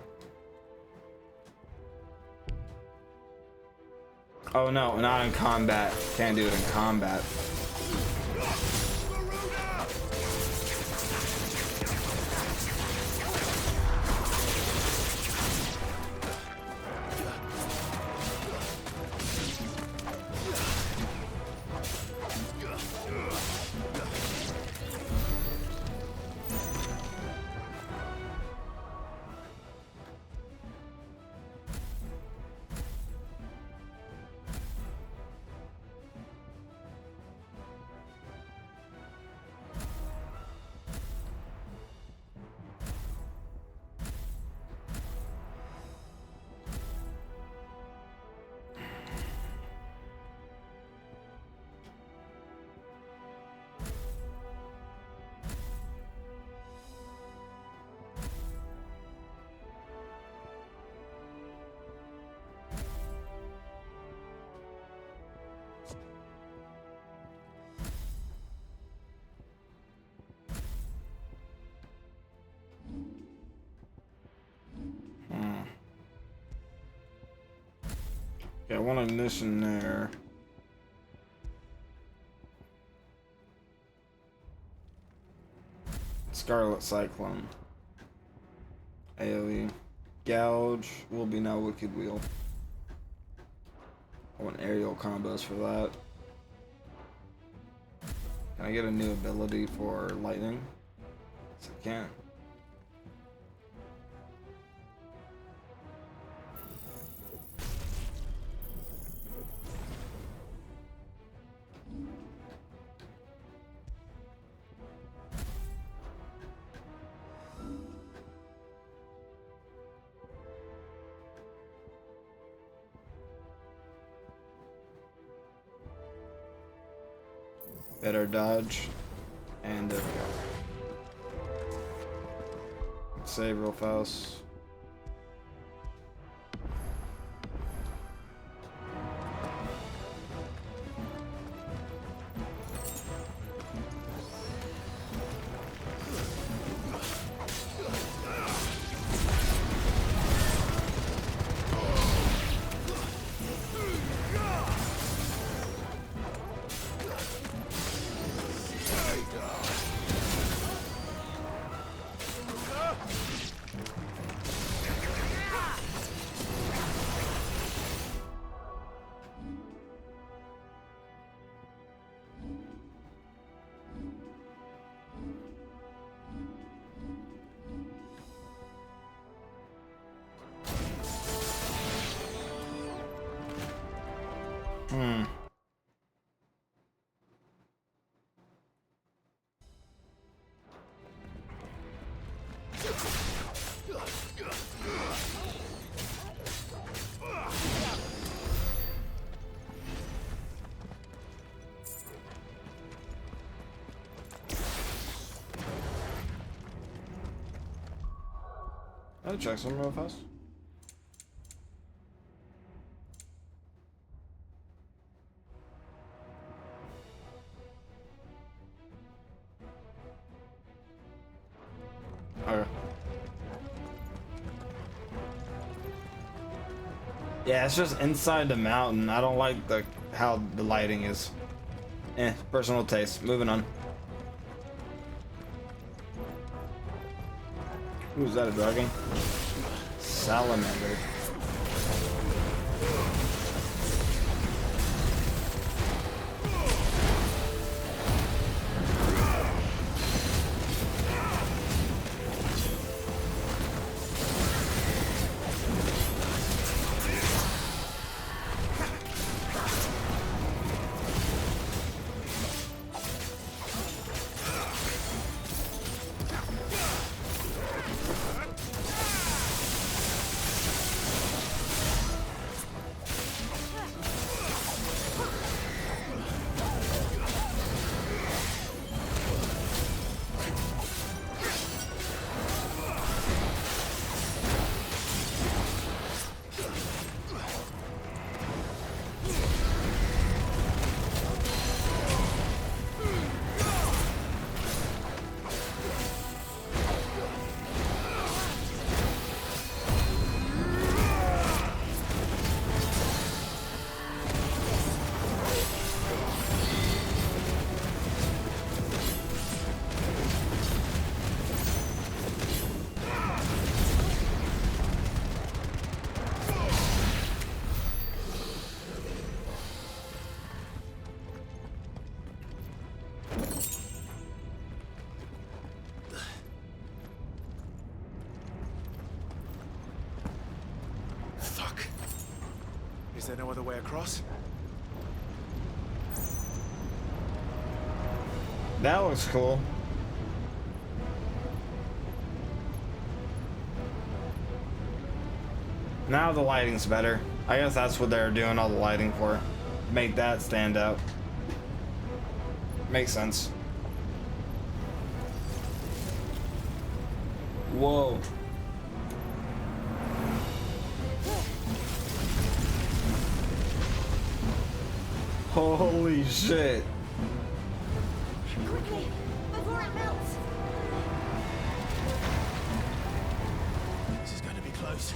Oh no, not in combat. Can't do it in combat. Yeah, one ignition there. Scarlet Cyclone. AoE. Gouge will be now Wicked Wheel. I want aerial combos for that. Can I get a new ability for lightning? Yes, I can. Better dodge, and there we go. Save real fast. I'll check some real fast. Okay. Yeah, it's just inside the mountain. I don't like how the lighting is. Personal taste. Moving on. Who's that, a dragon? Salamander. Is there no other way across? That looks cool. Now the lighting's better. I guess that's what they're doing all the lighting for. Make that stand out. Makes sense. Whoa. Holy shit. Quickly, before it melts. This is going to be close.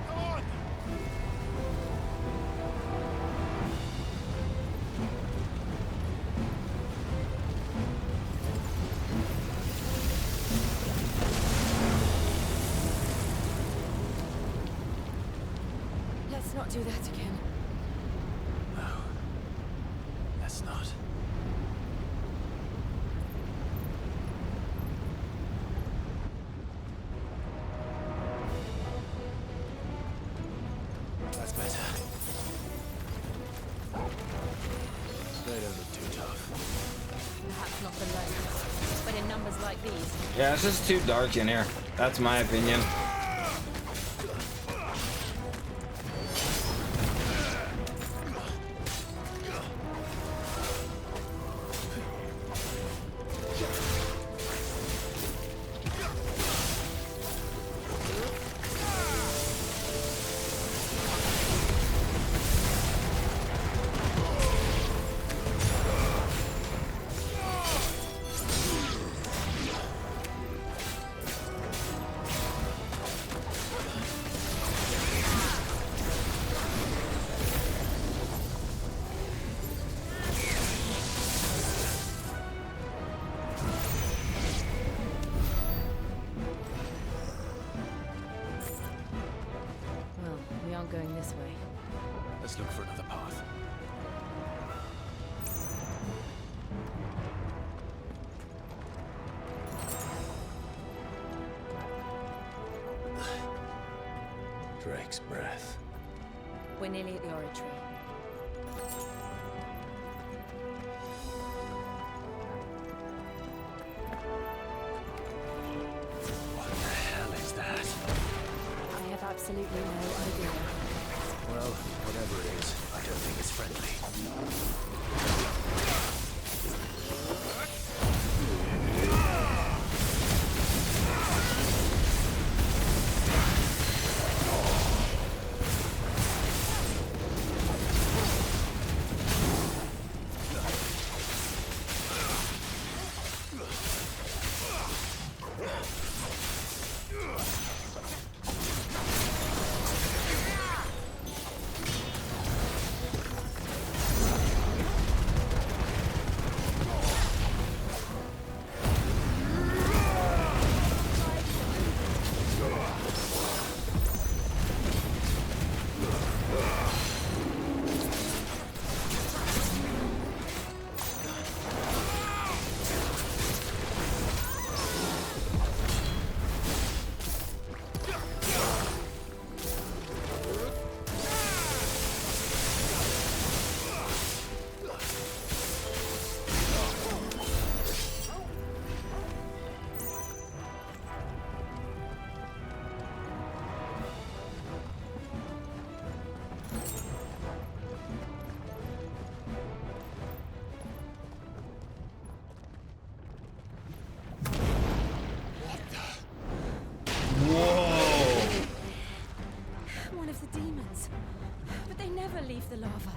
Come on! Let's not do that again. No. Let's not. That's better. They don't look too tough. Perhaps not the locals, but in numbers like these. Yeah, it's just too dark in here. That's my opinion. Going this way. Let's look for another path. Drake's breath. We're nearly at the oratory. What the hell is that? I have absolutely no idea. Well, whatever it is, I don't think it's friendly. The lava.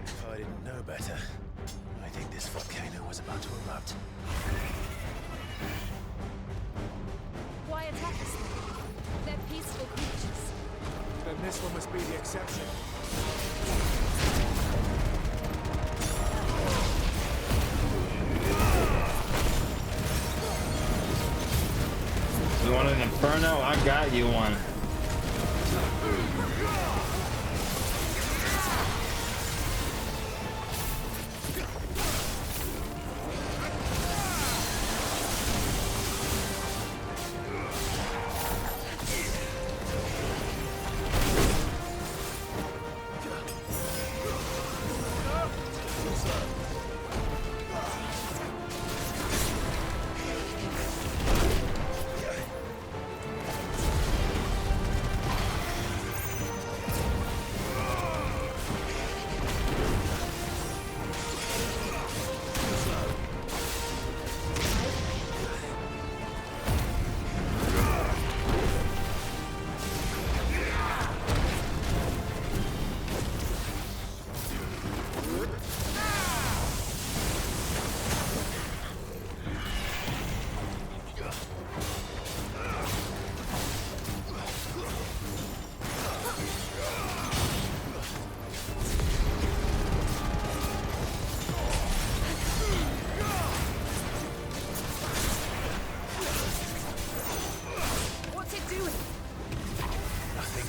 If I didn't know better, I think this volcano was about to erupt. Why attack us then? They're peaceful creatures. Then this one must be the exception. You want an inferno? I got you one.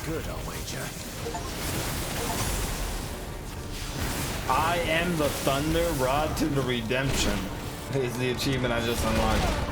good, I'll wager. I am the Thunder Rod to the Redemption is the achievement I just unlocked.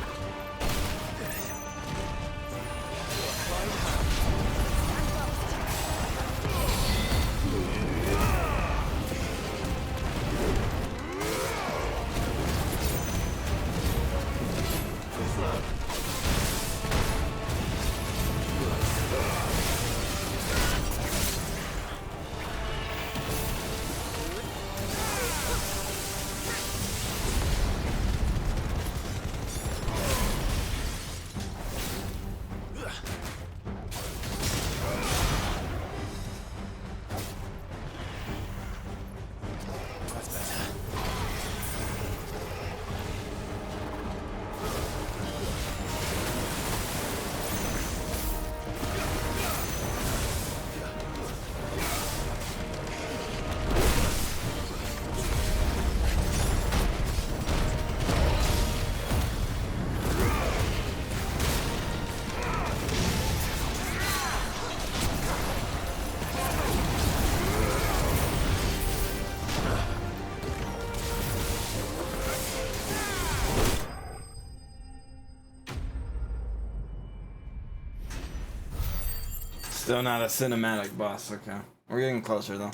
Still not a cinematic boss, okay. We're getting closer though.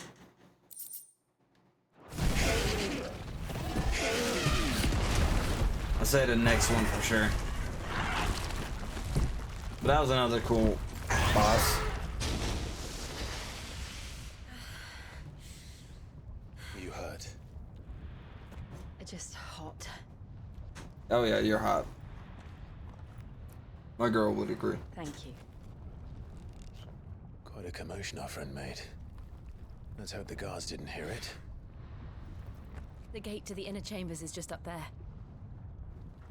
I'll say the next one for sure. But that was another cool boss. You hurt? Just hot. Oh yeah, you're hot. My girl would agree. Thank you. Quite a commotion our friend made. Let's hope the guards didn't hear it. The gate to the inner chambers is just up there.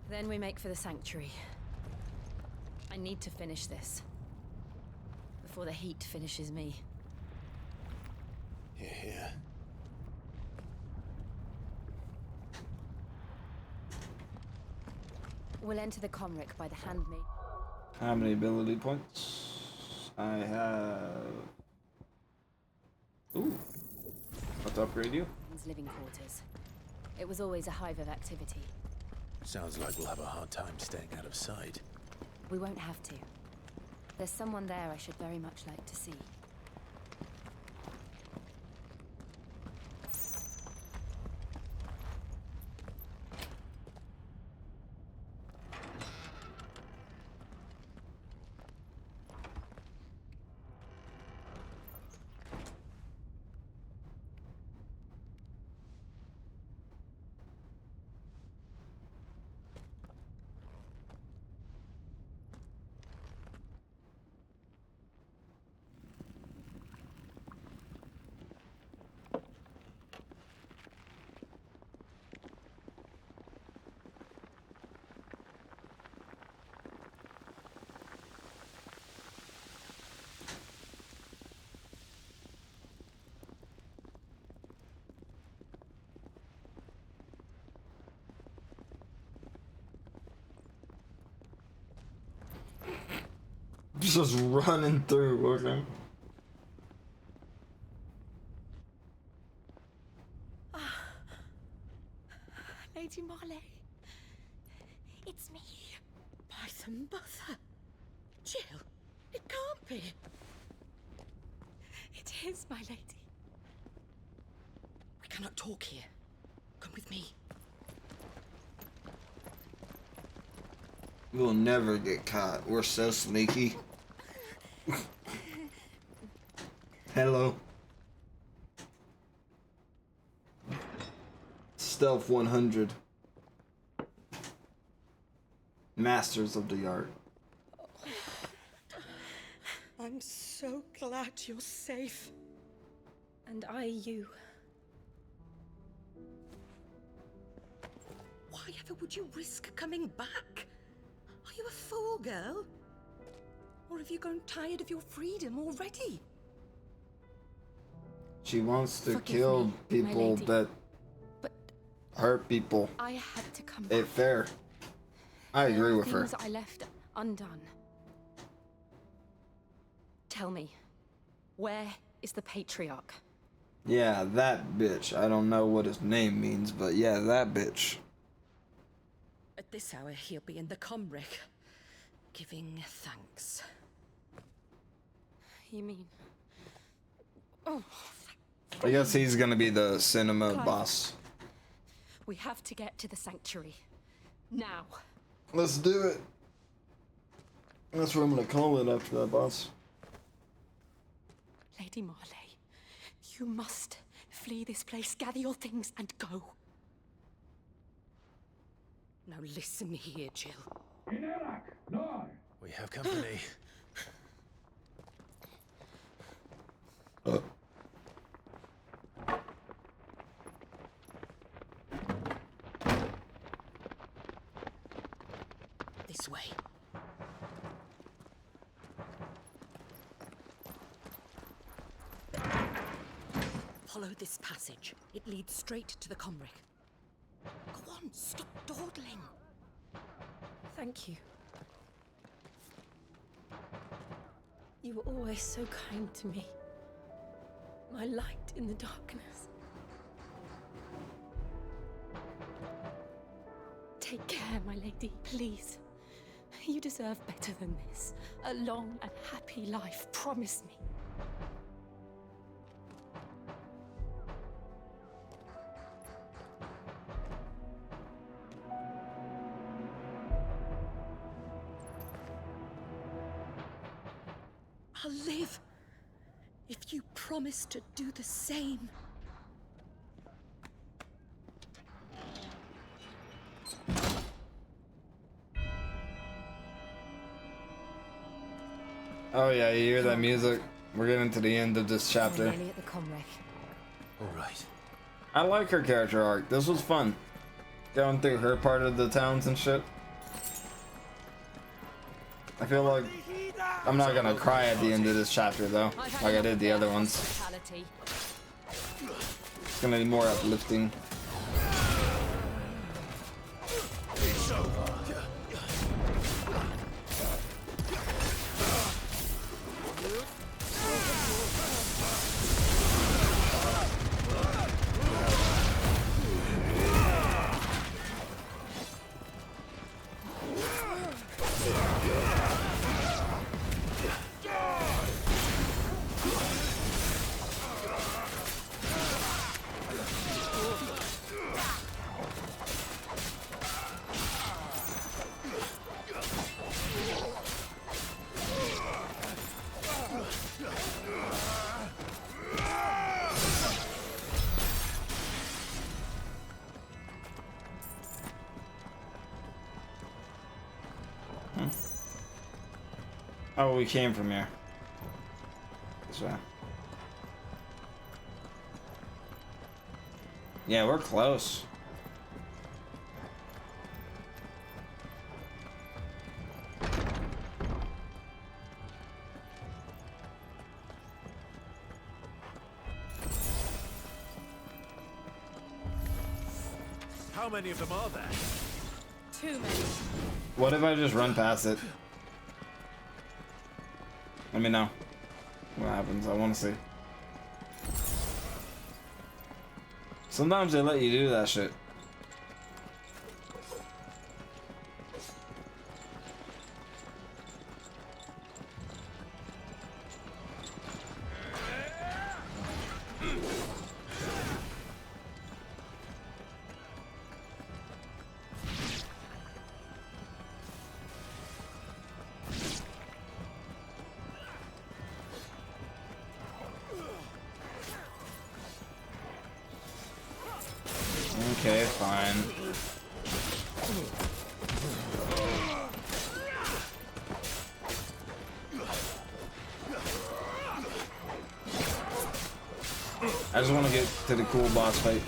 Then we make for the sanctuary. I need to finish this. Before the heat finishes me. Hear, hear. We'll enter the Comric by the handmaid. How many ability points? I have... Ooh. Let's upgrade you. Living quarters. It was always a hive of activity. Sounds like we'll have a hard time staying out of sight. We won't have to. There's someone there I should very much like to see. Just running through, okay? Lady Marley. It's me. By the mother. Jill, it can't be. It is, my lady. We cannot talk here. Come with me. We'll never get caught. We're so sneaky. Hello. Stealth 100. Masters of the art. I'm so glad you're safe. And I you. Why ever would you risk coming back? Are you a fool, girl? Or have you grown tired of your freedom already? She wants to Forgive kill me, my people lady. that hurt people. I had to come back. It's fair. I agree with her. Things I left undone. Tell me, Where is the Patriarch? Yeah, that bitch. I don't know what his name means, but yeah, that bitch. At this hour, he'll be in the Comric, giving thanks. You mean... Oh, I guess he's gonna be the cinema Clive. boss. we have to get to the sanctuary. Now. Let's do it. That's what I'm gonna call it after that, boss. Lady Marley, you must flee this place, gather your things, and go. Now listen here, Jill. We have company. This way. Follow this passage. It leads straight to the Comric. Go on, stop dawdling. Thank you. You were always so kind to me. My light in the darkness. Take care, my lady, please. You deserve better than this. A long and happy life, promise me. I'll live if you promise to do the same. Oh yeah, you hear that music? We're getting to the end of this chapter. Nearly at the Comric. All right. I like her character arc. This was fun. Going through her part of the towns and shit. I feel like I'm not gonna cry at the end of this chapter though, like I did the other ones. It's gonna be more uplifting. Oh, we came from here. This way. Yeah, we're close. How many of them are there? Too many. What if I just run past it? Let me know what happens. I want to see. Sometimes they let you do that shit. Okay, fine. I just want to get to the cool boss fight.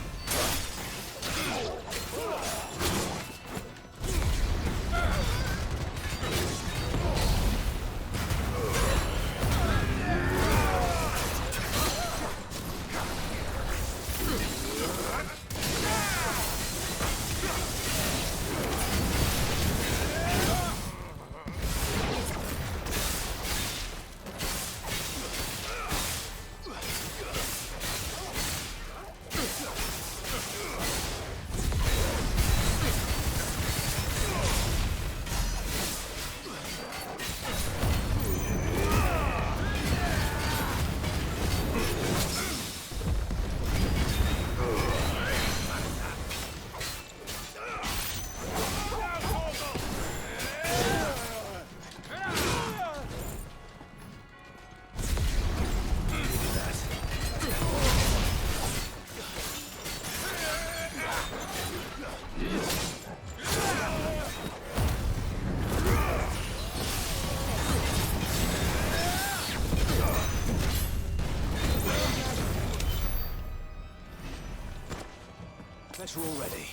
guys are all ready.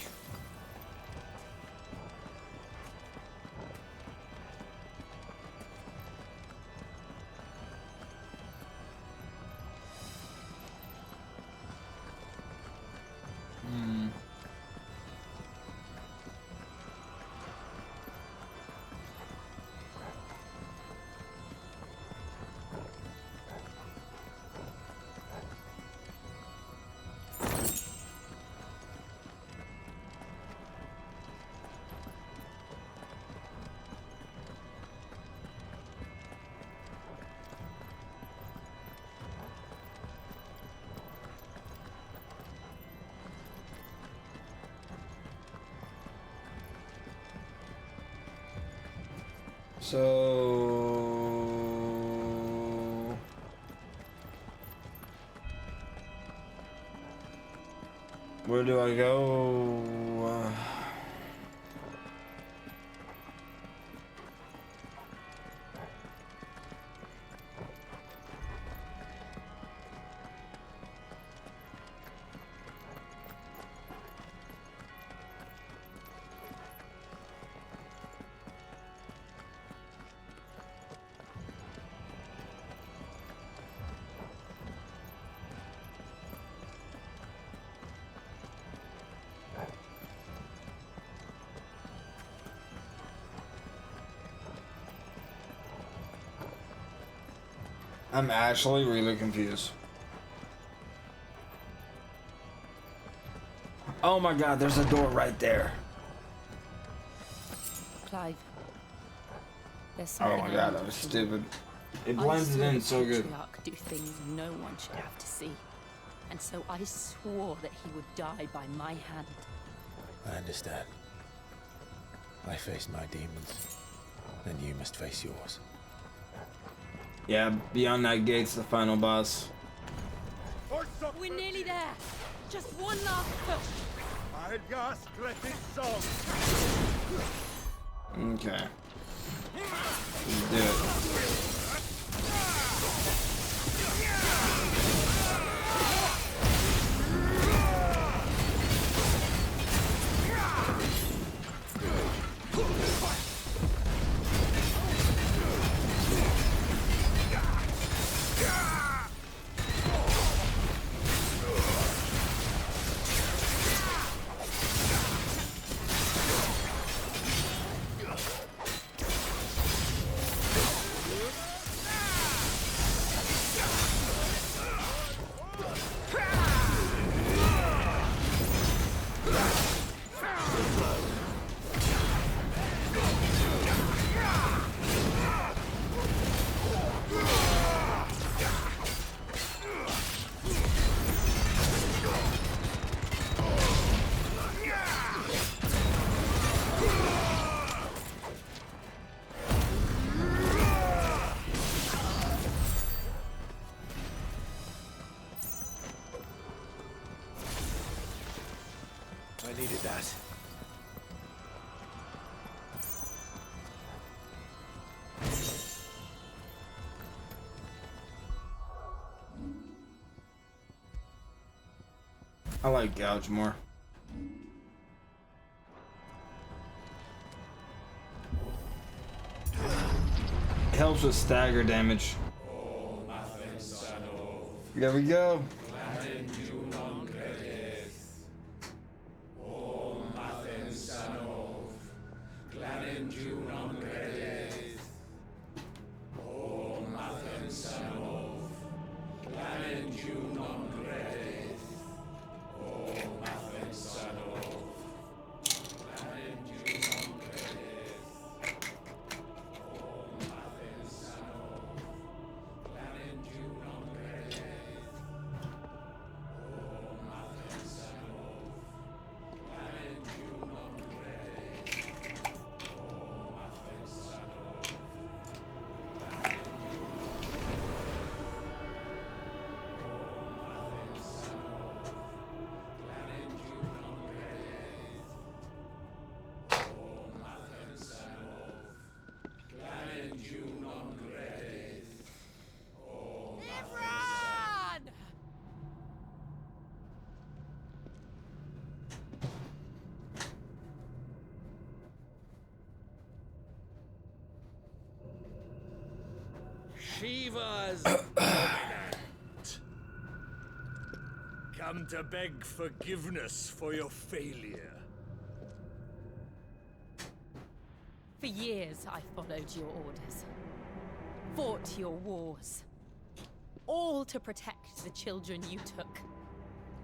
So where do I go? I'm actually really confused. Oh my god, there's a door right there. Clive. There's Oh something my I god, need that was to see. stupid. It I blended saw in the so good. patriarch do things no one should have to see. And so I swore that he would die by my hand. I understand. I faced my demons, and you must face yours. Yeah, beyond that gate's the final boss. We're nearly there. Just one last push. Okay. Let's do it. I needed that. I like gouge more. It helps with stagger damage. There we go. Shiva's dominant. Come to beg forgiveness for your failure. For years, I followed your orders. Fought your wars. All to protect the children you took.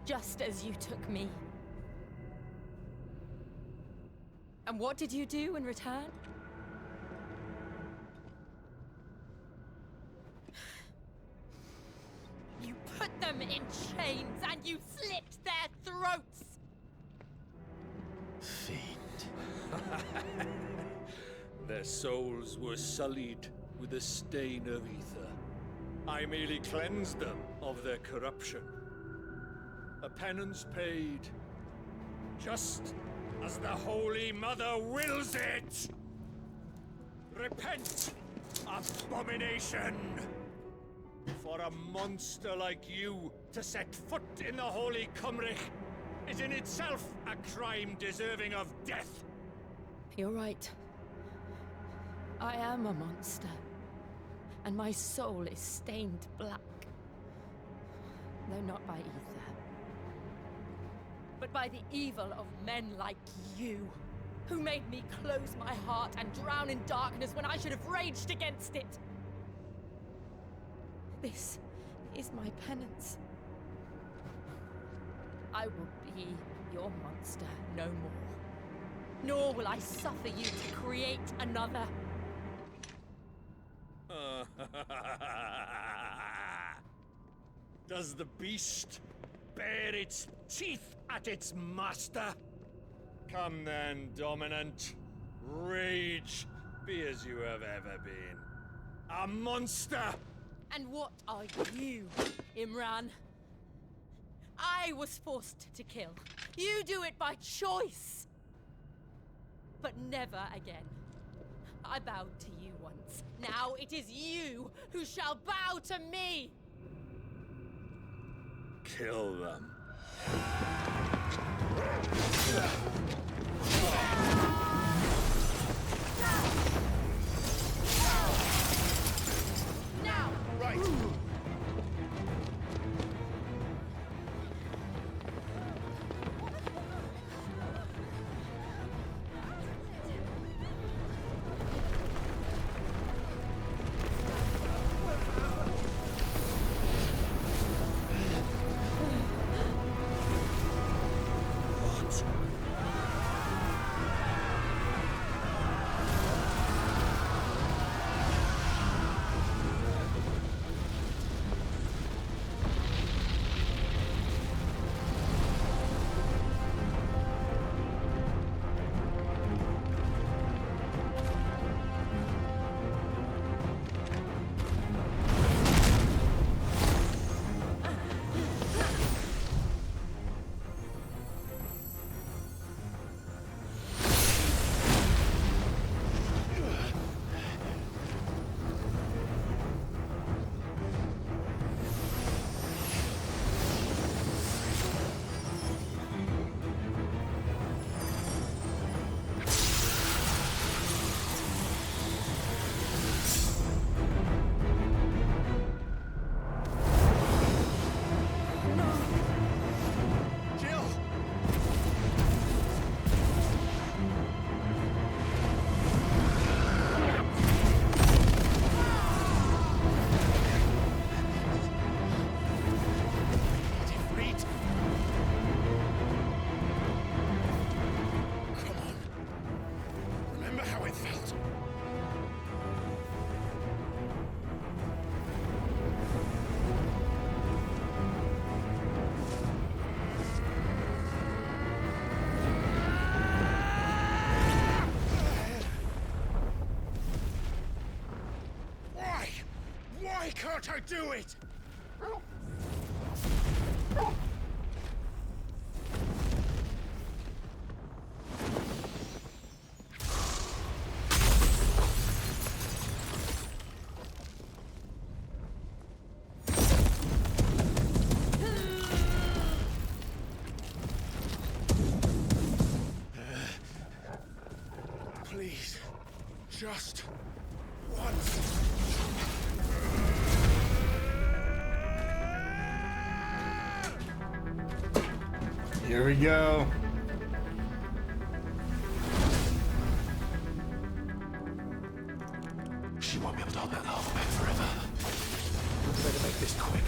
Just as you took me. And what did you do in return? You put them in chains and you slit their throats! Fiend. Their souls were sullied with the stain of ether. I merely cleansed them of their corruption. A penance paid, just as the Holy Mother wills it! Repent, abomination! For a monster like you to set foot in the Holy Cymric is in itself a crime deserving of death. You're right. I am a monster. And my soul is stained black. Though not by ether. But by the evil of men like you, who made me close my heart and drown in darkness when I should have raged against it. This is my penance. I will be your monster no more. Nor will I suffer you to create another. Does the beast bare its teeth at its master? Come then, dominant. Rage, be as you have ever been. A monster! And what are you, Imran? I was forced to kill. You do it by choice. But never again. I bowed to you once. Now it is you who shall bow to me! Kill them. Now! Right! Why can't I do it? Please, just once. Here we go. She won't be able to hold that lava back forever. We better make this quick.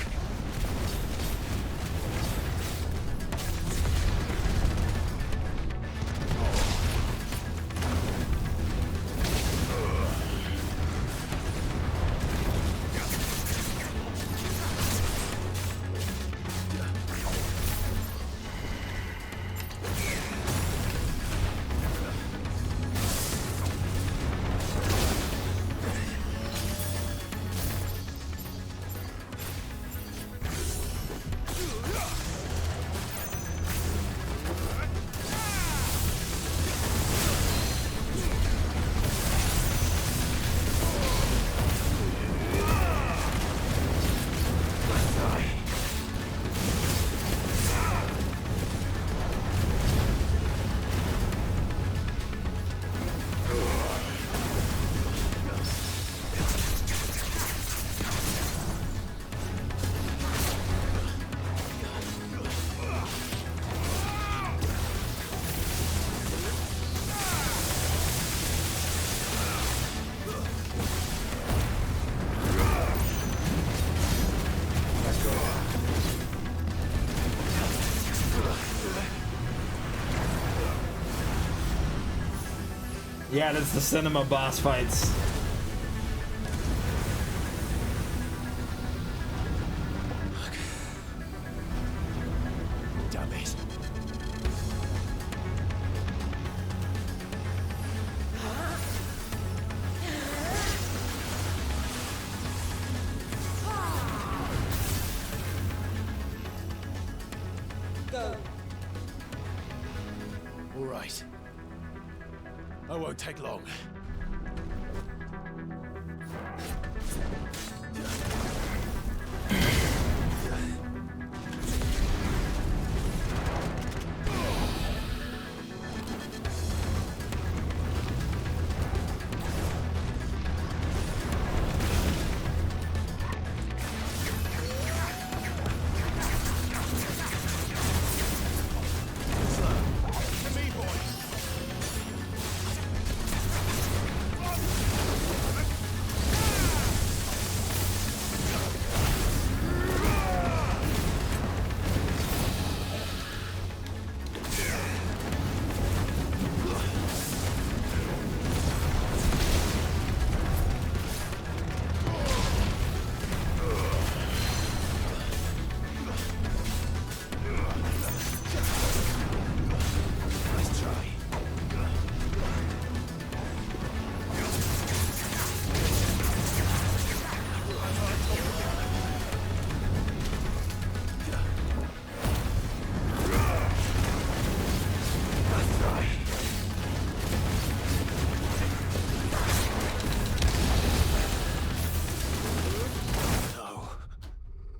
Yeah, that's the cinema boss fights. Damn it. Go. All right. I won't take long.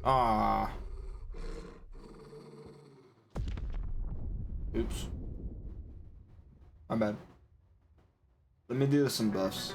Ah. Oops. My bad. Let me do some buffs.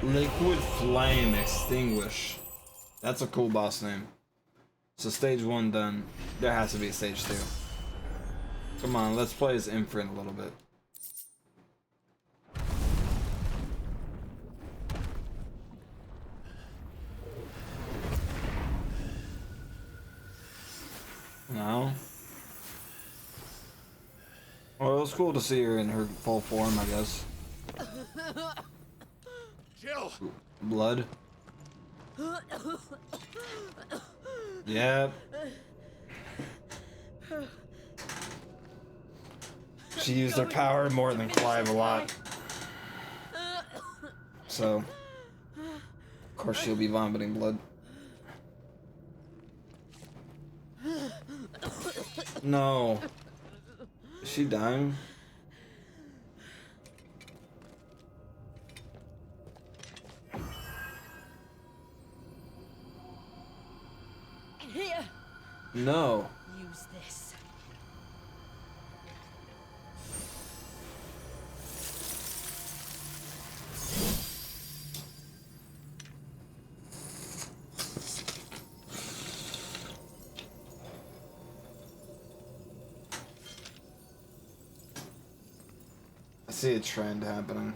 Liquid Flame Extinguish. That's a cool boss name. So stage 1 done. There has to be a stage 2. Come on, let's play as Imprint a little bit. No. Well, it was cool to see her in her full form, I guess. Jill! Blood. Yep. She used her power more than Clive a lot. So, of course she'll be vomiting blood. No. Is she dying? Here. No. Use this. I see a trend happening.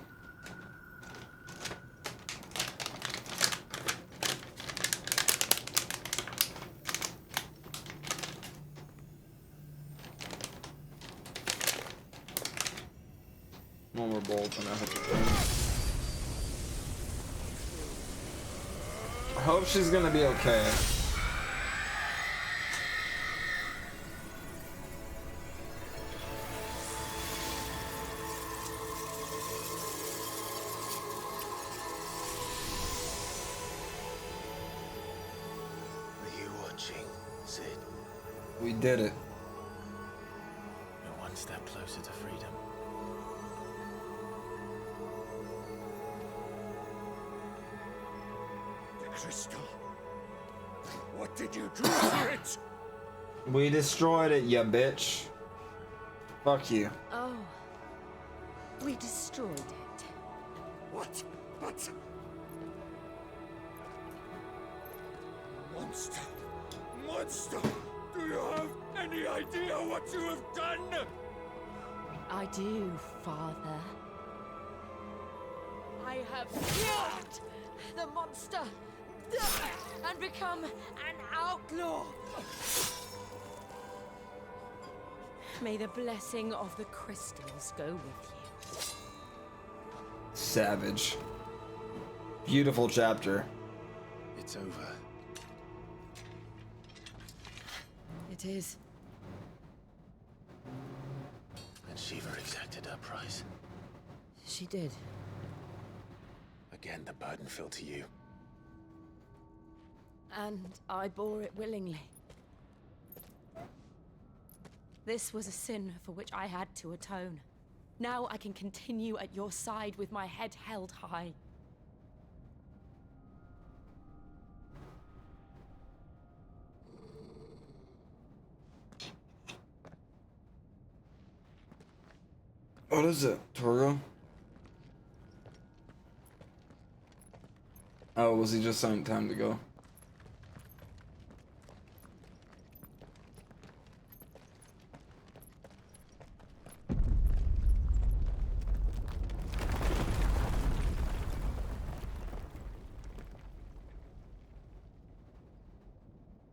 One more bolt and I hope I hope she's gonna be okay. Are you watching, Sid? We did it. We're one step closer to freedom. The crystal. What did you do to it? We destroyed it, ya bitch. Fuck you. Oh. We destroyed it. What? But... Monster! Monster! Do you have any idea what you have done? I do, Father. I have killed the monster and become an outlaw. May the blessing of the crystals go with you. Savage. Beautiful chapter. It's over. It is. And Shiva exacted her price. She did. Again, the burden fell to you. And I bore it willingly. This was a sin for which I had to atone. Now I can continue at your side with my head held high. What is it, Torgo? Oh, was he just saying time to go?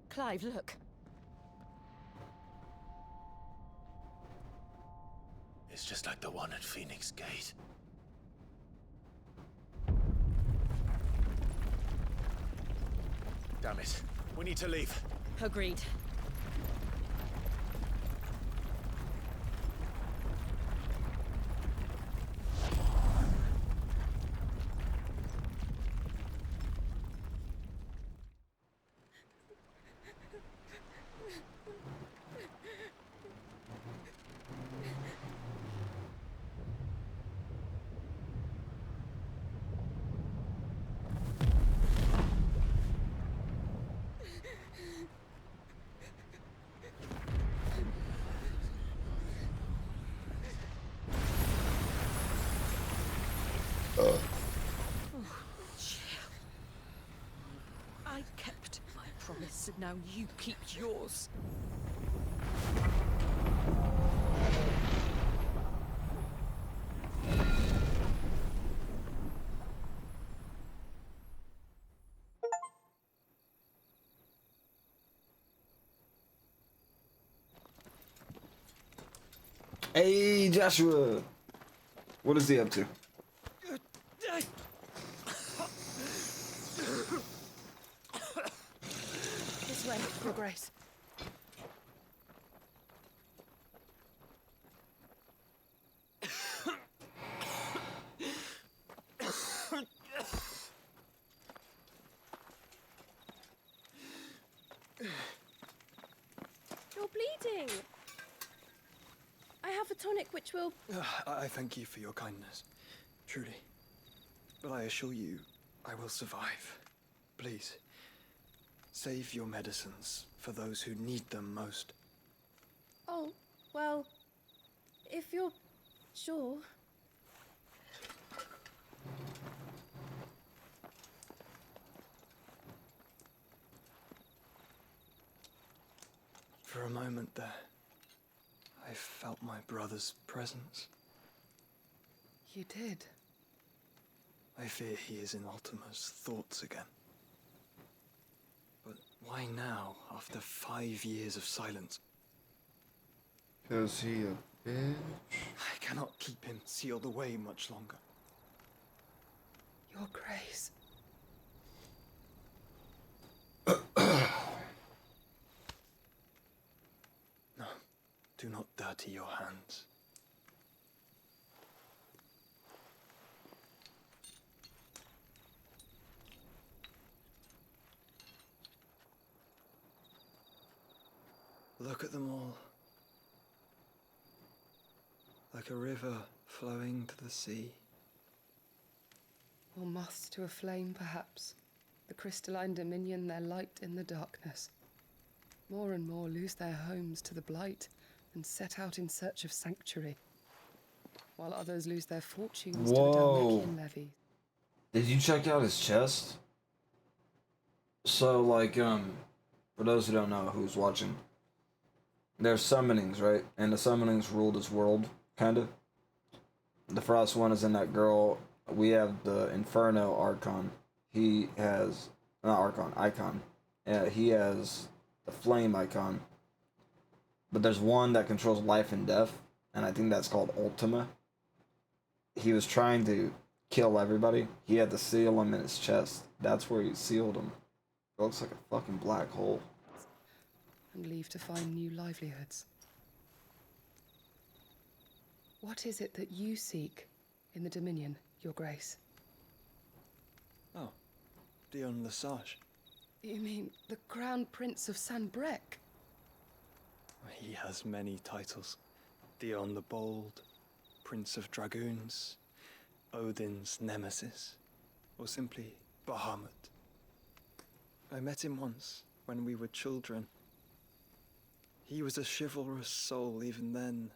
Clive, look. It's just like the one at Phoenix Gate. Damn it. We need to leave. Agreed. so now you keep yours. Hey, Joshua! What is he up to? This way, Your Grace. You're bleeding. I have a tonic which will... I thank you for your kindness, truly. But I assure you, I will survive. Please, save your medicines for those who need them most. Oh, well, if you're sure. For a moment there, I felt my brother's presence. You did? I fear he is in Ultima's thoughts again. But why now, after 5 years of silence? Is he a bitch? I cannot keep him sealed away much longer. Your Grace. No, do not dirty your hands. Look at them all. Like a river flowing to the sea. Or moths to a flame, perhaps. The crystalline dominion their light in the darkness. More and more lose their homes to the blight and set out in search of sanctuary. While others lose their fortunes to the Dalmekian levy. Did you check out his chest? So, like, for those who don't know who's watching, there's summonings, right? And the summonings rule this world, kinda. The first one is in that girl. We have the Inferno Archon. He has, not Archon, Icon. He has the Flame Icon. But there's one that controls life and death, and I think that's called Ultima. He was trying to kill everybody. He had to seal him in his chest. That's where he sealed him. It looks like a fucking black hole. And leave to find new livelihoods. What is it that you seek in the Dominion, Your Grace? Oh, Dion Lesage. You mean the Crown Prince of Sanbrek? He has many titles. Dion the Bold, Prince of Dragoons, Odin's Nemesis, or simply Bahamut. I met him once, when we were children. He was a chivalrous soul even then,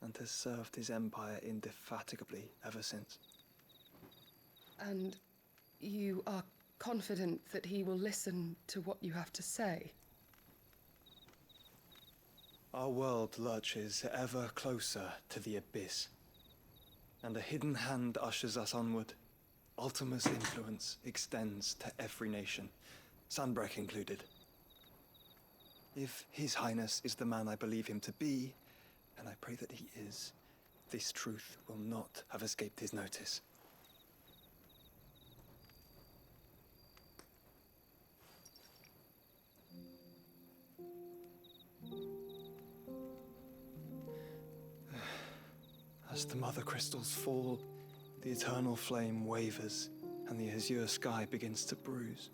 and has served his empire indefatigably ever since. And you are confident that he will listen to what you have to say? Our world lurches ever closer to the abyss, and a hidden hand ushers us onward. Ultima's influence extends to every nation, Sanbrek included. If His Highness is the man I believe him to be, and I pray that he is, this truth will not have escaped his notice. As the mother crystals fall, the eternal flame wavers, and the azure sky begins to bruise.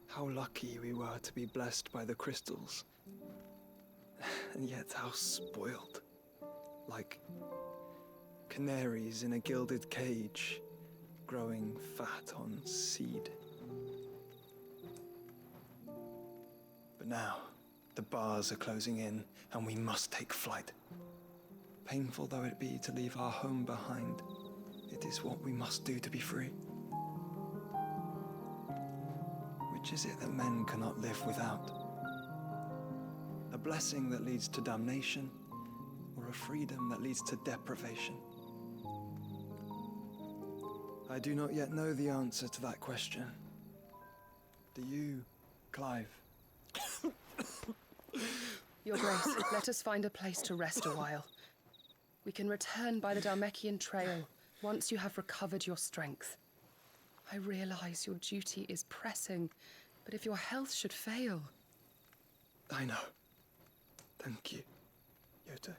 How lucky we were to be blessed by the crystals, and yet how spoiled. Like canaries in a gilded cage, growing fat on seed. But now, the bars are closing in, and we must take flight. Painful though it be to leave our home behind, it is what we must do to be free. We Which is it that men cannot live without? A blessing that leads to damnation, or a freedom that leads to deprivation? I do not yet know the answer to that question. Do you, Clive? Your Grace, let us find a place to rest a while. We can return by the Dalmekian Trail once you have recovered your strength. I realize your duty is pressing, but if your health should fail... I know. Thank you, Yote.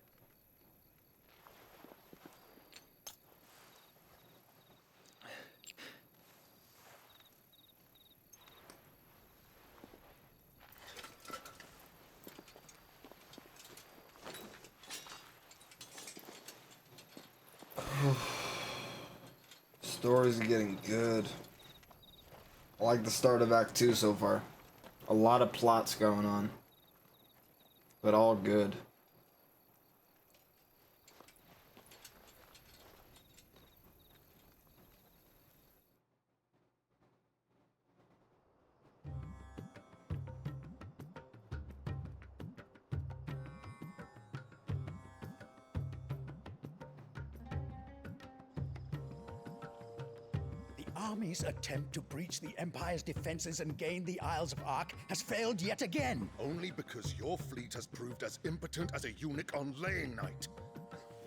Stories are getting good. I like the start of Act 2 so far. A lot of plots going on, but all good. The army's attempt to breach the Empire's defenses and gain the Isles of Ark has failed yet again. Only because your fleet has proved as impotent as a eunuch on laying night.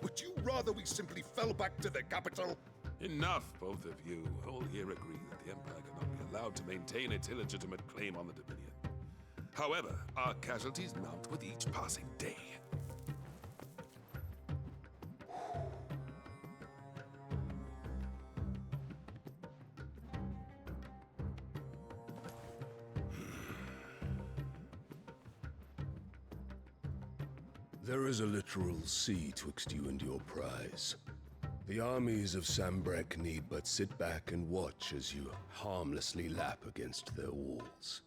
Would you rather we simply fell back to the capital? Enough, both of you. All here agree that the Empire cannot be allowed to maintain its illegitimate claim on the Dominion. However, our casualties mount with each passing day. There is a literal sea twixt you and your prize. The armies of Sambrek need but sit back and watch as you harmlessly lap against their walls.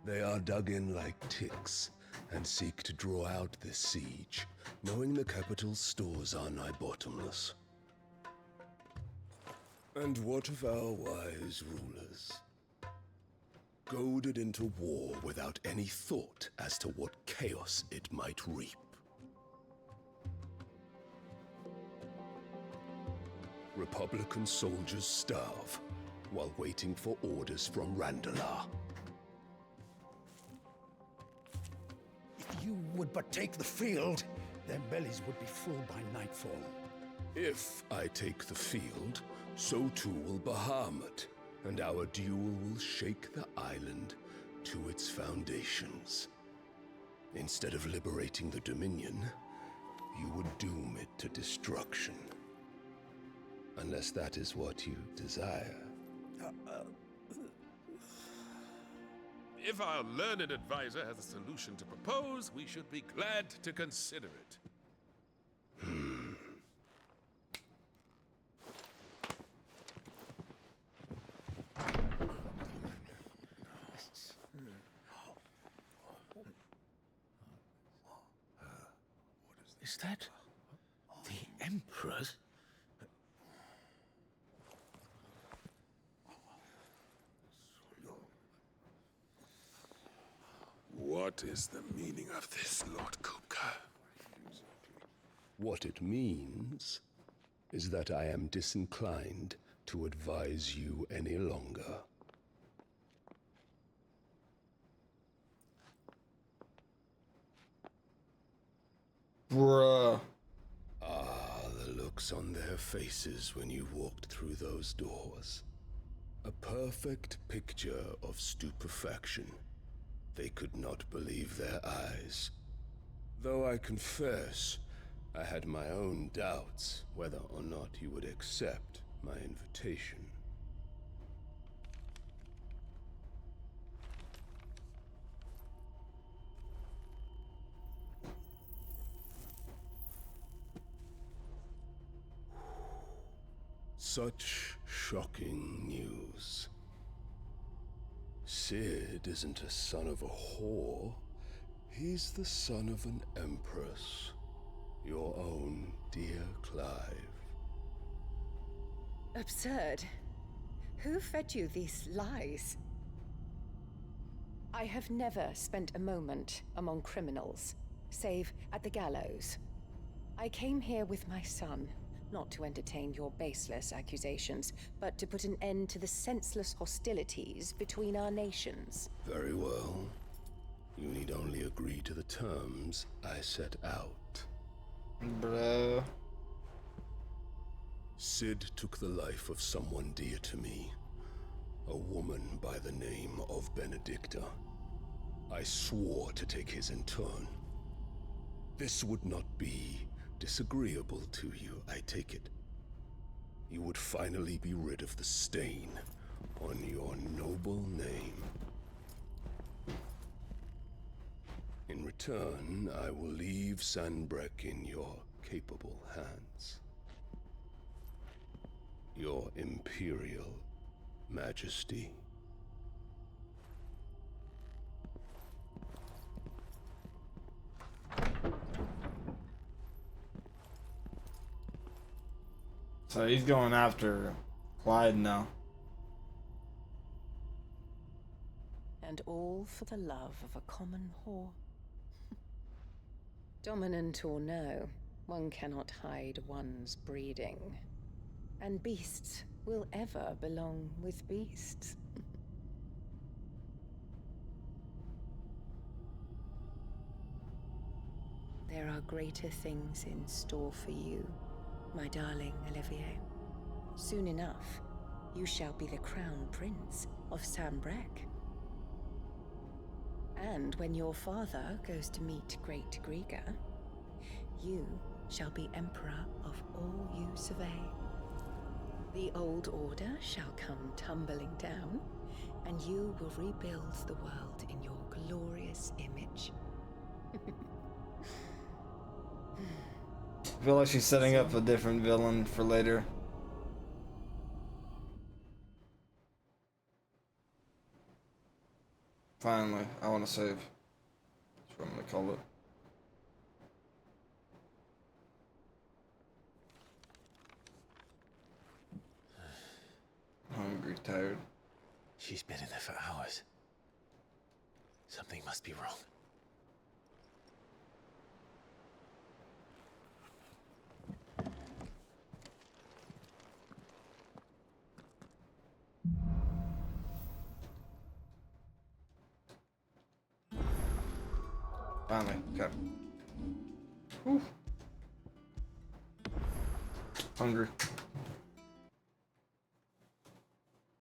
They are dug in like ticks and seek to draw out this siege, knowing the capital's stores are nigh bottomless. And what of our wise rulers? Goaded into war without any thought as to what chaos it might reap. Republican soldiers starve while waiting for orders from Randalar. If you would but take the field, their bellies would be full by nightfall. If I take the field, so too will Bahamut, and our duel will shake the island to its foundations. Instead of liberating the Dominion, you would doom it to destruction. Unless that is what you desire. If our learned advisor has a solution to propose, we should be glad to consider it. Is that the Emperor's? What is the meaning of this, Lord Kupka? What it means is that I am disinclined to advise you any longer. Bruh. Ah, the looks on their faces when you walked through those doors. A perfect picture of stupefaction. They could not believe their eyes. Though I confess, I had my own doubts whether or not you would accept my invitation. Such shocking news. Sid isn't a son of a whore. He's the son of an empress. Your own dear Clive. Absurd. Who fed you these lies? I have never spent a moment among criminals, save at the gallows. I came here with my son, not to entertain your baseless accusations, but to put an end to the senseless hostilities between our nations. Very well. You need only agree to the terms I set out. Bro. Sid took the life of someone dear to me. A woman by the name of Benedicta. I swore to take his in turn. This would not be disagreeable to you, I take it. You would finally be rid of the stain on your noble name. In return, I will leave Sanbreque in your capable hands. Your Imperial Majesty. So he's going after Clyde now. And all for the love of a common whore. Dominant or no, one cannot hide one's breeding. And beasts will ever belong with beasts. There are greater things in store for you, my darling Olivier. Soon enough, you shall be the crown prince of Sanbreque. And when your father goes to meet Great Griga, you shall be emperor of all you survey. The old order shall come tumbling down, and you will rebuild the world in your glorious image. I feel like she's setting up a different villain for later. Finally, I want to save. That's what I'm gonna call it. Hungry, tired. She's been in there for hours. Something must be wrong. Finally, okay. Whew. Hungry.